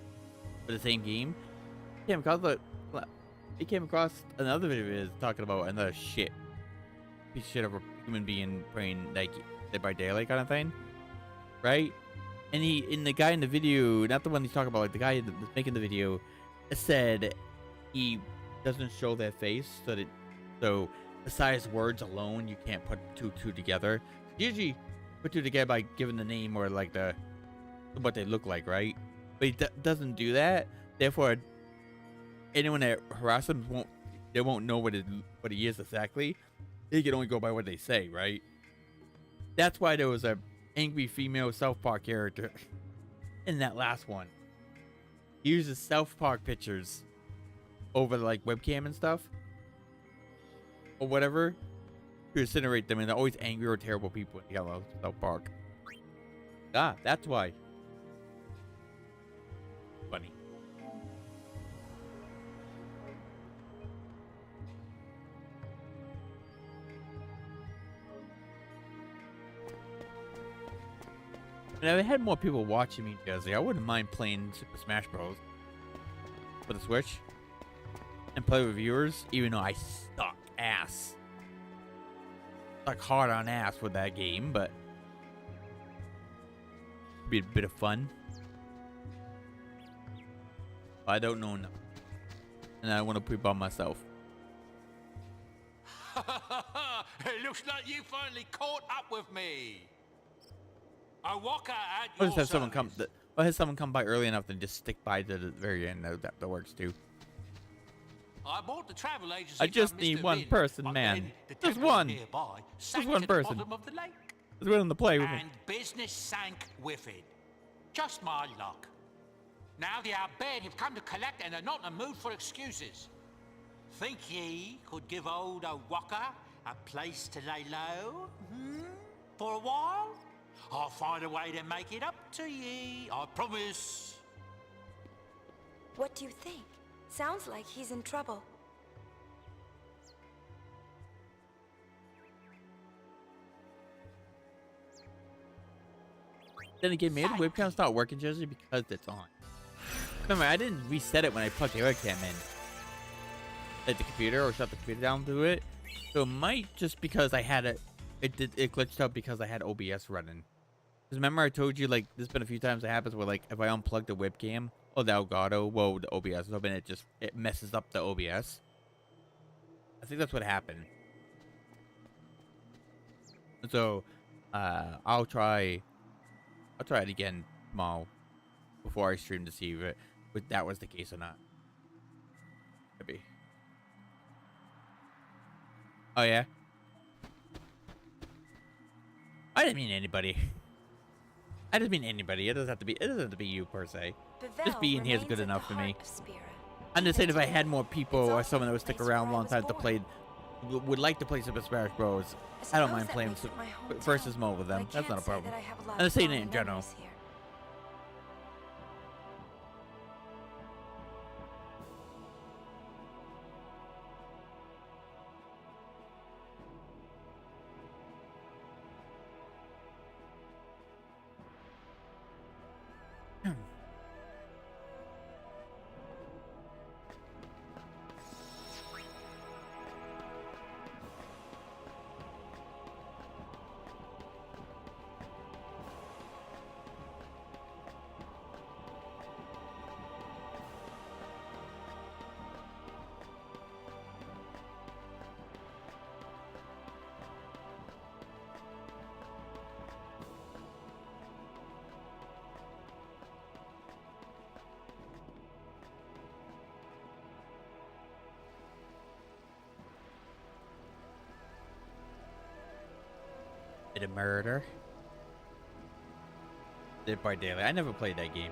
[SPEAKER 1] for the same game. He came across another video of his talking about another piece of shit of a human being praying like Dead by Daylight kind of thing, right? And the guy in the video, not the one he's talking about, like the guy that was making the video, said he doesn't show their face, so besides words alone, you can't put two together. Usually, put two together by giving the name or like what they look like, right? But he doesn't do that. Therefore, anyone that harasses him won't know what he is exactly. They can only go by what they say, right? That's why there was a angry female South Park character in that last one. He uses South Park pictures over like webcam and stuff or whatever to incinerate them, and they're always angry or terrible people in Yellow South Park. That's why. Funny. And if I had more people watching me, Jesse, I wouldn't mind playing Super Smash Bros. For the Switch and play with viewers, even though I suck ass. Stuck hard on ass with that game, but it'd be a bit of fun. I don't know enough. And I want to play by myself.
[SPEAKER 12] It looks like you finally caught up with me. A walker at
[SPEAKER 1] Or
[SPEAKER 12] your
[SPEAKER 1] just have someone
[SPEAKER 12] service.
[SPEAKER 1] come. Or have someone come by early enough to just stick by to the very end. That works too.
[SPEAKER 12] I bought the travel agency.
[SPEAKER 1] I just
[SPEAKER 12] from
[SPEAKER 1] need
[SPEAKER 12] Mr.
[SPEAKER 1] one
[SPEAKER 12] Lin,
[SPEAKER 1] person,
[SPEAKER 12] but
[SPEAKER 1] man.
[SPEAKER 12] then the
[SPEAKER 1] Just
[SPEAKER 12] temple
[SPEAKER 1] one.
[SPEAKER 12] nearby
[SPEAKER 1] Just
[SPEAKER 12] sank
[SPEAKER 1] one
[SPEAKER 12] to
[SPEAKER 1] person.
[SPEAKER 12] The bottom of the lake.
[SPEAKER 1] Just willing to play with me.
[SPEAKER 12] And business sank with it. Just my luck. Now the Albert have come to collect and are not in the mood for excuses. Think ye could give old O'Walker a place to lay low? For a while? I'll find a way to make it up to ye, I promise.
[SPEAKER 8] What do you think? Sounds like he's in trouble.
[SPEAKER 1] Then again, maybe the webcam start working just because it's on. Remember, I didn't reset it when I plugged the webcam in. Like the computer, or shut the computer down to it. So it might just because I had it. It glitched out because I had OBS running. Because remember I told you, like, there's been a few times it happens where, like, if I unplug the webcam or the Elgato, well, the OBS is open, it messes up the OBS. I think that's what happened. So, I'll try it again tomorrow before I stream to see if that was the case or not. Maybe. Oh yeah. I didn't mean anybody. I just mean anybody. It doesn't have to be. It doesn't have to be you per se. Just being here is good enough for me. I'm just saying, if I had more people or someone that would stick around a long time to play, would like to play Super Smash Bros. I don't mind playing versus mode with them. That's not a problem. I'm just saying it in general. Bit of murder. Dead by Daylight. I never played that game.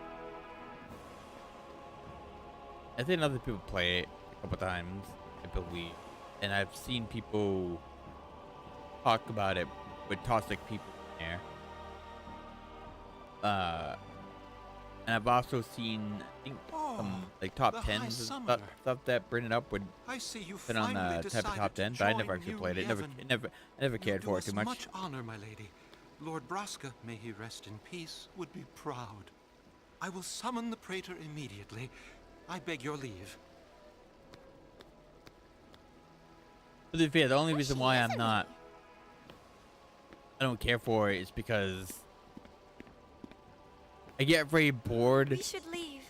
[SPEAKER 1] I think other people play it a couple times, I believe. And I've seen people talk about it with toxic people in there. And I've also seen, I think, some like top 10s and stuff that bring it up would put on the type of top 10, but I never actually played it. I never cared for it too much.
[SPEAKER 13] Much honor, my lady. Lord Braska, may he rest in peace, would be proud. I will summon the praetor immediately. I beg your leave.
[SPEAKER 1] To be fair, the only reason why I don't care for it is because I get very bored.
[SPEAKER 8] We should leave.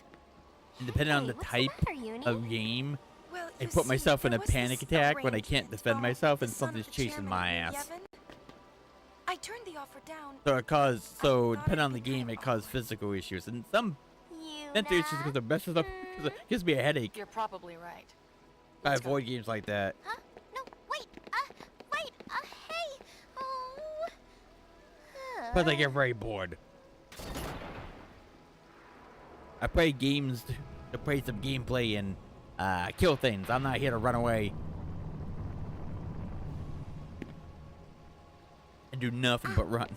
[SPEAKER 1] And depending on the type of game, I put myself in a panic attack when I can't defend myself and something's chasing my ass.
[SPEAKER 8] I turned the offer down.
[SPEAKER 1] So depending on the game, it causes physical issues and some mental issues because it messes up. It gives me a headache.
[SPEAKER 4] You're probably right.
[SPEAKER 1] I avoid games like that.
[SPEAKER 7] Huh? No, wait, hey! Oh.
[SPEAKER 1] But I get very bored. I play games to play some gameplay and kill things. I'm not here to run away and do nothing but run.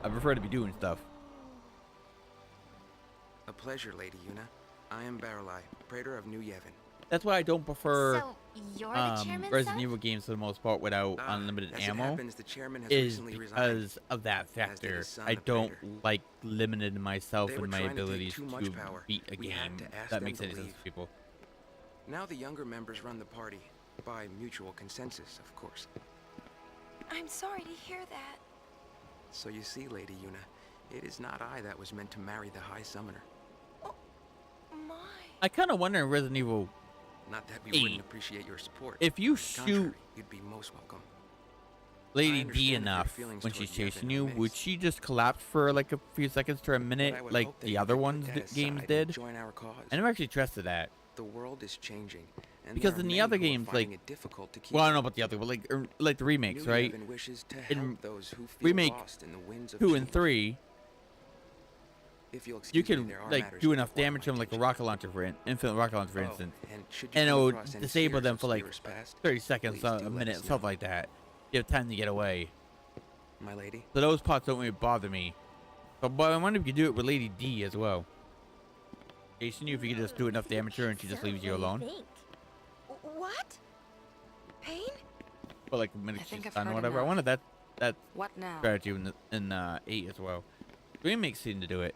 [SPEAKER 1] I prefer to be doing stuff.
[SPEAKER 14] A pleasure, Lady Yuna. I am Baralai, Praetor of New Yevon.
[SPEAKER 1] That's why I don't prefer
[SPEAKER 7] So, you're the chairman's
[SPEAKER 1] Resident
[SPEAKER 7] son?
[SPEAKER 1] Evil games for the most part without unlimited
[SPEAKER 13] as it
[SPEAKER 1] ammo.
[SPEAKER 13] happens, the chairman has
[SPEAKER 1] Is
[SPEAKER 13] recently resigned,
[SPEAKER 1] because of that
[SPEAKER 13] as did
[SPEAKER 1] factor.
[SPEAKER 13] his son,
[SPEAKER 1] I
[SPEAKER 13] the
[SPEAKER 1] don't
[SPEAKER 13] Praetor.
[SPEAKER 1] like limiting myself
[SPEAKER 13] They were
[SPEAKER 1] and my
[SPEAKER 13] trying to take
[SPEAKER 1] abilities
[SPEAKER 13] too much
[SPEAKER 1] to
[SPEAKER 13] power.
[SPEAKER 1] beat a
[SPEAKER 13] We had
[SPEAKER 1] game.
[SPEAKER 13] to ask
[SPEAKER 1] That
[SPEAKER 13] them
[SPEAKER 1] makes
[SPEAKER 13] to
[SPEAKER 1] any sense
[SPEAKER 13] leave.
[SPEAKER 1] to people.
[SPEAKER 13] Now the younger members run the party, by mutual consensus, of course.
[SPEAKER 8] I'm sorry to hear that.
[SPEAKER 13] So you see, Lady Yuna, it is not I that was meant to marry the High Summoner.
[SPEAKER 8] My.
[SPEAKER 1] I kind of wonder in Resident Evil
[SPEAKER 13] Not that we
[SPEAKER 1] 8,
[SPEAKER 13] wouldn't appreciate your support.
[SPEAKER 1] if you
[SPEAKER 13] On the contrary,
[SPEAKER 1] shoot
[SPEAKER 13] you'd be most welcome.
[SPEAKER 1] Lady
[SPEAKER 13] I
[SPEAKER 1] D
[SPEAKER 13] understand your
[SPEAKER 1] enough
[SPEAKER 13] feelings
[SPEAKER 1] when
[SPEAKER 13] toward
[SPEAKER 1] she's
[SPEAKER 13] Yevon
[SPEAKER 1] chasing
[SPEAKER 13] are
[SPEAKER 1] you, would
[SPEAKER 13] mixed.
[SPEAKER 1] she just collapse for like a few seconds to a minute
[SPEAKER 13] But I would
[SPEAKER 1] like
[SPEAKER 13] hope that
[SPEAKER 1] the
[SPEAKER 13] you
[SPEAKER 1] other
[SPEAKER 13] could put
[SPEAKER 1] ones
[SPEAKER 13] that
[SPEAKER 1] that games
[SPEAKER 13] aside and
[SPEAKER 1] did?
[SPEAKER 13] join our cause.
[SPEAKER 1] I never actually trusted that.
[SPEAKER 13] The world is changing, and
[SPEAKER 1] Because
[SPEAKER 13] there are
[SPEAKER 1] in the
[SPEAKER 13] many
[SPEAKER 1] other
[SPEAKER 13] who are
[SPEAKER 1] games,
[SPEAKER 13] finding
[SPEAKER 1] like,
[SPEAKER 13] it difficult to keep
[SPEAKER 1] well, I don't know
[SPEAKER 13] up.
[SPEAKER 1] about the other, but like the remakes,
[SPEAKER 13] New
[SPEAKER 1] right?
[SPEAKER 13] Yevon wishes to
[SPEAKER 1] In
[SPEAKER 13] help those who feel
[SPEAKER 1] remake
[SPEAKER 13] lost in the winds of
[SPEAKER 1] 2 and
[SPEAKER 13] change.
[SPEAKER 1] 3,
[SPEAKER 13] If you'll
[SPEAKER 1] you
[SPEAKER 13] excuse me,
[SPEAKER 1] can
[SPEAKER 13] there are
[SPEAKER 1] like
[SPEAKER 13] matters
[SPEAKER 1] do enough
[SPEAKER 13] before my
[SPEAKER 1] damage to them like a rocket launcher for infinite rocket launcher, for
[SPEAKER 13] Oh,
[SPEAKER 1] instance,
[SPEAKER 13] and should you
[SPEAKER 1] and it
[SPEAKER 13] come
[SPEAKER 1] would
[SPEAKER 13] across any
[SPEAKER 1] disable
[SPEAKER 13] spheres
[SPEAKER 1] them
[SPEAKER 13] of
[SPEAKER 1] for like
[SPEAKER 13] Spheres past,
[SPEAKER 1] 30 seconds,
[SPEAKER 13] please do
[SPEAKER 1] a
[SPEAKER 13] let
[SPEAKER 1] minute,
[SPEAKER 13] us
[SPEAKER 1] stuff
[SPEAKER 13] know.
[SPEAKER 1] like that. You have time to get away.
[SPEAKER 13] My lady.
[SPEAKER 1] So those parts don't really bother me. But I wonder if you could do it with Lady D as well. Chasing you, if you could just do enough damage to her and she just leaves you alone.
[SPEAKER 8] What? Pain?
[SPEAKER 1] For like a minute
[SPEAKER 8] I
[SPEAKER 1] she's
[SPEAKER 8] think I've
[SPEAKER 1] done or
[SPEAKER 8] heard
[SPEAKER 1] whatever. I
[SPEAKER 8] enough.
[SPEAKER 1] wanted that
[SPEAKER 8] What now?
[SPEAKER 1] strategy in 8 as well. Remakes seem to do it.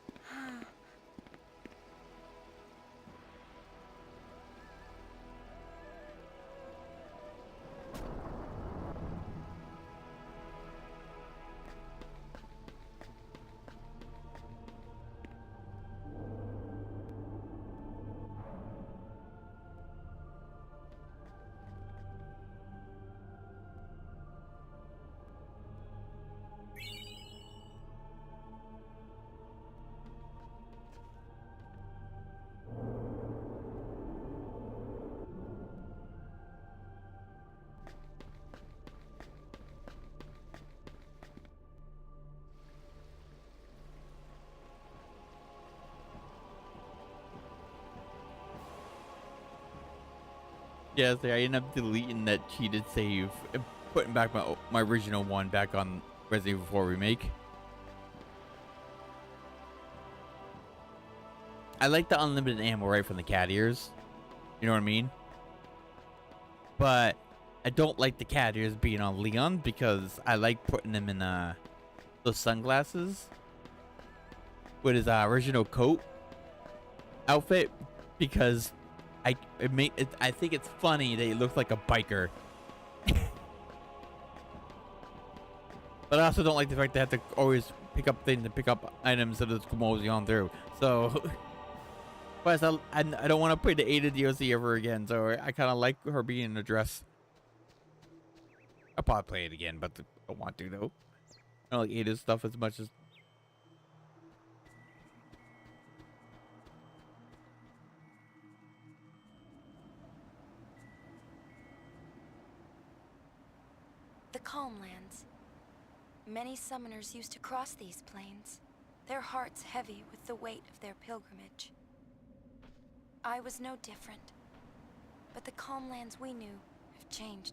[SPEAKER 1] Yeah, so I ended up deleting that cheated save and putting back my original one back on Resident Evil 4 Remake. I like the unlimited ammo right from the cat ears. You know what I mean? But I don't like the cat ears being on Leon because I like putting him in those sunglasses with his original coat outfit because I think it's funny that he looks like a biker. But I also don't like the fact that I have to always pick up things and pick up items that just come always on through. So, plus I don't want to play the Ada DLC ever again. So I kind of like her being in a dress. I'll probably play it again, but I don't want to though. I don't like Ada's stuff as much as.
[SPEAKER 8] The Calmlands. Many summoners used to cross these plains, their hearts heavy with the weight of their pilgrimage. I was no different, but the Calmlands we knew have changed.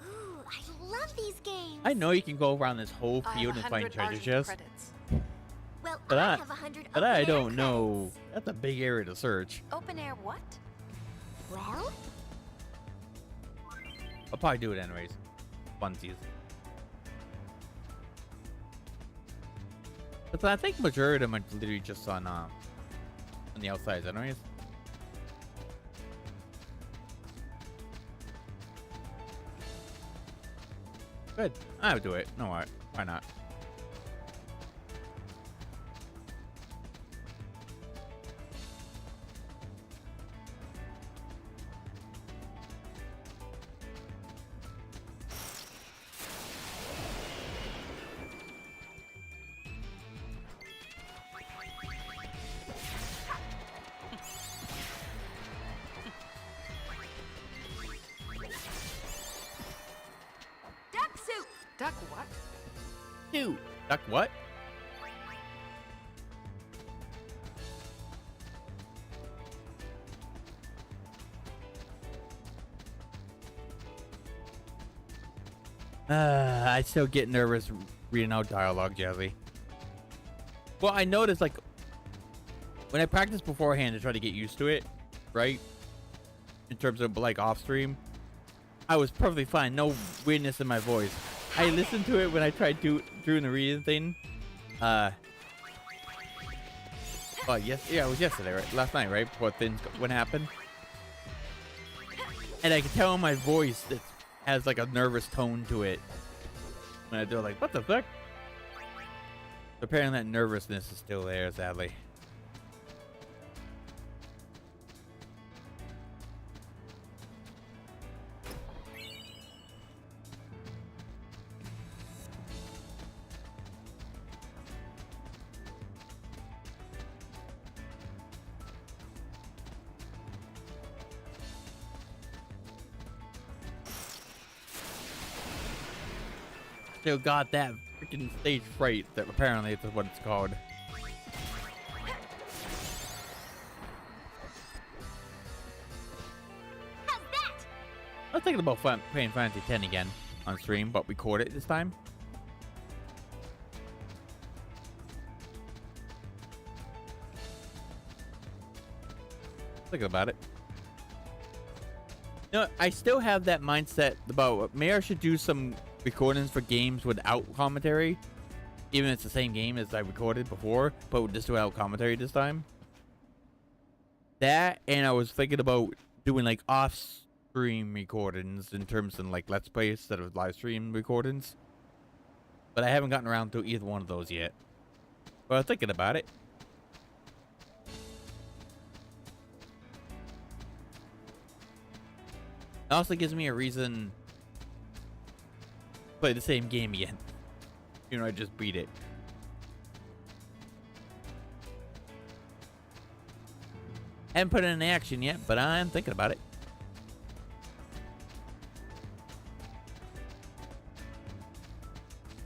[SPEAKER 7] Ooh, I love these games.
[SPEAKER 1] I know you can go around this whole
[SPEAKER 2] I have
[SPEAKER 1] field and find
[SPEAKER 2] 100
[SPEAKER 1] treasure
[SPEAKER 2] Argent
[SPEAKER 1] chests.
[SPEAKER 2] credits.
[SPEAKER 7] Well,
[SPEAKER 1] But
[SPEAKER 7] I
[SPEAKER 1] I,
[SPEAKER 7] have 100
[SPEAKER 1] but I
[SPEAKER 7] open-air
[SPEAKER 1] don't know. That's a big area to search.
[SPEAKER 8] Open air what?
[SPEAKER 7] Well,
[SPEAKER 1] I'll probably do it anyways. Funsies. But I think majority of them are literally just on the outsides anyways. Good. I'll do it. No, why not?
[SPEAKER 2] Duck soup! Duck what?
[SPEAKER 1] Dude. Duck what? I still get nervous reading out dialogue, Jazzy. Well, I noticed, like, when I practice beforehand to try to get used to it, right? In terms of, like, off stream, I was perfectly fine. No weirdness in my voice. I listened to it when I tried doing the reading thing. Oh, yes. Yeah, it was yesterday, right? Last night, right? Before things what happened. And I can tell in my voice it has, like, a nervous tone to it. When I do it, like, what the fuck? Apparently that nervousness is still there, sadly. Still got that freaking stage fright that apparently it's what it's called.
[SPEAKER 7] How's that?
[SPEAKER 1] I was thinking about playing Final Fantasy X again on stream, but record it this time. Thinking about it. You know, I still have that mindset about maybe I should do some recordings for games without commentary, even if it's the same game as I recorded before, but just without commentary this time. That, and I was thinking about doing like off-stream recordings in terms of like Let's Play instead of live stream recordings, but I haven't gotten around to either one of those yet. But I'm thinking about it. It also gives me a reason to play the same game again. You know, I just beat it. Haven't put it in action yet, but I'm thinking about it.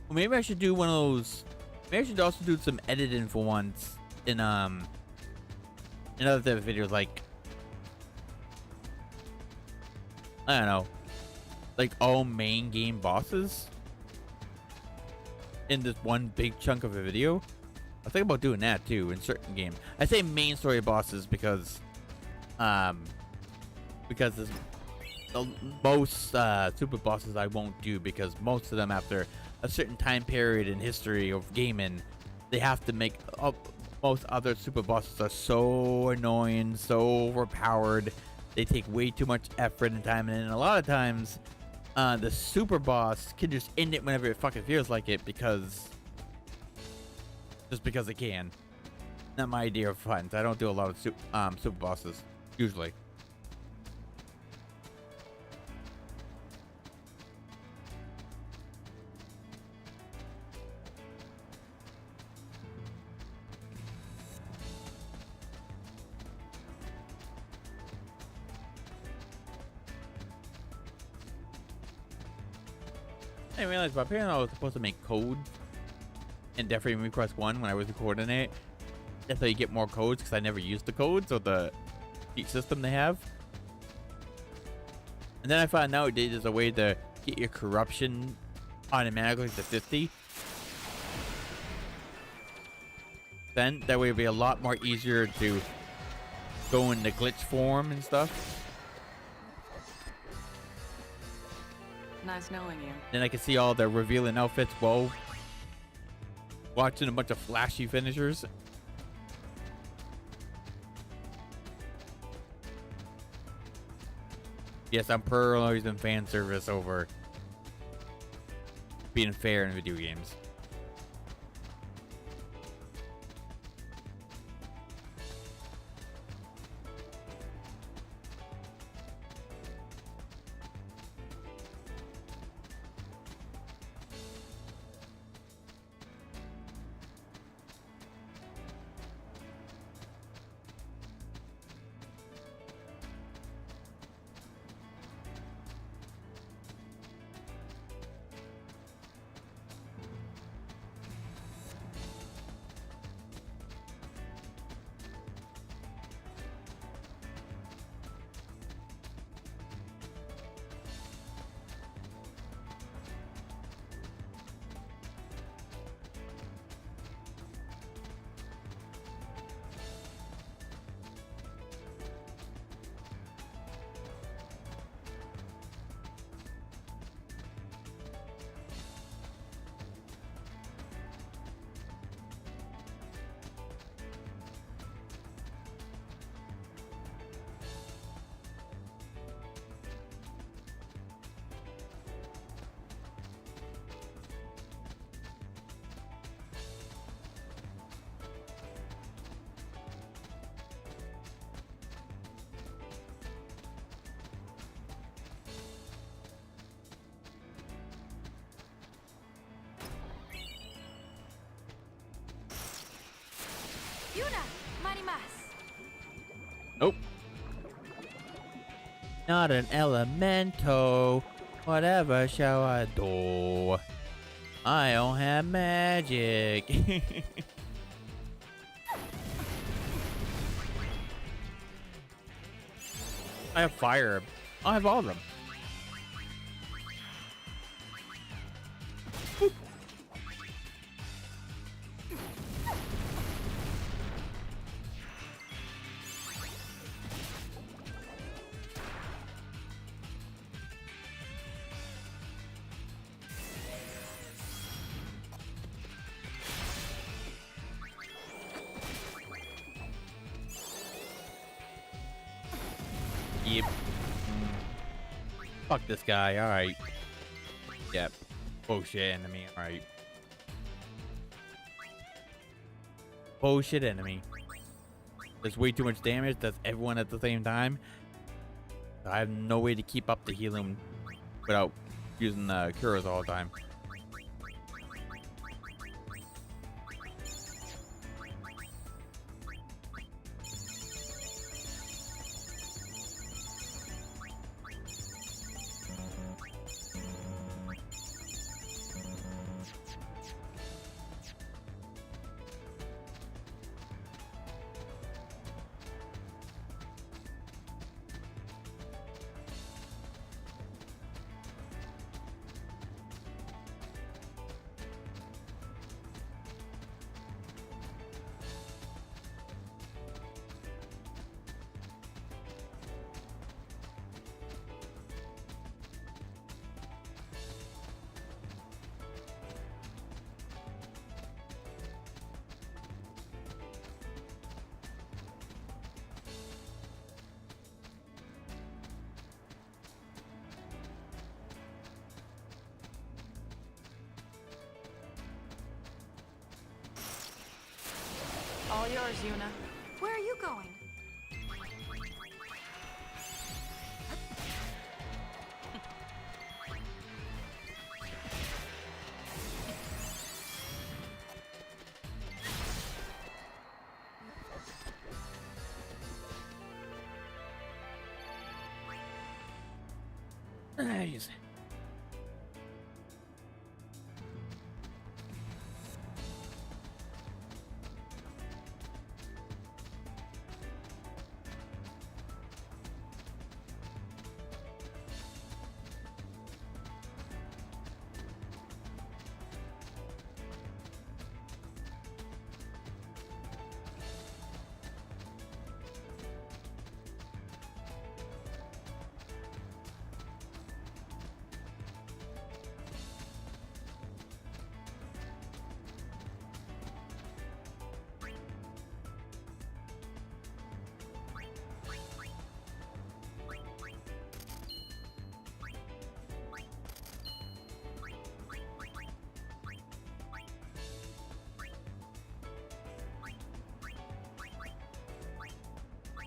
[SPEAKER 1] Well, maybe I should do one of those. Maybe I should also do some editing for once in other type of videos, like, I don't know, like all main game bosses in this one big chunk of a video. I think about doing that too in certain games. I say main story bosses because there's the most super bosses I won't do, because most of them after a certain time period in history of gaming, they have to make up. Most other super bosses are so annoying, so overpowered. They take way too much effort and time, and a lot of times, the super boss can just end it whenever it fucking feels like it, just because it can. Not my idea of fun. I don't do a lot of super bosses usually. I didn't realize, but apparently I was supposed to make code in Death Freedom Request 1 when I was recording it. That's how you get more codes, because I never used the codes or the cheat system they have. And then I found out there's a way to get your corruption automatically to 50. Then that way it'll be a lot more easier to go in the glitch form and stuff.
[SPEAKER 14] Nice knowing you.
[SPEAKER 1] Then I can see all the revealing outfits while watching a bunch of flashy finishers. Yes, I'm prioritizing fan service over being fair in video games.
[SPEAKER 8] Yuna, marimas.
[SPEAKER 1] Nope. Not an elemental. Whatever shall I do? I don't have magic. I have fire. I have all of them. Yep. Fuck this guy. All right. Yep. Bullshit enemy. All right. Bullshit enemy. There's way too much damage. That's everyone at the same time. I have no way to keep up the healing without using cures all the time.
[SPEAKER 14] All yours, Yuna.
[SPEAKER 8] Where are you going?
[SPEAKER 1] Nice.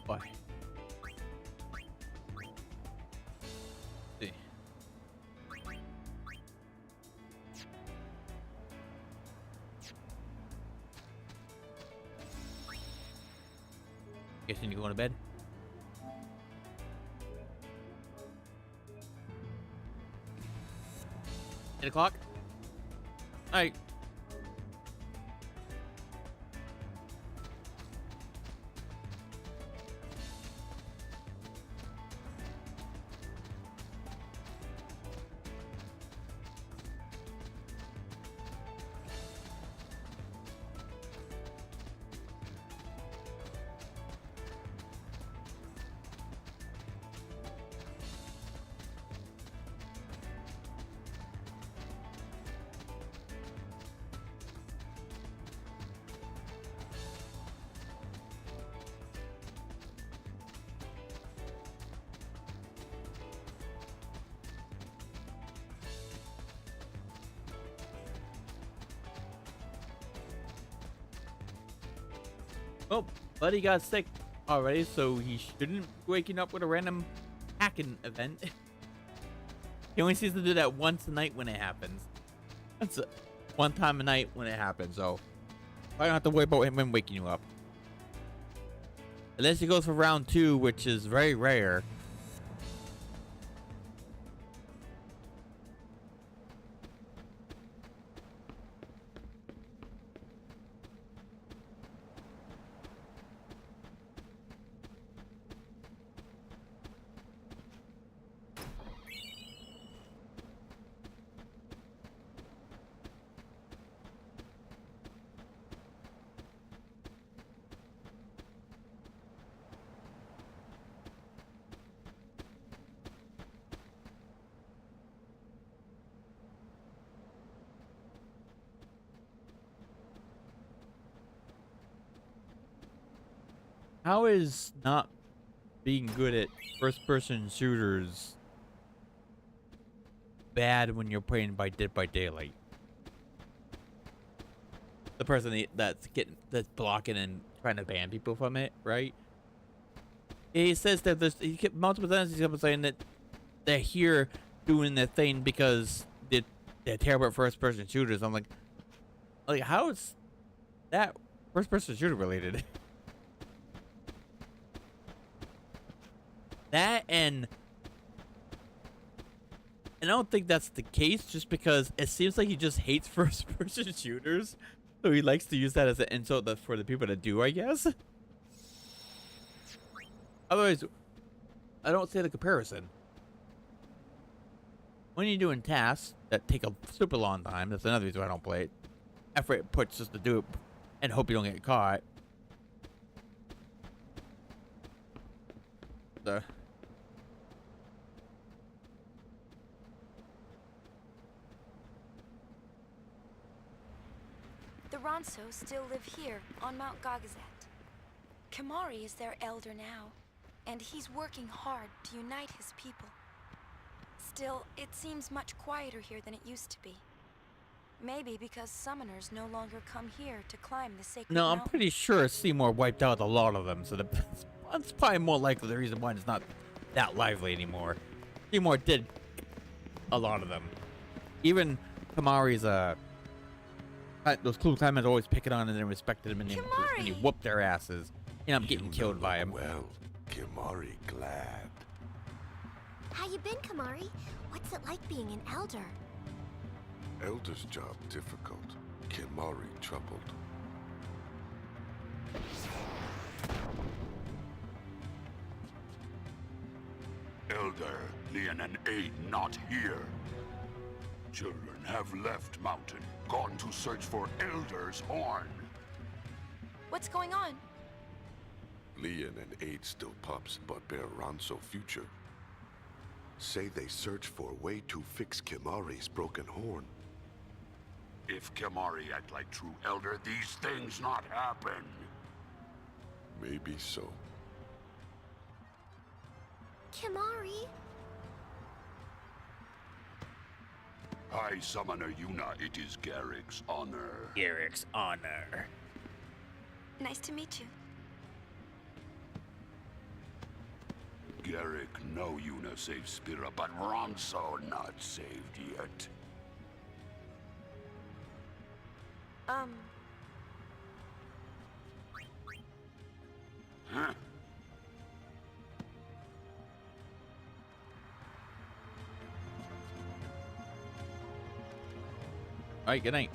[SPEAKER 1] Why? See. Guessing you're going to bed? Eight o'clock? Alright. Well, Buddy got sick already, so he shouldn't be waking up with a random hacking event. He only seems to do that once a night when it happens. That's one time a night when it happens, so I don't have to worry about him waking you up. Unless he goes for round 2, which is very rare. How is not being good at first-person shooters bad when you're playing by Dead by Daylight? The person that's blocking and trying to ban people from it, right? He says that he kept multiple times he's saying that they're here doing their thing because they're terrible at first-person shooters. I'm like, how is that first-person shooter related? That and I don't think that's the case, just because it seems like he just hates first-person shooters, so he likes to use that as an insult for the people that do, I guess. Otherwise, I don't see the comparison. When you're doing tasks that take a super long time, that's another reason why I don't play it. Effort it puts just to do it and hope you don't get caught. So.
[SPEAKER 8] The Ronso still live here, on Mount Gagazet. Kimahri is their elder now, and he's working hard to unite his people. Still, it seems much quieter here than it used to be. Maybe because summoners no longer come here to climb the sacred mountain.
[SPEAKER 1] I'm pretty sure Seymour wiped out a lot of them, so that's probably more likely the reason why it's not that lively anymore. Seymour did a lot of them. Even Kimahri's, those Clue Climbers always picking on and then respected him, and he whooped their asses. And I'm getting killed by him.
[SPEAKER 10] Well, Kimahri glad.
[SPEAKER 7] How you been, Kimahri? What's it like being an elder?
[SPEAKER 10] Elder's job difficult. Kimahri troubled.
[SPEAKER 15] Elder, Leon and Aid not here. Children have left mountain, gone to search for Elder's horn.
[SPEAKER 8] What's going on?
[SPEAKER 10] Leon and Aid still pups, but bear Ronso future. Say they search for a way to fix Kimahri's broken horn.
[SPEAKER 15] If Kimahri act like true Elder, these things not happen.
[SPEAKER 10] Maybe so.
[SPEAKER 7] Kimahri?
[SPEAKER 15] High Summoner Yuna, it is Garrick's honor.
[SPEAKER 1] Garrick's honor.
[SPEAKER 8] Nice to meet you.
[SPEAKER 15] Garrick know Yuna saved Spira, but Ronso not saved yet. Huh?
[SPEAKER 1] Alright, good night.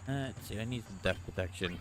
[SPEAKER 1] Let's see, I need some death protection.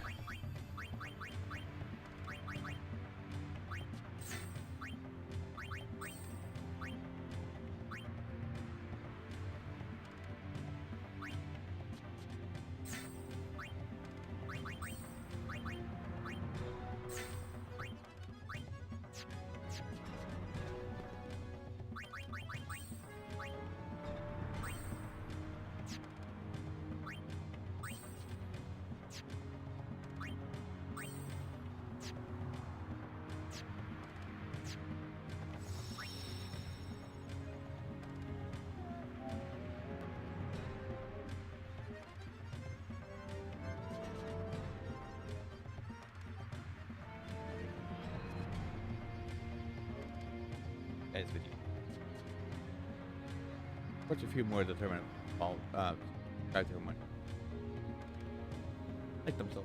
[SPEAKER 1] Guys, with you. Watch a few more determined drive through one. Like them so.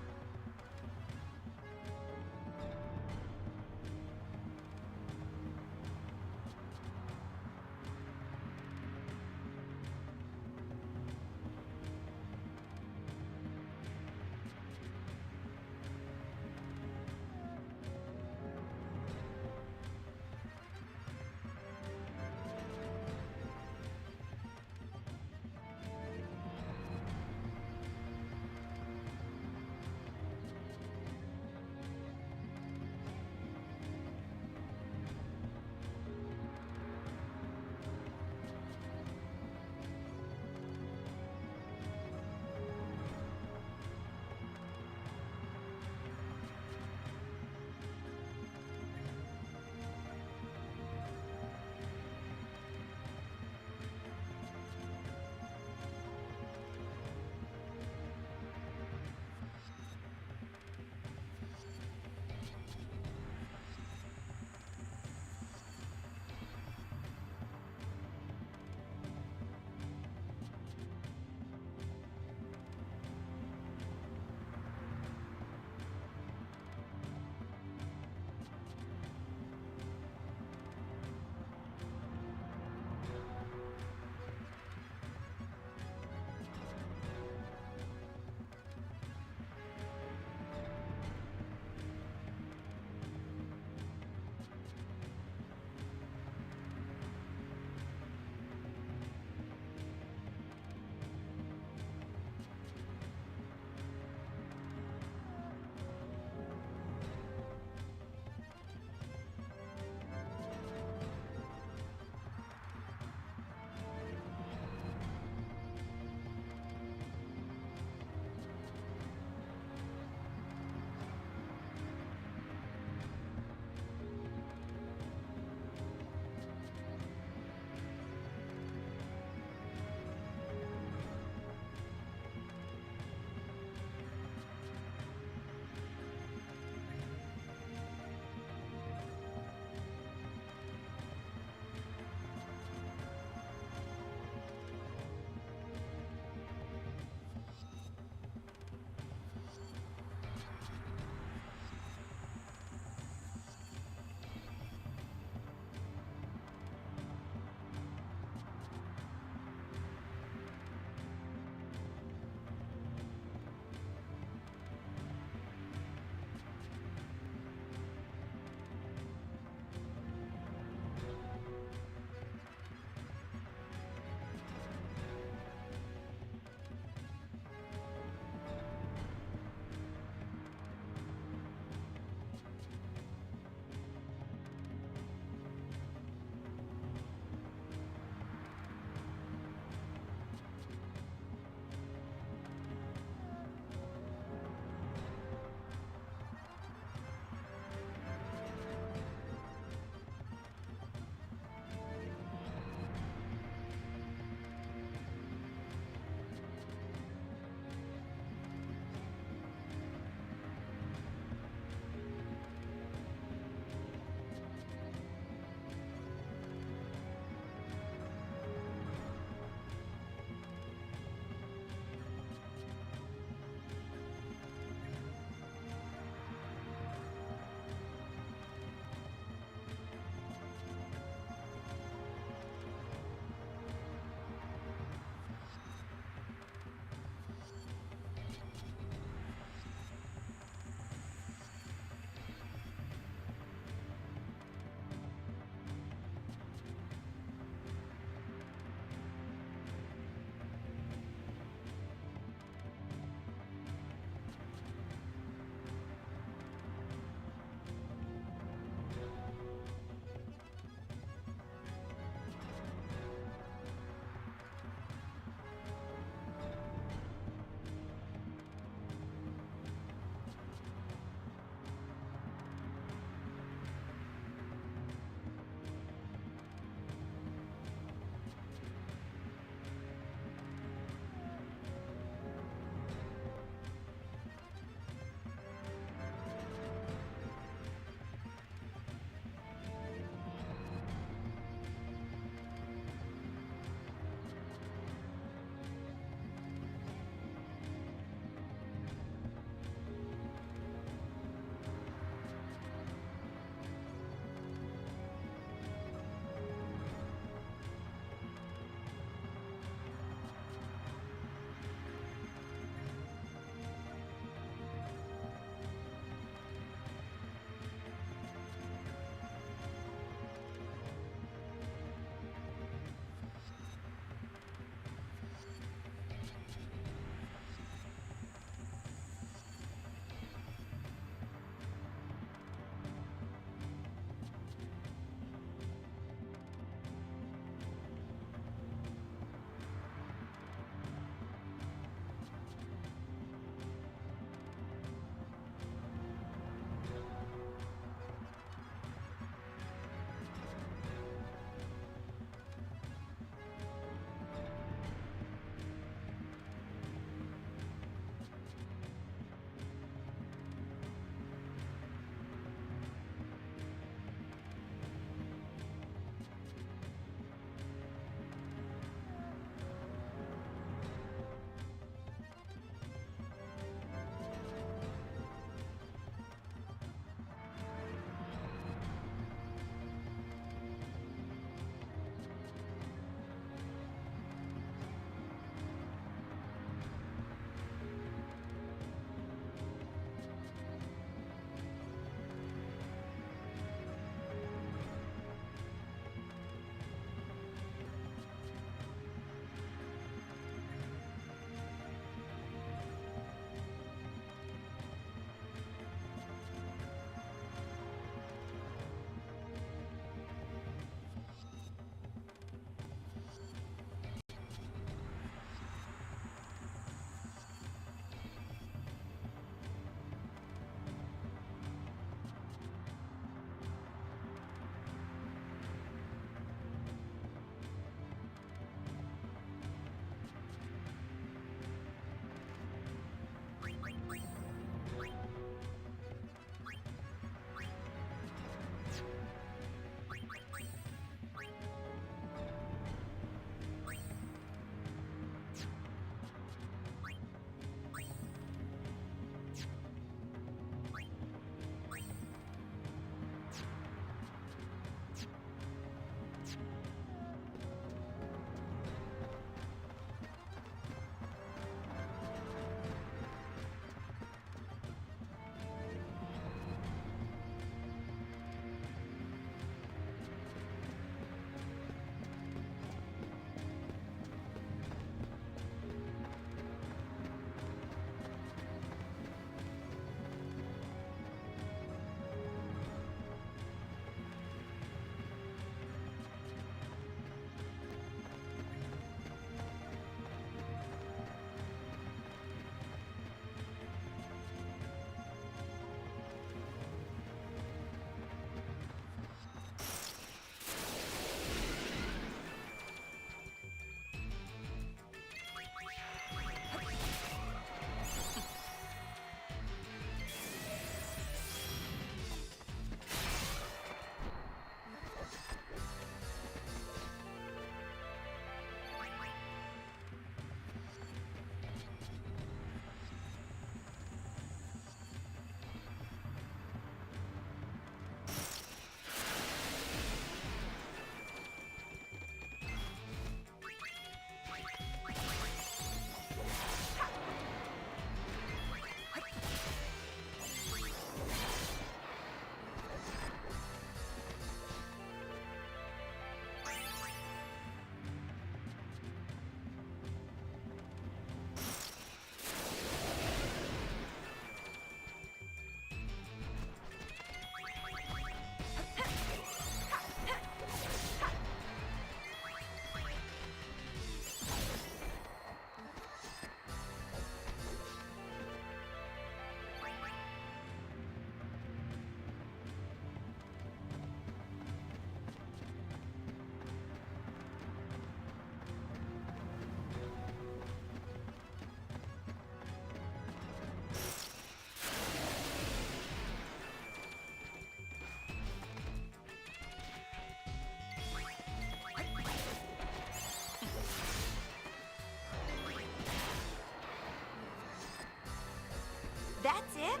[SPEAKER 8] That's it?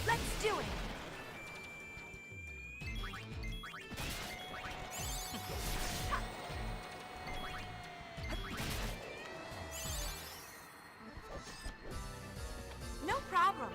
[SPEAKER 8] Let's do it! No problem.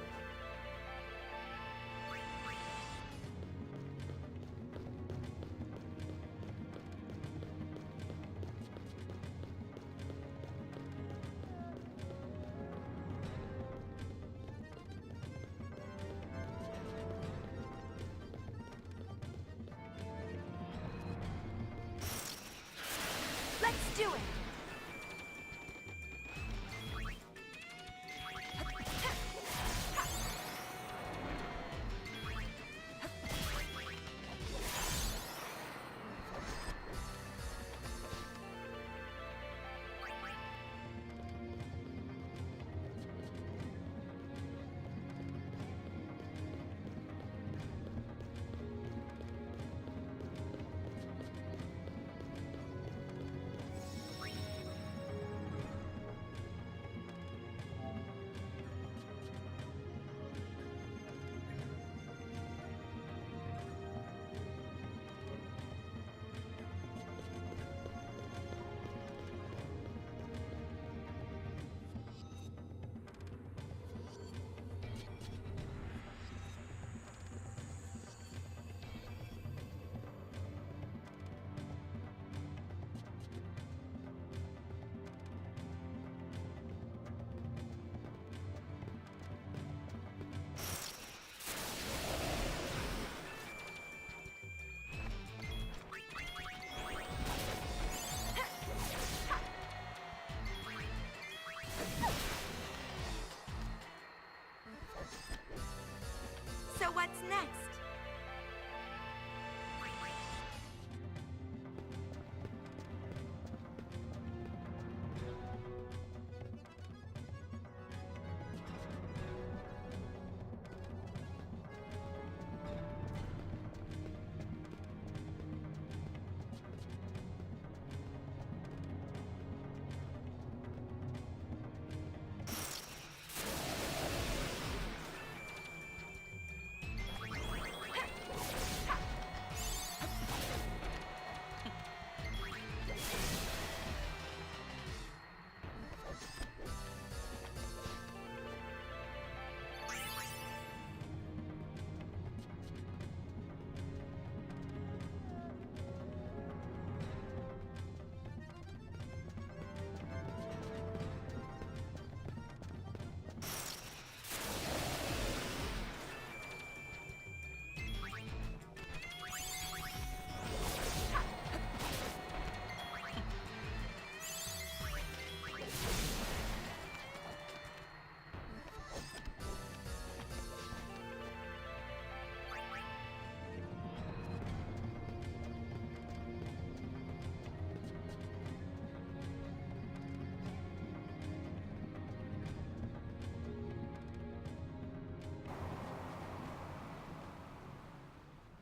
[SPEAKER 8] Let's do it!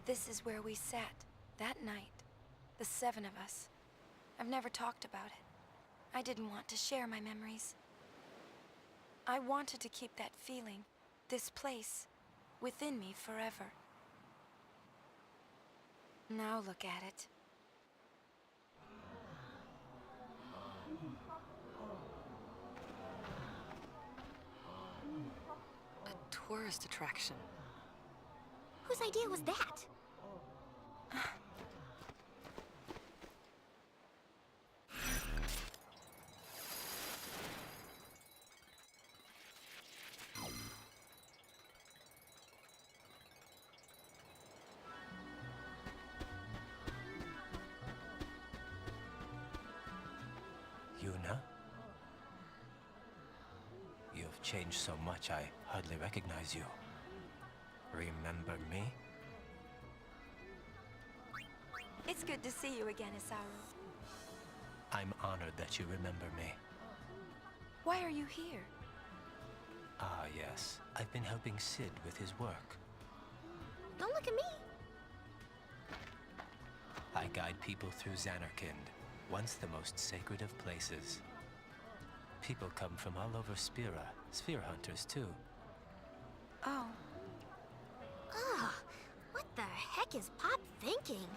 [SPEAKER 8] This is where we sat, that night. The 7 of us. I've never talked about it. I didn't want to share my memories. I wanted to keep that feeling, this place, within me forever. Now look at it.
[SPEAKER 2] A tourist attraction.
[SPEAKER 7] Whose idea was that?
[SPEAKER 16] Yuna? You've changed so much I hardly recognize you. Remember me?
[SPEAKER 8] It's good to see you again, Isaru.
[SPEAKER 16] I'm honored that you remember me.
[SPEAKER 8] Why are you here?
[SPEAKER 16] Ah, yes. I've been helping Sid with his work.
[SPEAKER 7] Don't look at me.
[SPEAKER 16] I guide people through Zanarkand, once the most sacred of places. People come from all over Spira, sphere hunters too.
[SPEAKER 8] Oh.
[SPEAKER 7] Ugh, what the heck is Pop thinking?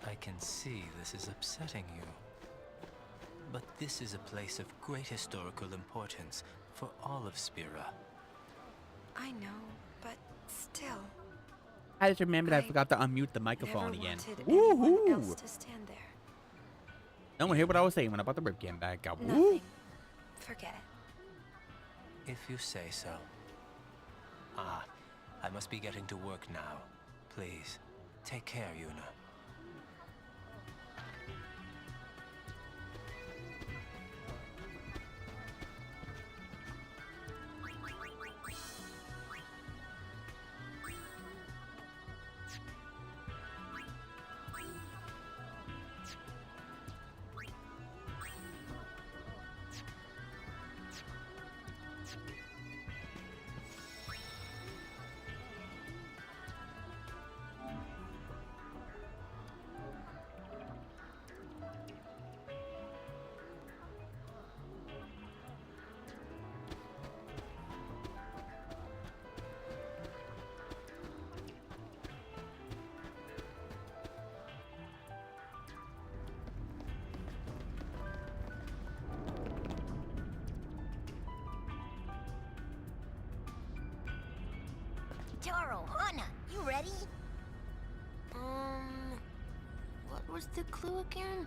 [SPEAKER 16] I can see this is upsetting you. But this is a place of great historical importance for all of Spira.
[SPEAKER 8] I know, but still.
[SPEAKER 1] I just remembered I forgot to unmute the microphone
[SPEAKER 8] Never
[SPEAKER 1] again.
[SPEAKER 8] wanted anyone
[SPEAKER 1] Woohoo!
[SPEAKER 8] else to stand there.
[SPEAKER 1] No one hear what I was saying when I brought the webcam back up. Woo!
[SPEAKER 8] Nothing. Forget it.
[SPEAKER 16] If you say so. Ah, I must be getting to work now. Please, take care, Yuna.
[SPEAKER 11] Taro, Hana, you ready?
[SPEAKER 7] What was the clue again?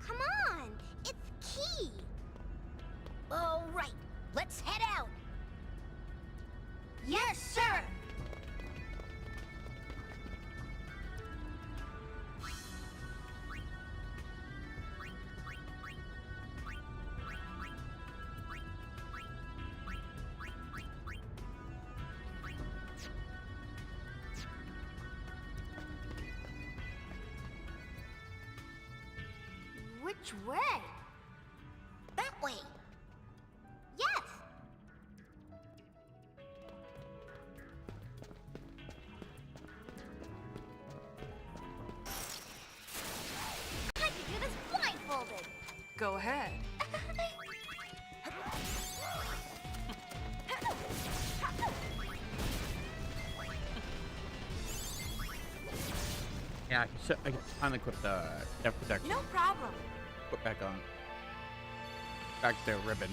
[SPEAKER 7] Come on, it's Key.
[SPEAKER 11] All right, let's head out.
[SPEAKER 7] Yes, sir. Which way?
[SPEAKER 11] That way.
[SPEAKER 7] Yes.
[SPEAKER 11] I can do this blindfolded.
[SPEAKER 2] Go ahead.
[SPEAKER 1] Yeah, I can finally put the F protection.
[SPEAKER 8] No problem.
[SPEAKER 1] Put back on. Back the ribbon.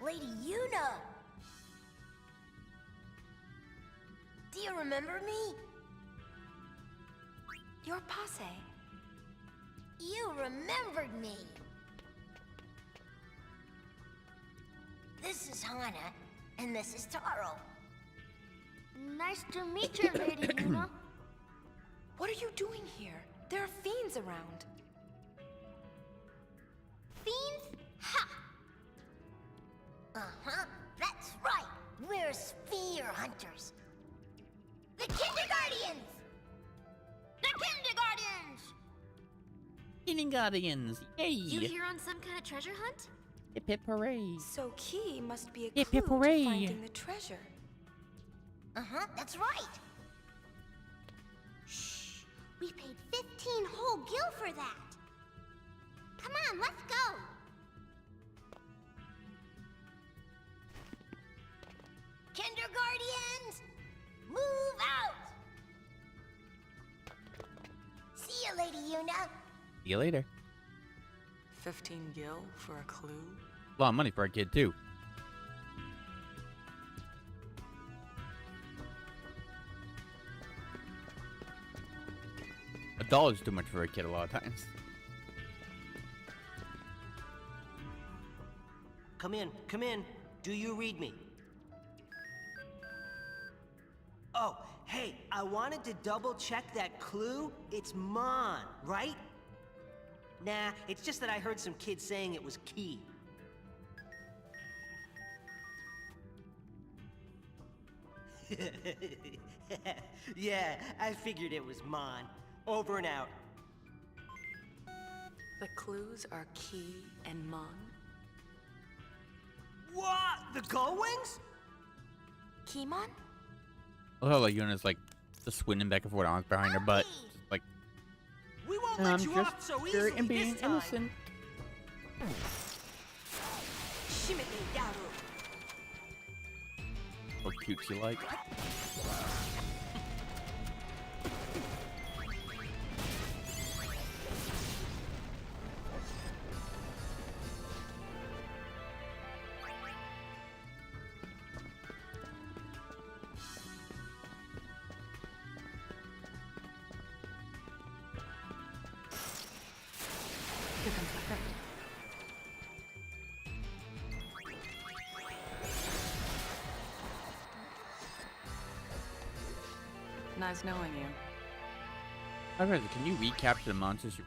[SPEAKER 11] Lady Yuna! Do you remember me?
[SPEAKER 8] Your posse.
[SPEAKER 11] You remembered me! This is Hana, and this is Taro.
[SPEAKER 7] Nice to meet you, Lady Yuna.
[SPEAKER 8] What are you doing here? There are fiends around.
[SPEAKER 11] Fiends? Ha! Uh-huh, that's right. We're sphere hunters. The Kinderguardians! The Kinderguardians!
[SPEAKER 1] Kinderguardians, yay!
[SPEAKER 7] You here on some kind of treasure hunt?
[SPEAKER 1] Hip hip hooray!
[SPEAKER 8] So Key must be a
[SPEAKER 1] Hip,
[SPEAKER 8] clue
[SPEAKER 1] hip, hooray.
[SPEAKER 8] to finding the treasure.
[SPEAKER 11] Uh-huh, that's right.
[SPEAKER 7] Shh. We paid 15 whole gil for that. Come on, let's go.
[SPEAKER 11] Kinderguardians! Move out! See you, Lady Yuna.
[SPEAKER 1] See you later.
[SPEAKER 14] 15 gil for a clue?
[SPEAKER 1] A lot of money for a kid, too. $1's too much for a kid a lot of times.
[SPEAKER 9] Come in, come in. Do you read me? Oh, hey, I wanted to double check that clue. It's Mon, right? Nah, it's just that I heard some kids saying it was Key. Yeah, I figured it was Mon. Over and out.
[SPEAKER 14] The clues are Key and Mon.
[SPEAKER 9] What? The Gullwings?
[SPEAKER 8] Keymon?
[SPEAKER 1] I love how like Yuna's like just swinging back and forth arms behind her butt. Just like
[SPEAKER 9] We won't
[SPEAKER 1] I'm
[SPEAKER 9] let you
[SPEAKER 1] just
[SPEAKER 9] off so
[SPEAKER 1] scared
[SPEAKER 9] easily
[SPEAKER 1] and being
[SPEAKER 9] this time.
[SPEAKER 1] innocent.
[SPEAKER 9] Shimete Yaru.
[SPEAKER 1] How cute she like.
[SPEAKER 14] Here comes the hurt. Nice knowing you.
[SPEAKER 1] Okay, can you recapture the monsters?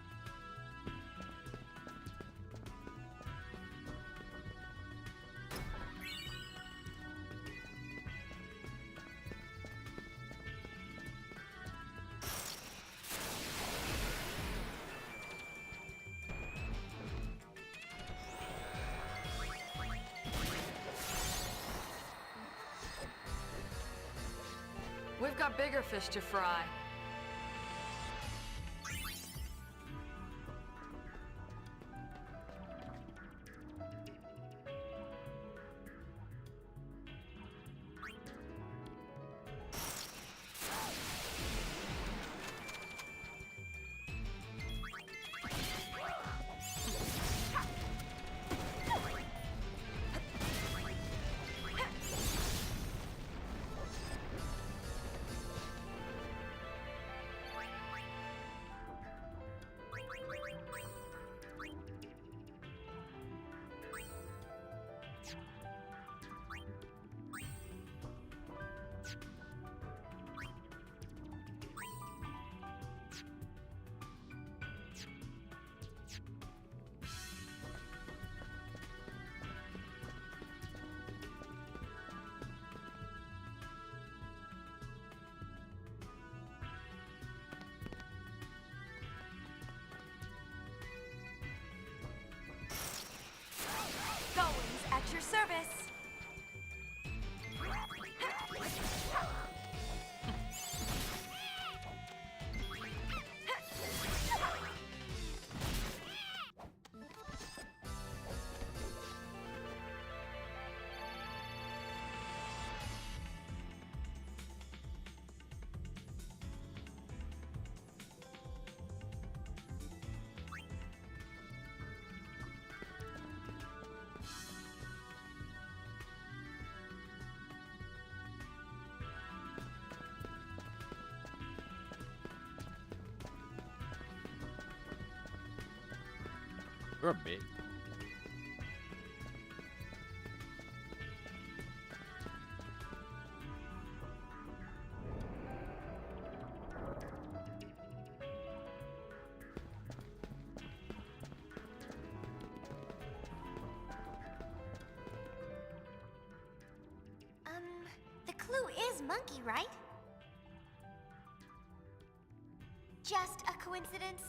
[SPEAKER 14] We've got bigger fish to fry.
[SPEAKER 1] You're big.
[SPEAKER 7] The clue is monkey, right? Just a coincidence?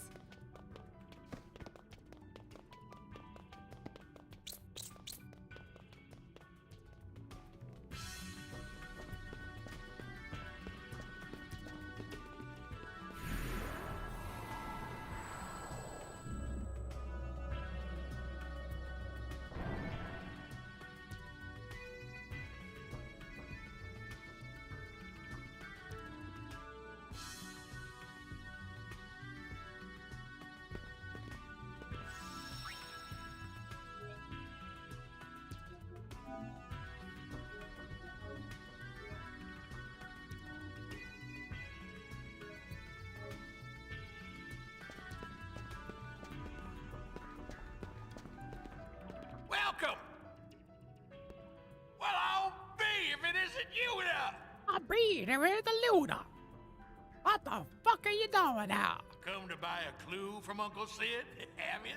[SPEAKER 12] Welcome! Well, I'll be if it isn't you now!
[SPEAKER 1] I'll be there is the Luna. What the fuck are you doing now?
[SPEAKER 12] Come to buy a clue from Uncle Sid, have you?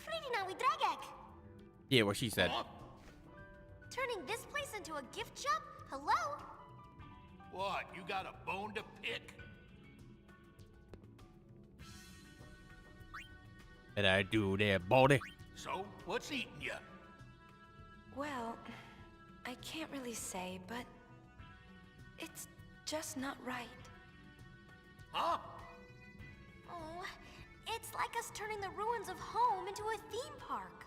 [SPEAKER 7] Fridina Dragek!
[SPEAKER 1] Yeah, what she said.
[SPEAKER 7] Turning this place into a gift shop? Hello?
[SPEAKER 12] What, you got a bone to pick?
[SPEAKER 1] What I do there, buddy?
[SPEAKER 12] So, what's eating you?
[SPEAKER 8] Well, I can't really say, but it's just not right.
[SPEAKER 12] Huh?
[SPEAKER 7] Oh, it's like us turning the ruins of home into a theme park.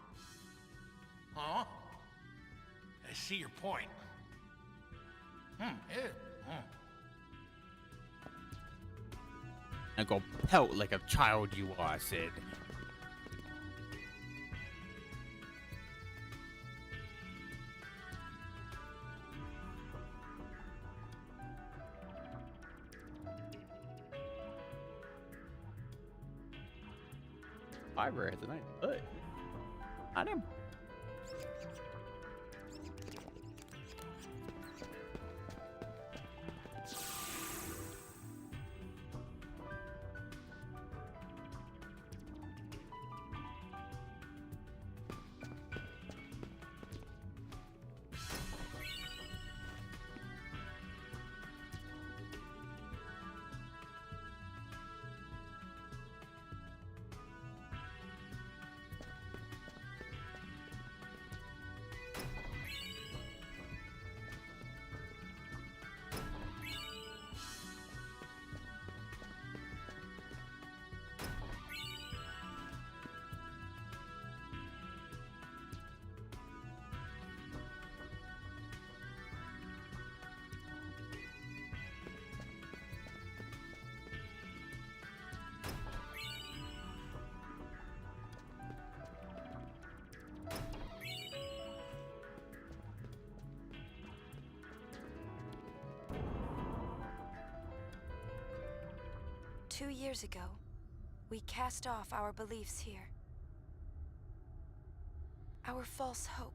[SPEAKER 12] Huh? I see your point. Yeah.
[SPEAKER 1] And go pelt like a child you are, Sid. Fiber has a nice foot. Not him.
[SPEAKER 8] Two years ago, we cast off our beliefs here. Our false hope.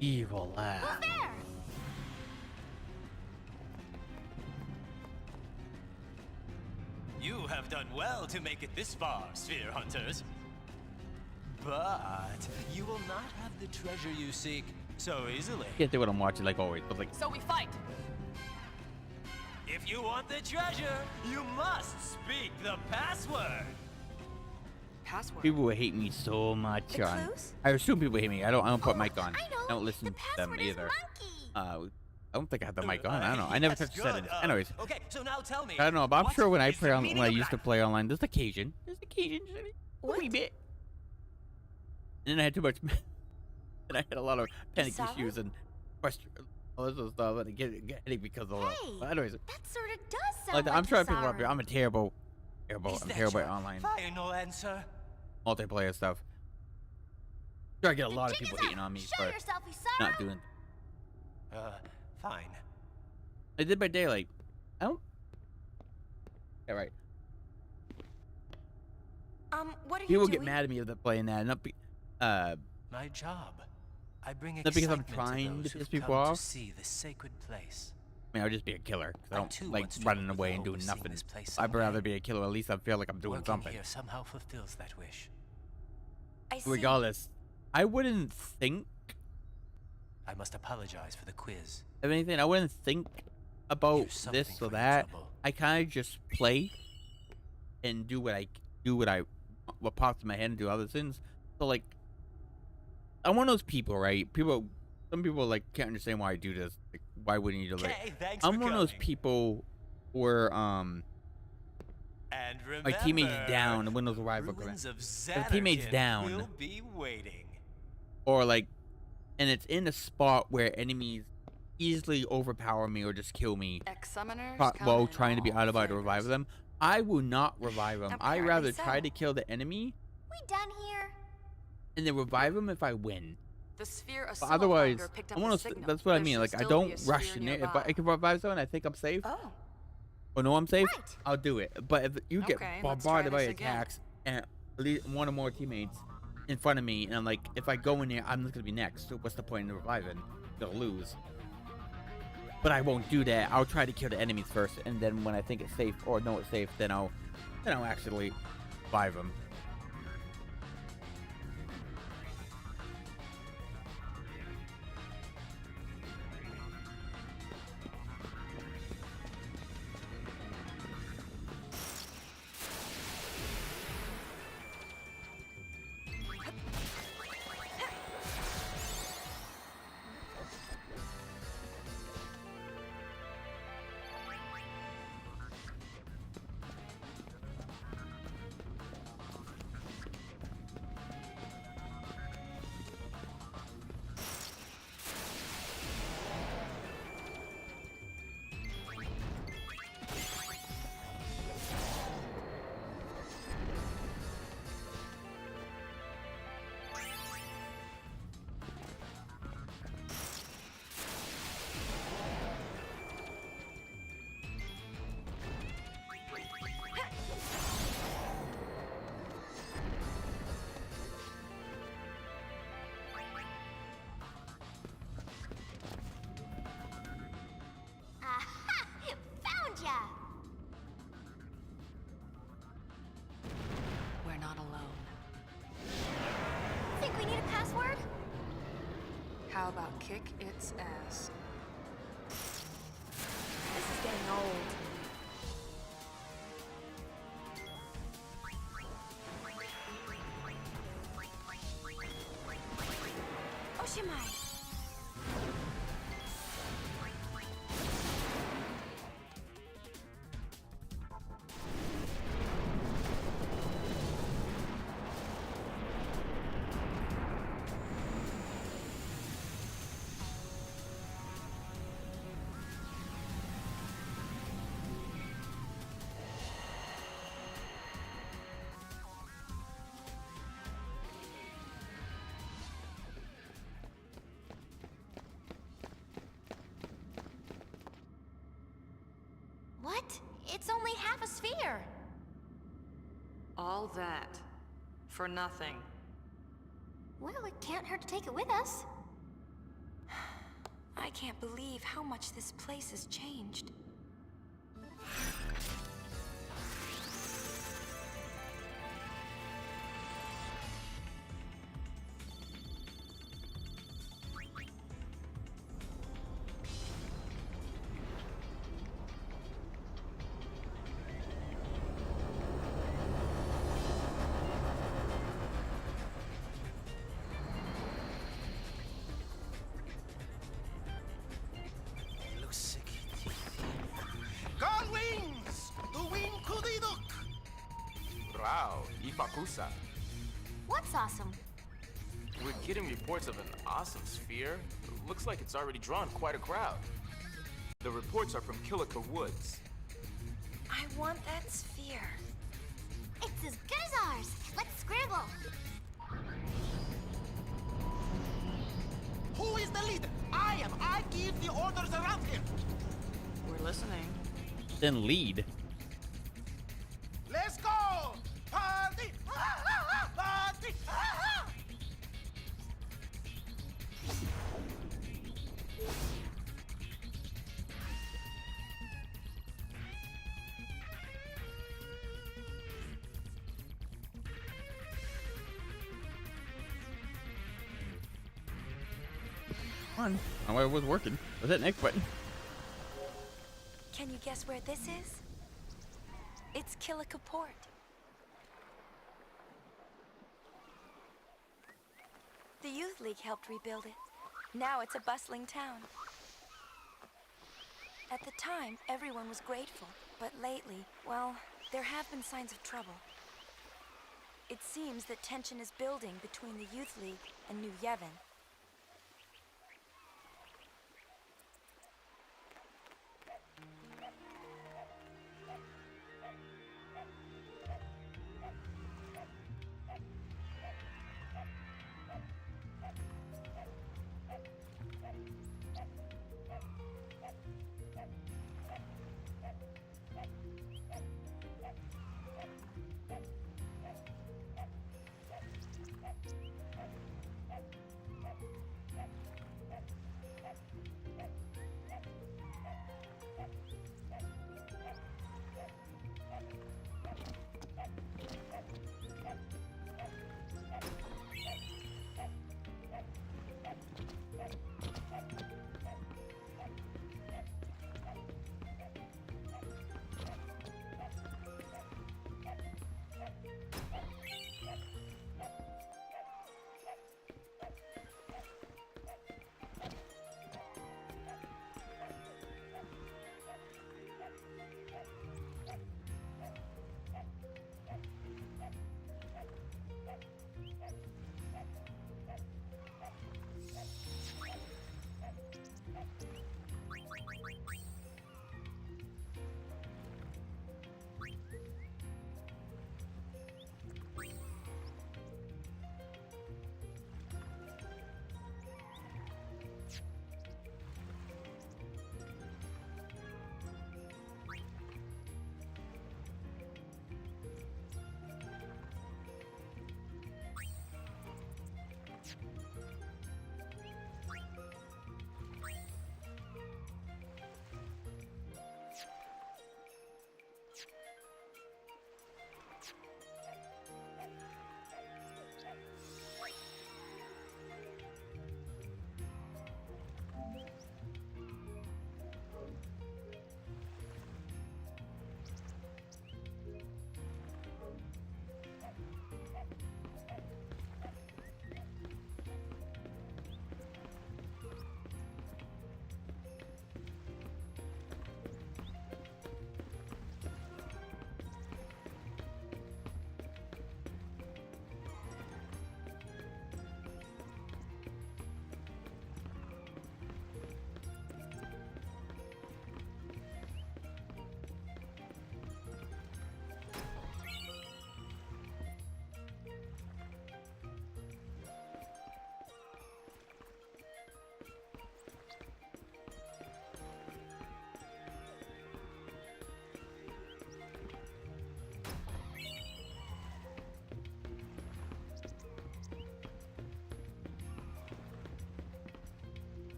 [SPEAKER 1] Evil laugh.
[SPEAKER 7] Who's there?
[SPEAKER 16] You have done well to make it this far, Sphere Hunters. But you will not have the treasure you seek so easily.
[SPEAKER 1] Can't do what I'm watching like always, but like.
[SPEAKER 14] So we fight.
[SPEAKER 16] If you want the treasure, you must speak the password.
[SPEAKER 14] Password?
[SPEAKER 1] People will hate me so much
[SPEAKER 8] The
[SPEAKER 1] on.
[SPEAKER 8] clues?
[SPEAKER 1] I assume people hate me. I don't put mic on.
[SPEAKER 7] I know.
[SPEAKER 1] I don't listen
[SPEAKER 7] The
[SPEAKER 1] to them
[SPEAKER 7] password is
[SPEAKER 1] either.
[SPEAKER 7] monkey.
[SPEAKER 1] I don't think I have the mic on. I don't know. I never
[SPEAKER 16] Yes,
[SPEAKER 1] touched the
[SPEAKER 16] good.
[SPEAKER 1] settings. Anyways,
[SPEAKER 16] Okay, so now tell me.
[SPEAKER 1] I don't know, but I'm
[SPEAKER 16] what
[SPEAKER 1] sure when I
[SPEAKER 16] is
[SPEAKER 1] play
[SPEAKER 16] the
[SPEAKER 1] on
[SPEAKER 16] meaning
[SPEAKER 1] when I
[SPEAKER 16] of
[SPEAKER 1] used to
[SPEAKER 16] that?
[SPEAKER 1] play online, there's occasion. A wee bit. And then I had too much. And I had a lot of panic
[SPEAKER 8] Solid?
[SPEAKER 1] issues and questions, all this other stuff, and I get headache because of that.
[SPEAKER 7] Hey,
[SPEAKER 1] But anyways,
[SPEAKER 7] that sort of does sound
[SPEAKER 1] like,
[SPEAKER 7] like
[SPEAKER 1] I'm sure people are.
[SPEAKER 7] Kisaru.
[SPEAKER 1] I'm a terrible,
[SPEAKER 16] Is
[SPEAKER 1] I'm
[SPEAKER 16] that
[SPEAKER 1] terrible
[SPEAKER 16] your
[SPEAKER 1] at online
[SPEAKER 16] final answer?
[SPEAKER 1] multiplayer stuff. Sure, I get a lot of people hating on me
[SPEAKER 7] Show
[SPEAKER 1] for
[SPEAKER 7] yourself, Isara.
[SPEAKER 1] not doing.
[SPEAKER 16] Fine.
[SPEAKER 1] I did by daylight. I don't. Yeah, right.
[SPEAKER 8] What are you
[SPEAKER 1] People
[SPEAKER 8] doing?
[SPEAKER 1] get mad at me if they're playing that. Not be,
[SPEAKER 16] My job. I bring
[SPEAKER 1] not because I'm
[SPEAKER 16] excitement
[SPEAKER 1] trying
[SPEAKER 16] to
[SPEAKER 1] to
[SPEAKER 16] those
[SPEAKER 1] piss
[SPEAKER 16] who've
[SPEAKER 1] people
[SPEAKER 16] come
[SPEAKER 1] off.
[SPEAKER 16] to see this sacred place.
[SPEAKER 1] I mean, I'll just be a killer. 'Cause I
[SPEAKER 16] I
[SPEAKER 1] don't
[SPEAKER 16] too
[SPEAKER 1] like
[SPEAKER 16] once
[SPEAKER 1] running
[SPEAKER 16] struggled with
[SPEAKER 1] away
[SPEAKER 16] the
[SPEAKER 1] and doing
[SPEAKER 16] hope of seeing
[SPEAKER 1] nothing.
[SPEAKER 16] this place
[SPEAKER 1] I'd rather
[SPEAKER 16] someday.
[SPEAKER 1] be a killer. At least I feel like I'm doing
[SPEAKER 16] Working
[SPEAKER 1] something.
[SPEAKER 16] here somehow fulfills that wish.
[SPEAKER 8] I see.
[SPEAKER 1] Regardless, I wouldn't think
[SPEAKER 16] I must apologize for the quiz.
[SPEAKER 1] of anything. I wouldn't think about
[SPEAKER 16] Here's something
[SPEAKER 1] this
[SPEAKER 16] for
[SPEAKER 1] or
[SPEAKER 16] your
[SPEAKER 1] that.
[SPEAKER 16] trouble.
[SPEAKER 1] I kind of just play and do what pops in my head and do other things. So like, I'm one of those people, right? Some people like can't understand why I do this. Like, why wouldn't you do it?
[SPEAKER 16] Okay, thanks
[SPEAKER 1] I'm
[SPEAKER 16] for
[SPEAKER 1] one of those
[SPEAKER 16] coming.
[SPEAKER 1] people where
[SPEAKER 16] And
[SPEAKER 1] my teammates
[SPEAKER 16] remember,
[SPEAKER 1] down and Windows Arrival.
[SPEAKER 16] ruins of
[SPEAKER 1] The teammates
[SPEAKER 16] Xanarkand
[SPEAKER 1] down,
[SPEAKER 16] will be waiting.
[SPEAKER 1] or like, and it's in a spot where enemies easily overpower me or just kill me
[SPEAKER 14] Ex-summoners
[SPEAKER 1] while trying to be out of it to revive them. I will not revive them. I
[SPEAKER 8] Apparently
[SPEAKER 1] rather
[SPEAKER 8] so.
[SPEAKER 1] try to kill the enemy
[SPEAKER 7] We done here?
[SPEAKER 1] and then revive them if I win.
[SPEAKER 14] The sphere
[SPEAKER 1] But
[SPEAKER 14] Assault
[SPEAKER 1] otherwise,
[SPEAKER 14] Finder picked up
[SPEAKER 1] I'm
[SPEAKER 14] the
[SPEAKER 1] one of
[SPEAKER 14] signal.
[SPEAKER 1] that's what I
[SPEAKER 14] There
[SPEAKER 1] mean.
[SPEAKER 14] should
[SPEAKER 1] Like I
[SPEAKER 14] still
[SPEAKER 1] don't
[SPEAKER 14] be a
[SPEAKER 1] rush
[SPEAKER 14] sphere
[SPEAKER 1] in it. If
[SPEAKER 14] nearby.
[SPEAKER 1] I can revive someone, I think I'm safe.
[SPEAKER 8] Oh.
[SPEAKER 1] Or know I'm safe,
[SPEAKER 7] Right.
[SPEAKER 1] I'll do it. But if you get
[SPEAKER 14] Okay, let's try
[SPEAKER 1] bombarded by
[SPEAKER 14] this again.
[SPEAKER 1] attacks and at least one or more teammates in front of me, and I'm like, if I go in there, I'm just gonna be next. So what's the point in reviving? They'll lose. But I won't do that. I'll try to kill the enemies first, and then when I think it's safe or know it's safe, then I'll actually revive them.
[SPEAKER 7] Aha! Found ya!
[SPEAKER 14] We're not alone.
[SPEAKER 7] Think we need a password?
[SPEAKER 14] How about kick its ass? This is getting old.
[SPEAKER 8] Oshimai.
[SPEAKER 7] What? It's only half a sphere.
[SPEAKER 14] All that for nothing.
[SPEAKER 7] Well, it can't hurt to take it with us.
[SPEAKER 8] I can't believe how much this place has changed.
[SPEAKER 17] Godwings! Uwin Kudiduk!
[SPEAKER 18] Wow, Ifakusa.
[SPEAKER 7] What's awesome?
[SPEAKER 18] We're getting reports of an awesome sphere. Looks like it's already drawn quite a crowd. The reports are from Kilika Woods.
[SPEAKER 8] I want that sphere.
[SPEAKER 7] It's as good as ours. Let's scramble.
[SPEAKER 17] the orders around here.
[SPEAKER 14] We're listening.
[SPEAKER 1] Then lead.
[SPEAKER 17] Let's go! Party! Party!
[SPEAKER 1] Come on. Oh, it was working. Was that next button?
[SPEAKER 8] Can you guess where this is? It's Kilika Port. The Youth League helped rebuild it. Now it's a bustling town. At the time, everyone was grateful, but lately, well, there have been signs of trouble. It seems that tension is building between the Youth League and New Yevon.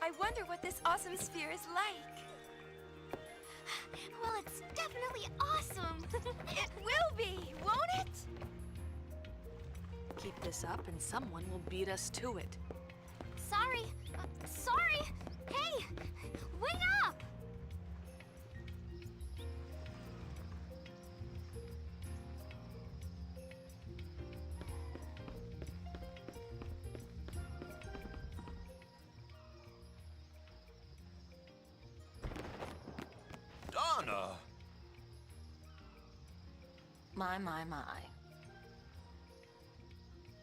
[SPEAKER 8] I wonder what this awesome sphere is like.
[SPEAKER 7] Well, it's definitely awesome.
[SPEAKER 8] It will be, won't it?
[SPEAKER 14] Keep this up and someone will beat us to it.
[SPEAKER 7] Sorry. Sorry. Hey, wait up.
[SPEAKER 19] Donna!
[SPEAKER 20] My.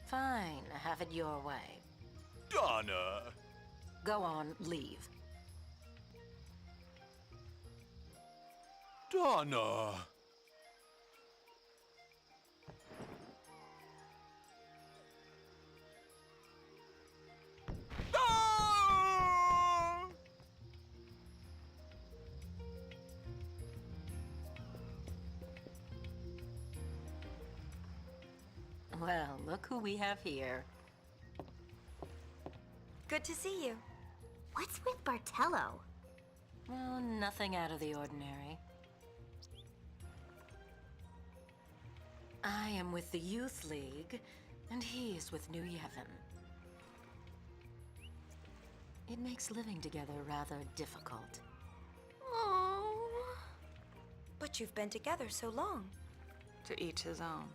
[SPEAKER 20] Fine, have it your way.
[SPEAKER 19] Donna!
[SPEAKER 20] Go on, leave.
[SPEAKER 19] Donna!
[SPEAKER 20] Well, look who we have here.
[SPEAKER 8] Good to see you.
[SPEAKER 7] What's with Bartello?
[SPEAKER 20] Well, nothing out of the ordinary. I am with the Youth League, and he is with New Yevon. It makes living together rather difficult.
[SPEAKER 8] Oh. But you've been together so long.
[SPEAKER 14] To each his own.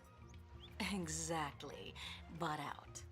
[SPEAKER 20] Exactly. Butt out.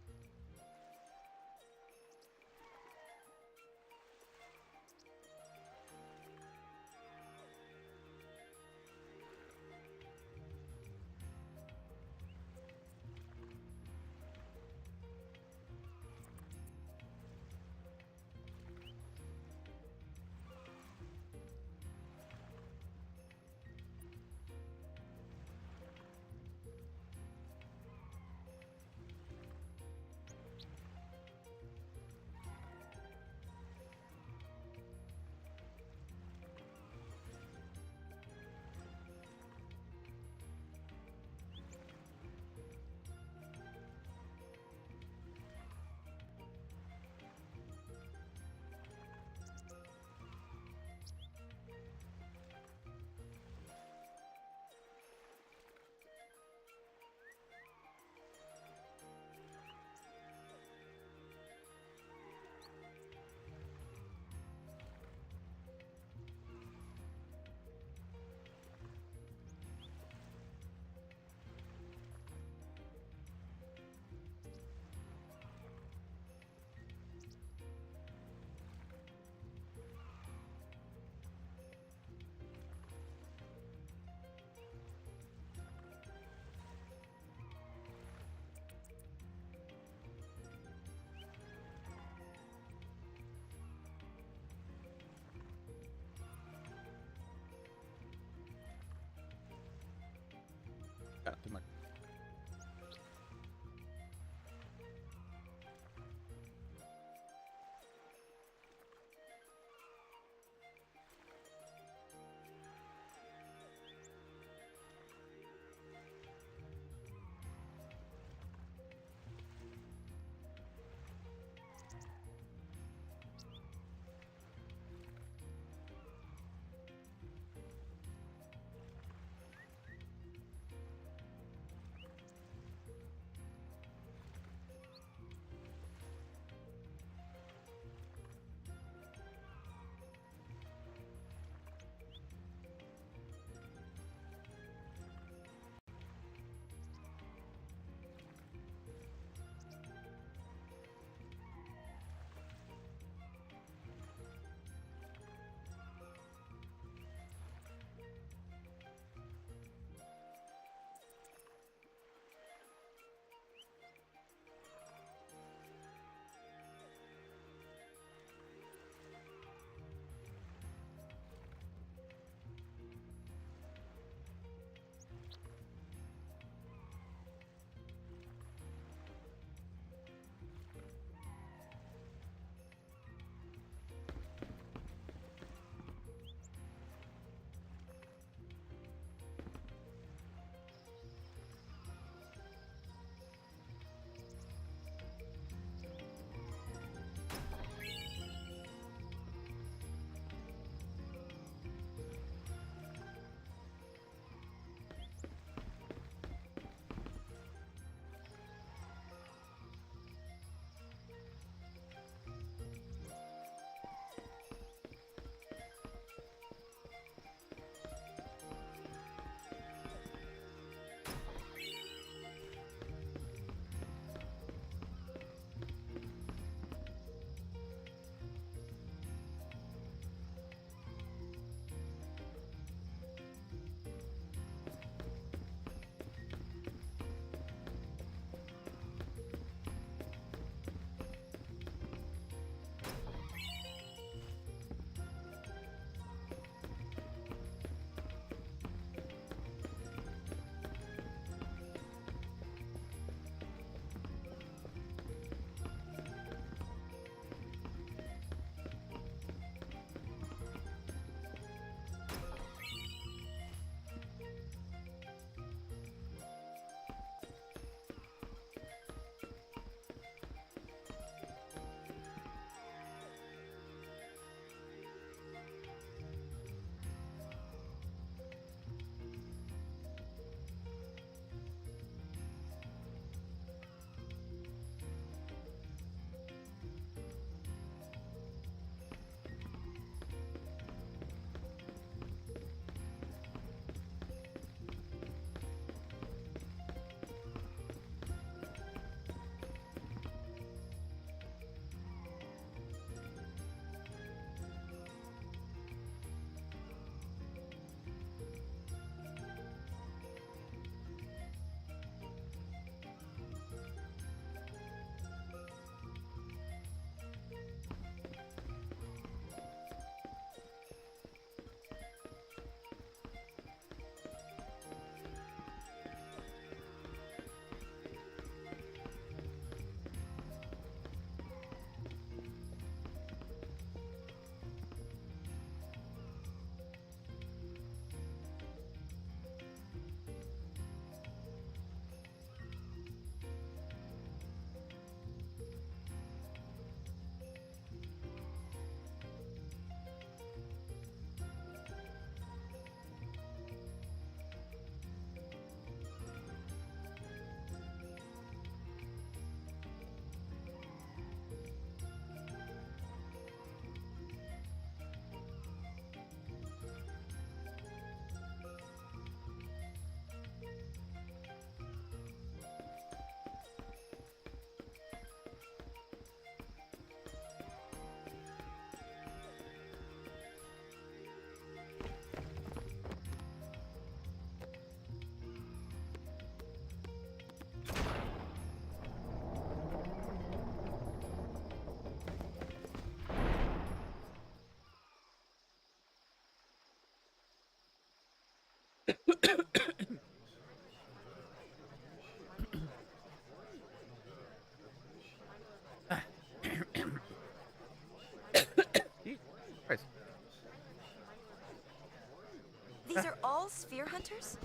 [SPEAKER 8] all sphere hunters?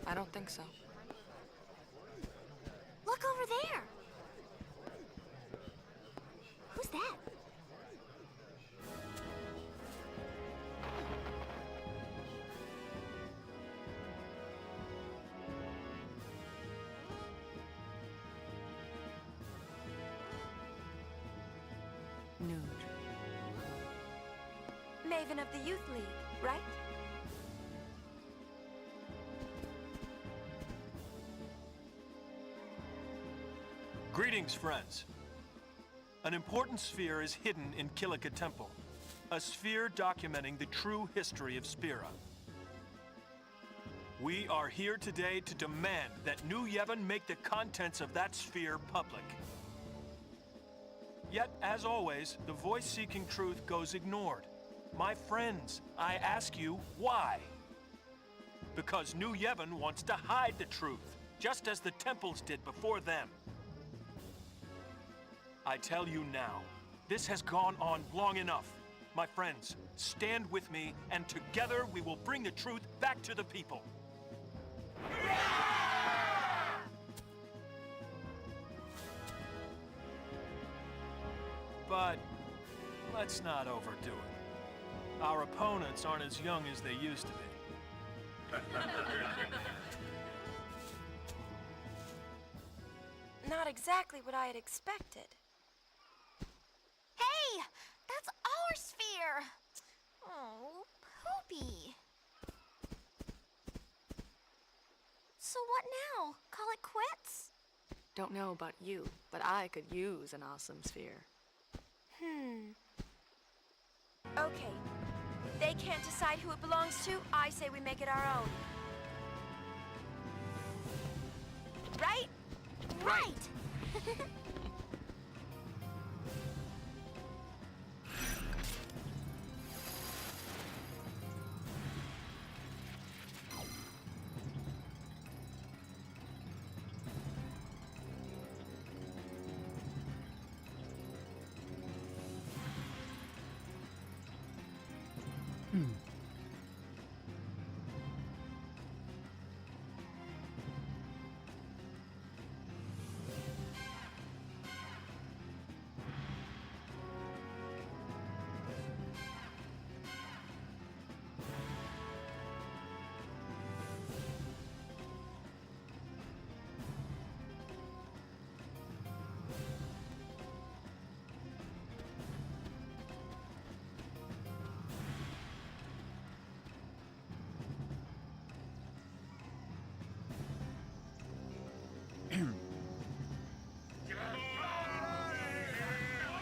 [SPEAKER 14] I don't think so.
[SPEAKER 7] Look over there. Who's that?
[SPEAKER 14] Nude.
[SPEAKER 8] Maven of the Youth League, right?
[SPEAKER 21] Greetings, friends. An important sphere is hidden in Kilika Temple. A sphere documenting the true history of Spira. We are here today to demand that New Yevon make the contents of that sphere public. Yet, as always, the voice seeking truth goes ignored. My friends, I ask you, why? Because New Yevon wants to hide the truth, just as the temples did before them. I tell you now, this has gone on long enough. My friends, stand with me, and together we will bring the truth back to the people. But let's not overdo it. Our opponents aren't as young as they used to be.
[SPEAKER 8] Not exactly what I had expected.
[SPEAKER 7] Hey! That's our sphere! Oh, Poopy. So what now? Call it quits?
[SPEAKER 14] Don't know about you, but I could use an awesome sphere.
[SPEAKER 8] Okay. They can't decide who it belongs to. I say we make it our own. Right?
[SPEAKER 7] Right!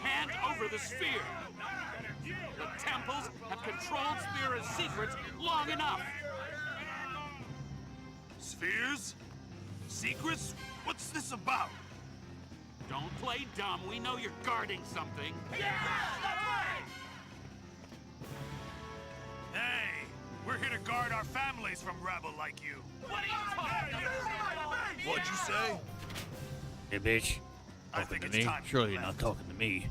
[SPEAKER 22] Hand over the sphere! The temples have controlled Spira's secrets long enough!
[SPEAKER 19] Spheres? Secrets? What's this about?
[SPEAKER 22] Don't play dumb. We know you're guarding something.
[SPEAKER 17] Yeah! That's right!
[SPEAKER 19] Hey! We're here to guard our families from rabble like you.
[SPEAKER 17] What are you talking about?
[SPEAKER 19] What'd you say?
[SPEAKER 1] Hey, bitch.
[SPEAKER 19] I
[SPEAKER 1] Talking
[SPEAKER 19] think
[SPEAKER 1] to
[SPEAKER 19] it's
[SPEAKER 1] me?
[SPEAKER 19] time you
[SPEAKER 1] Surely you're
[SPEAKER 19] left.
[SPEAKER 1] not talking to me.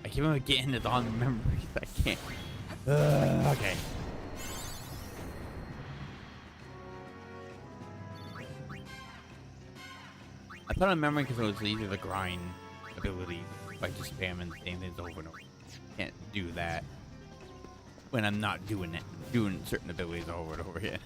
[SPEAKER 1] I keep on getting it on memories. I can't. Okay. I thought I'm remembering because it was easy to grind ability by just spamming the same things over and over. Can't do that when I'm not doing certain abilities over and over again.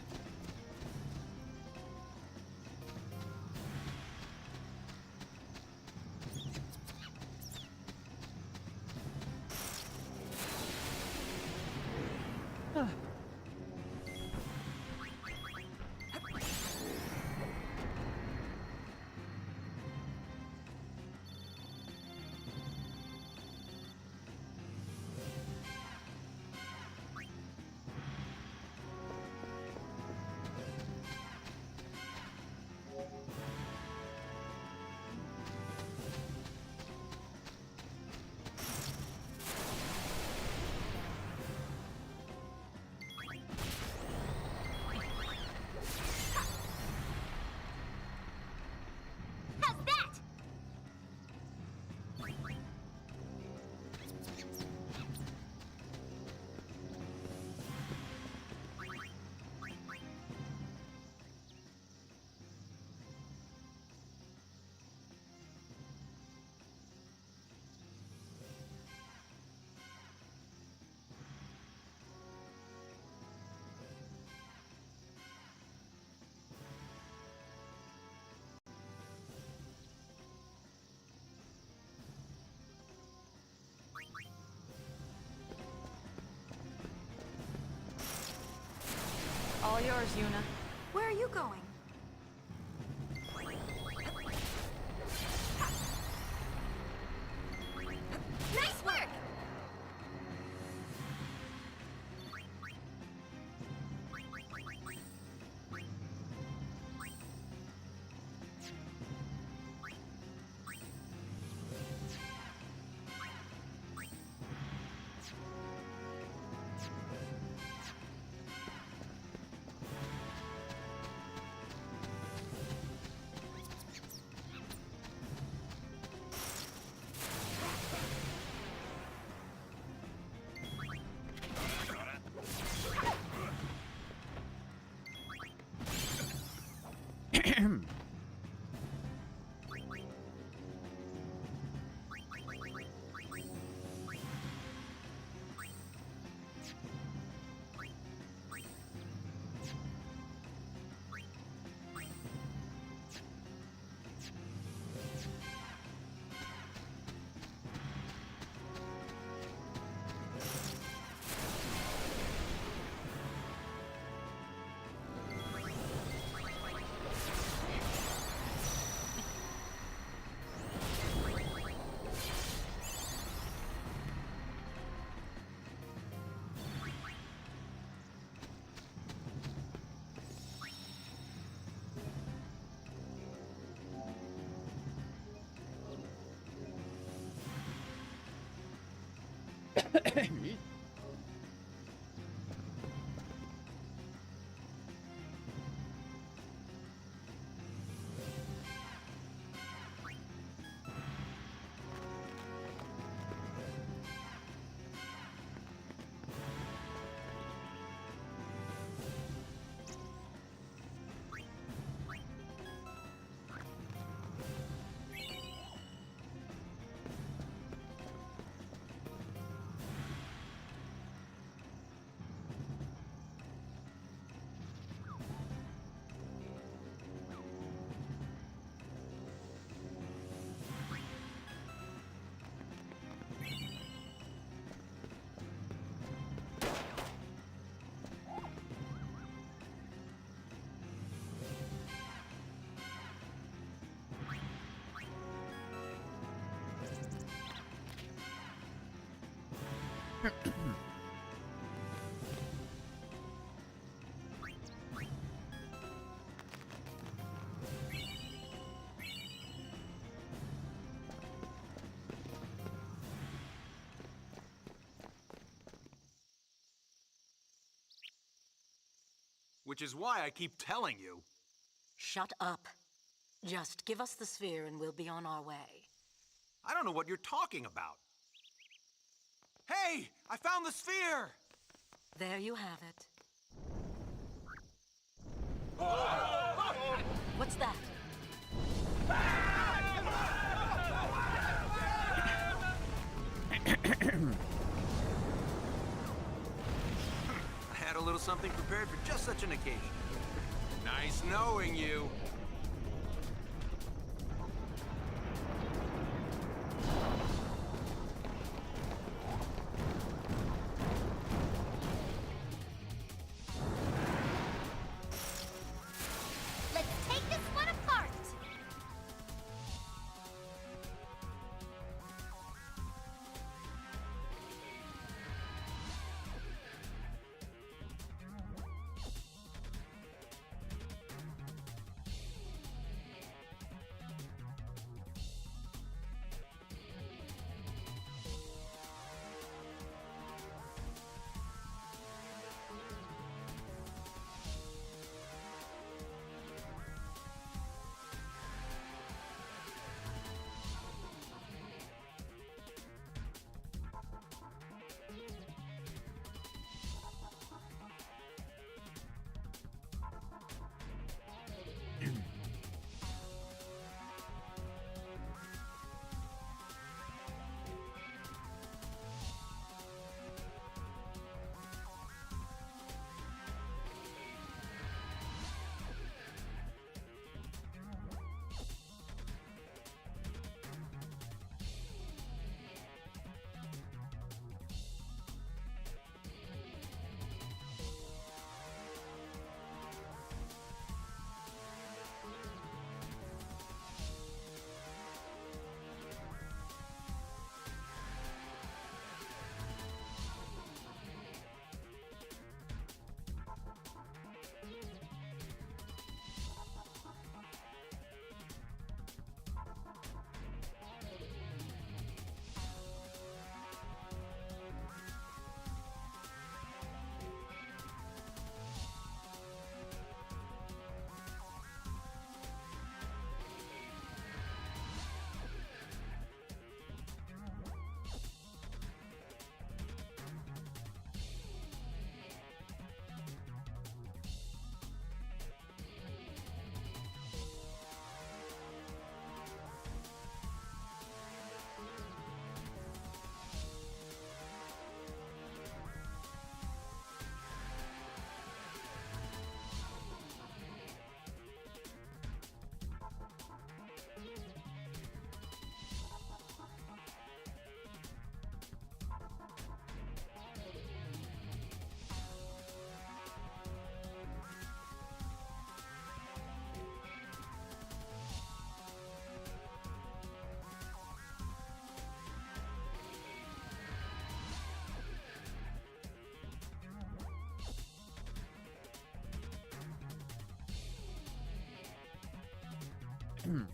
[SPEAKER 14] yours, Yuna.
[SPEAKER 8] Where are you going?
[SPEAKER 7] Nice work!
[SPEAKER 3] Which is why I keep telling you.
[SPEAKER 20] Shut up. Just give us the sphere and we'll be on our way.
[SPEAKER 3] I don't know what you're talking about. Hey! I found the sphere!
[SPEAKER 20] There you have it. What's that?
[SPEAKER 3] I had a little something prepared for just such an occasion. Nice knowing you.
[SPEAKER 7] Let's take this one apart! Time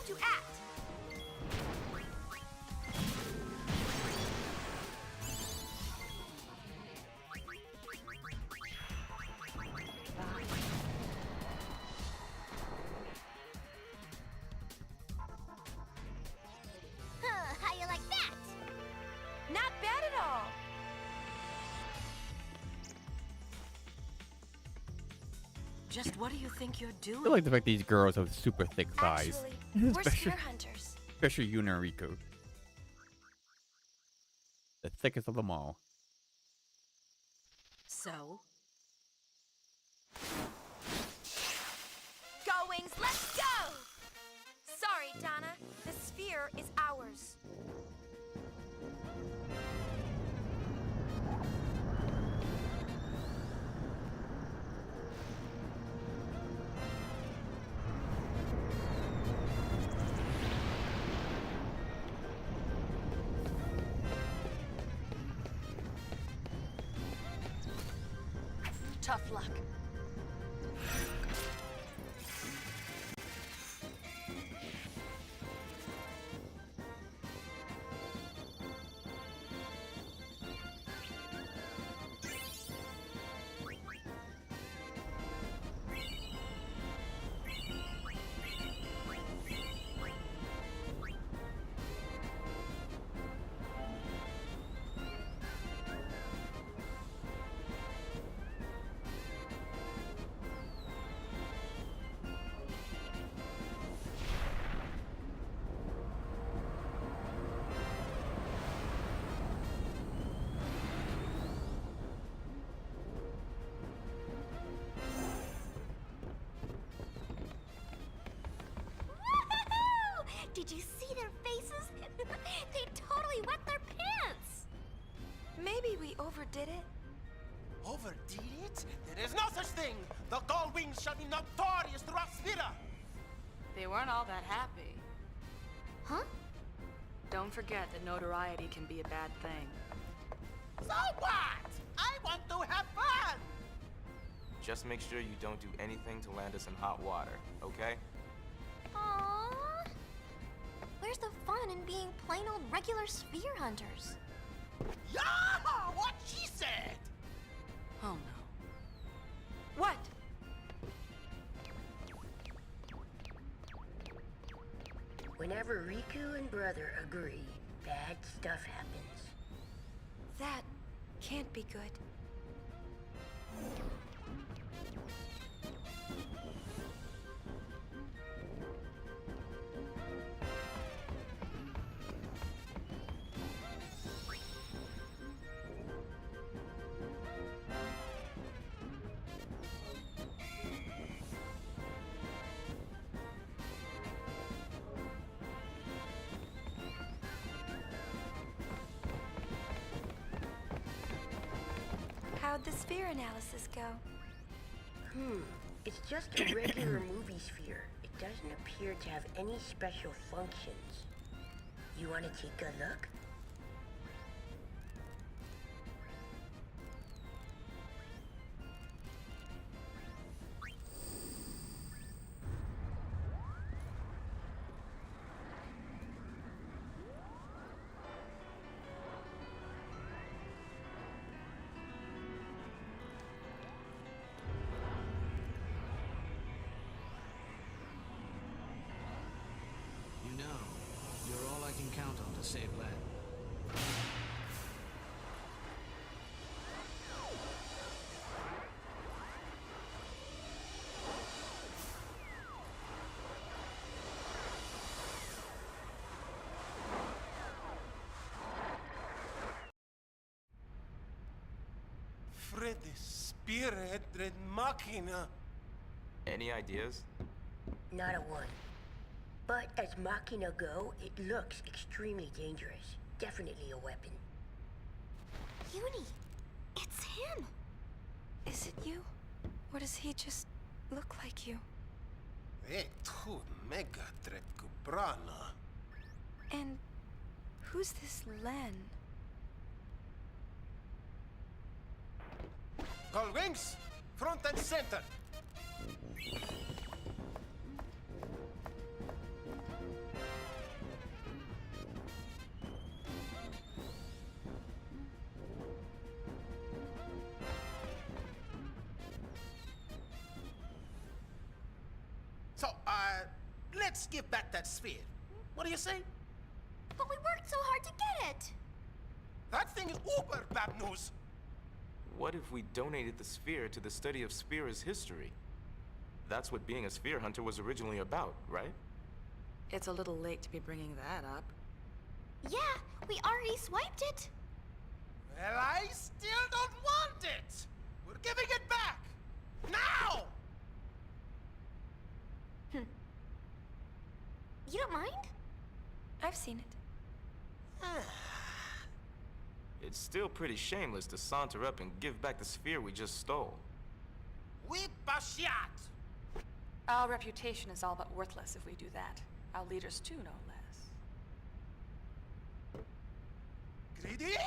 [SPEAKER 7] to act!
[SPEAKER 11] How you like that?
[SPEAKER 8] Not bad at all.
[SPEAKER 20] Just what do you think you're
[SPEAKER 1] I
[SPEAKER 20] doing?
[SPEAKER 1] like the fact these girls have super thick thighs.
[SPEAKER 8] Actually, we're
[SPEAKER 1] especially,
[SPEAKER 8] spear hunters.
[SPEAKER 1] especially Yuna and Riku. The thickest of them all.
[SPEAKER 20] So?
[SPEAKER 8] Go, Wings, let's go! Sorry, Donna. The sphere is ours.
[SPEAKER 20] Tough luck.
[SPEAKER 7] Did you see their faces? They totally wet their pants!
[SPEAKER 8] Maybe we overdid it.
[SPEAKER 5] Overdid it? There is no such thing! The Gold Wings shall be notorious throughout Sphera!
[SPEAKER 14] They weren't all that happy.
[SPEAKER 7] Huh?
[SPEAKER 14] Don't forget that notoriety can be a bad thing.
[SPEAKER 5] So what? I want to have fun!
[SPEAKER 18] Just make sure you don't do anything to land us in hot water, okay?
[SPEAKER 7] Aww. Where's the fun in being plain old regular sphere hunters?
[SPEAKER 5] Yeah! What she said!
[SPEAKER 20] Oh no.
[SPEAKER 8] What?
[SPEAKER 6] Whenever Riku and Brother agree, bad stuff happens.
[SPEAKER 8] That can't be good. How'd the sphere analysis go?
[SPEAKER 6] It's just a regular movie sphere. It doesn't appear to have any special functions. You want to take a look?
[SPEAKER 23] You know, you're all I can count on to save land.
[SPEAKER 5] Fred Spirit Red Machina.
[SPEAKER 18] Any ideas?
[SPEAKER 6] Not a one. But as Machina go, it looks extremely dangerous. Definitely a weapon.
[SPEAKER 7] Uni, it's him.
[SPEAKER 8] Is it you? Or does he just look like you?
[SPEAKER 5] Tu mega trekubrana.
[SPEAKER 8] And who's this Len?
[SPEAKER 5] Gull wings, front and center. So, let's give back that sphere. What do you say?
[SPEAKER 7] But we worked so hard to get it!
[SPEAKER 5] That thing is uber bad news.
[SPEAKER 18] What if we donated the sphere to the study of Sphere's history? That's what being a sphere hunter was originally about, right?
[SPEAKER 14] It's a little late to be bringing that up.
[SPEAKER 7] Yeah, we already swiped it.
[SPEAKER 5] Well, I still don't want it. We're giving it back. Now!
[SPEAKER 7] You don't mind?
[SPEAKER 8] I've seen it.
[SPEAKER 18] It's still pretty shameless to saunter up and give back the sphere we just stole.
[SPEAKER 5] Whip a shot!
[SPEAKER 14] Our reputation is all but worthless if we do that. Our leaders too, no less.
[SPEAKER 5] Greedy!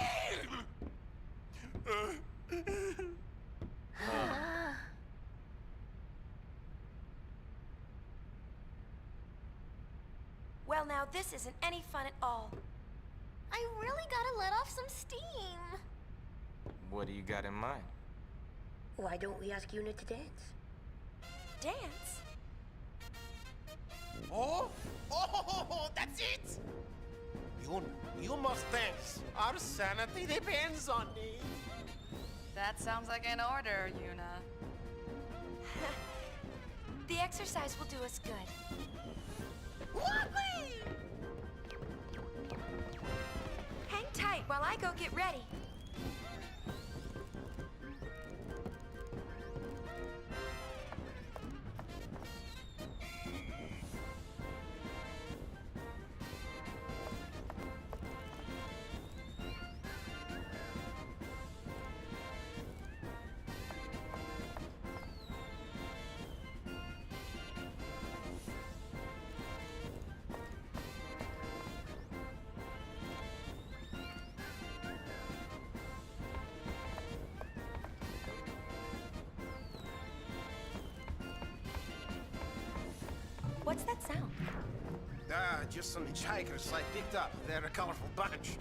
[SPEAKER 8] Well, now this isn't any fun at all.
[SPEAKER 7] I really gotta let off some steam.
[SPEAKER 18] What do you got in mind?
[SPEAKER 6] Why don't we ask Yuna to dance?
[SPEAKER 8] Dance?
[SPEAKER 5] Oh, that's it! You must dance. Our sanity depends on it.
[SPEAKER 14] That sounds like an order, Yuna.
[SPEAKER 8] The exercise will do us good.
[SPEAKER 5] Whoopee!
[SPEAKER 8] Hang tight while I go get ready. What's that sound?
[SPEAKER 5] Just some hitchhikers I picked up. They're a colorful bunch.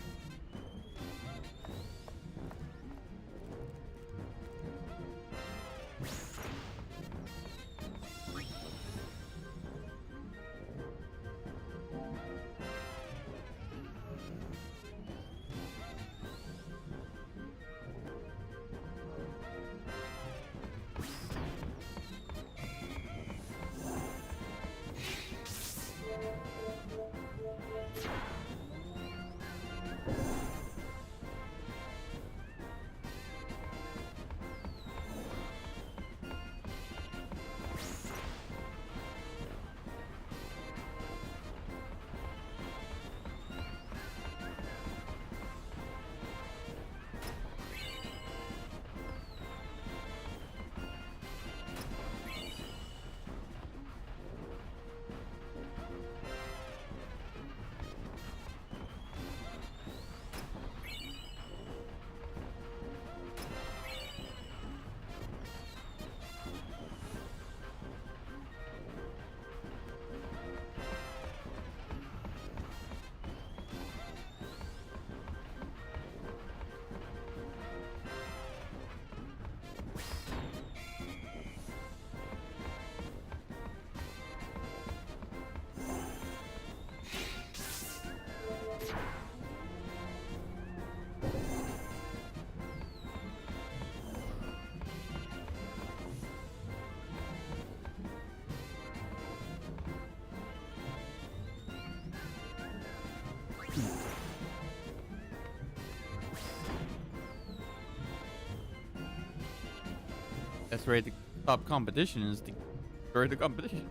[SPEAKER 1] That's right. The top competition is to destroy the competition.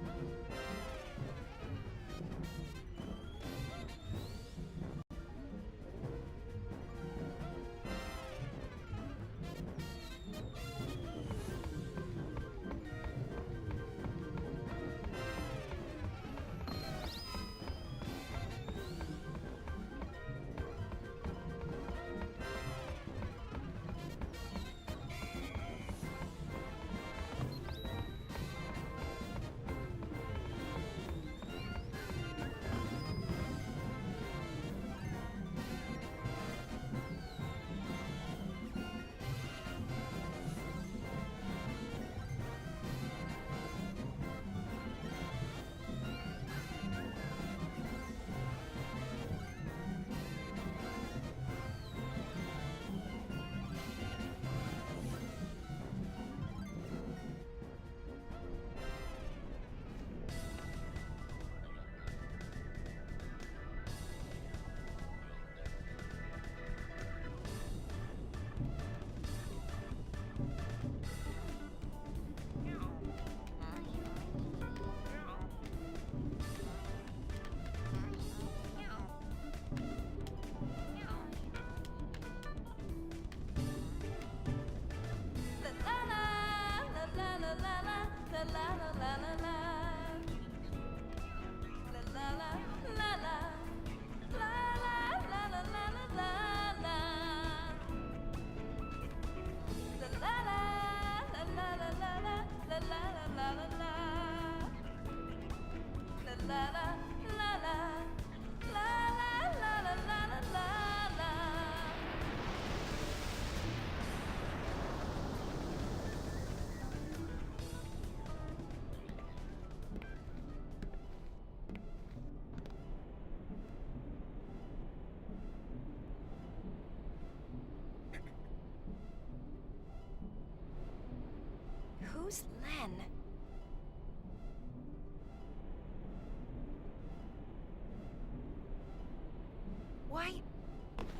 [SPEAKER 8] Who's Len?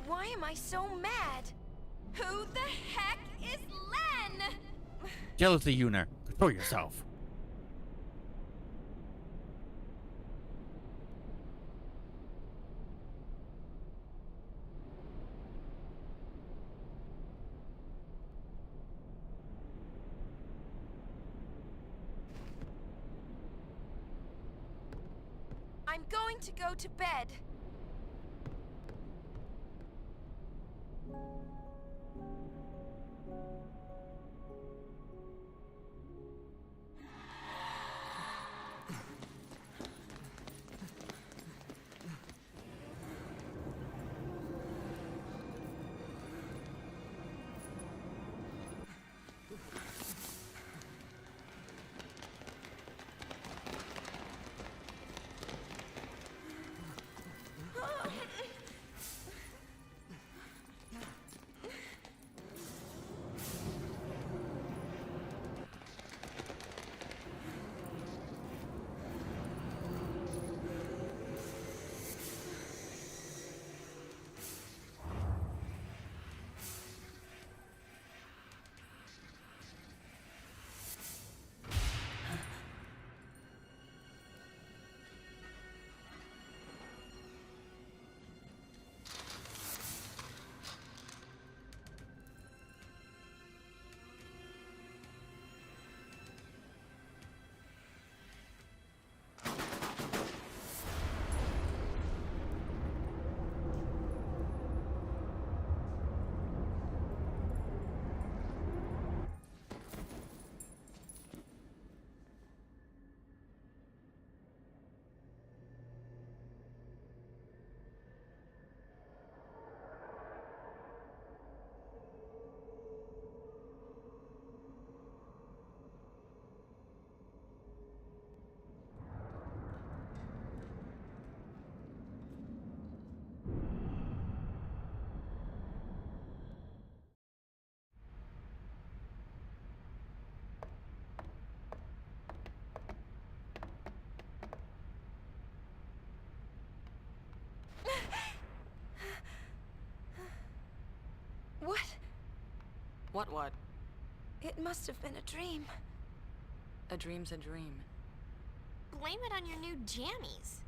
[SPEAKER 8] Why am I so mad? Who the heck is Len?
[SPEAKER 1] Jealousy, Una. Control yourself.
[SPEAKER 8] I'm going to go to bed.
[SPEAKER 14] What?
[SPEAKER 8] It must have been a dream.
[SPEAKER 14] A dream's a dream.
[SPEAKER 7] Blame it on your new jammies.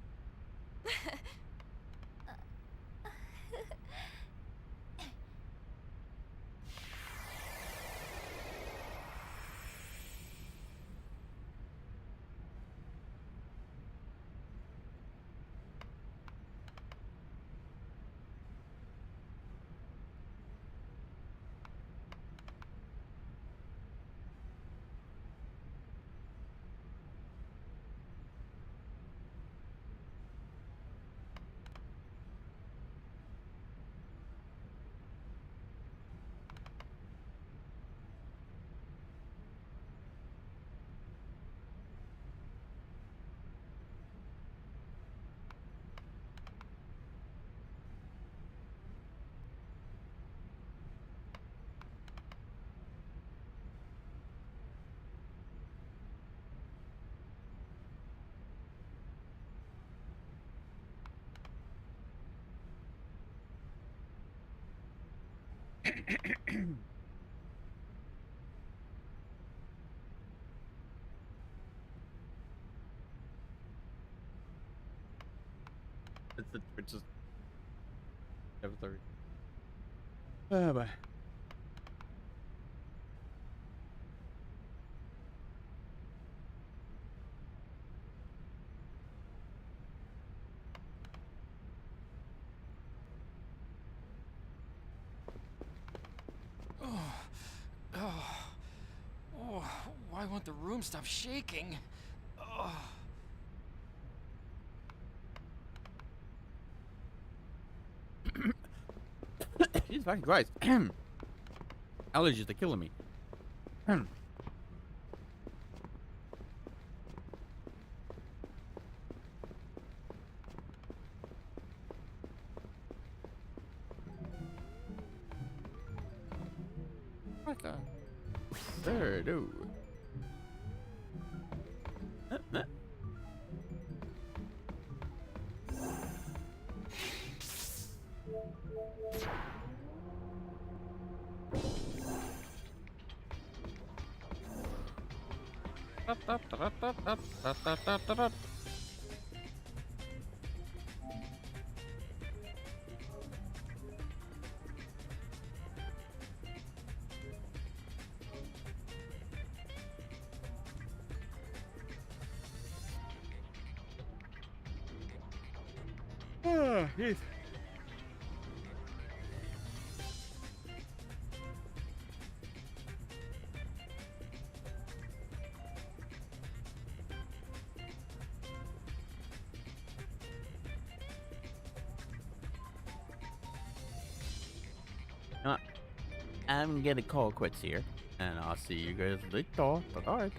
[SPEAKER 1] It's just episode. Oh, bye.
[SPEAKER 4] I want the room to stop shaking. Ugh.
[SPEAKER 1] Jesus fucking Christ. Allergies are killing me. What the? There, dude. Oh, jeez. I'm gonna call quits here, and I'll see you guys later. Bye bye.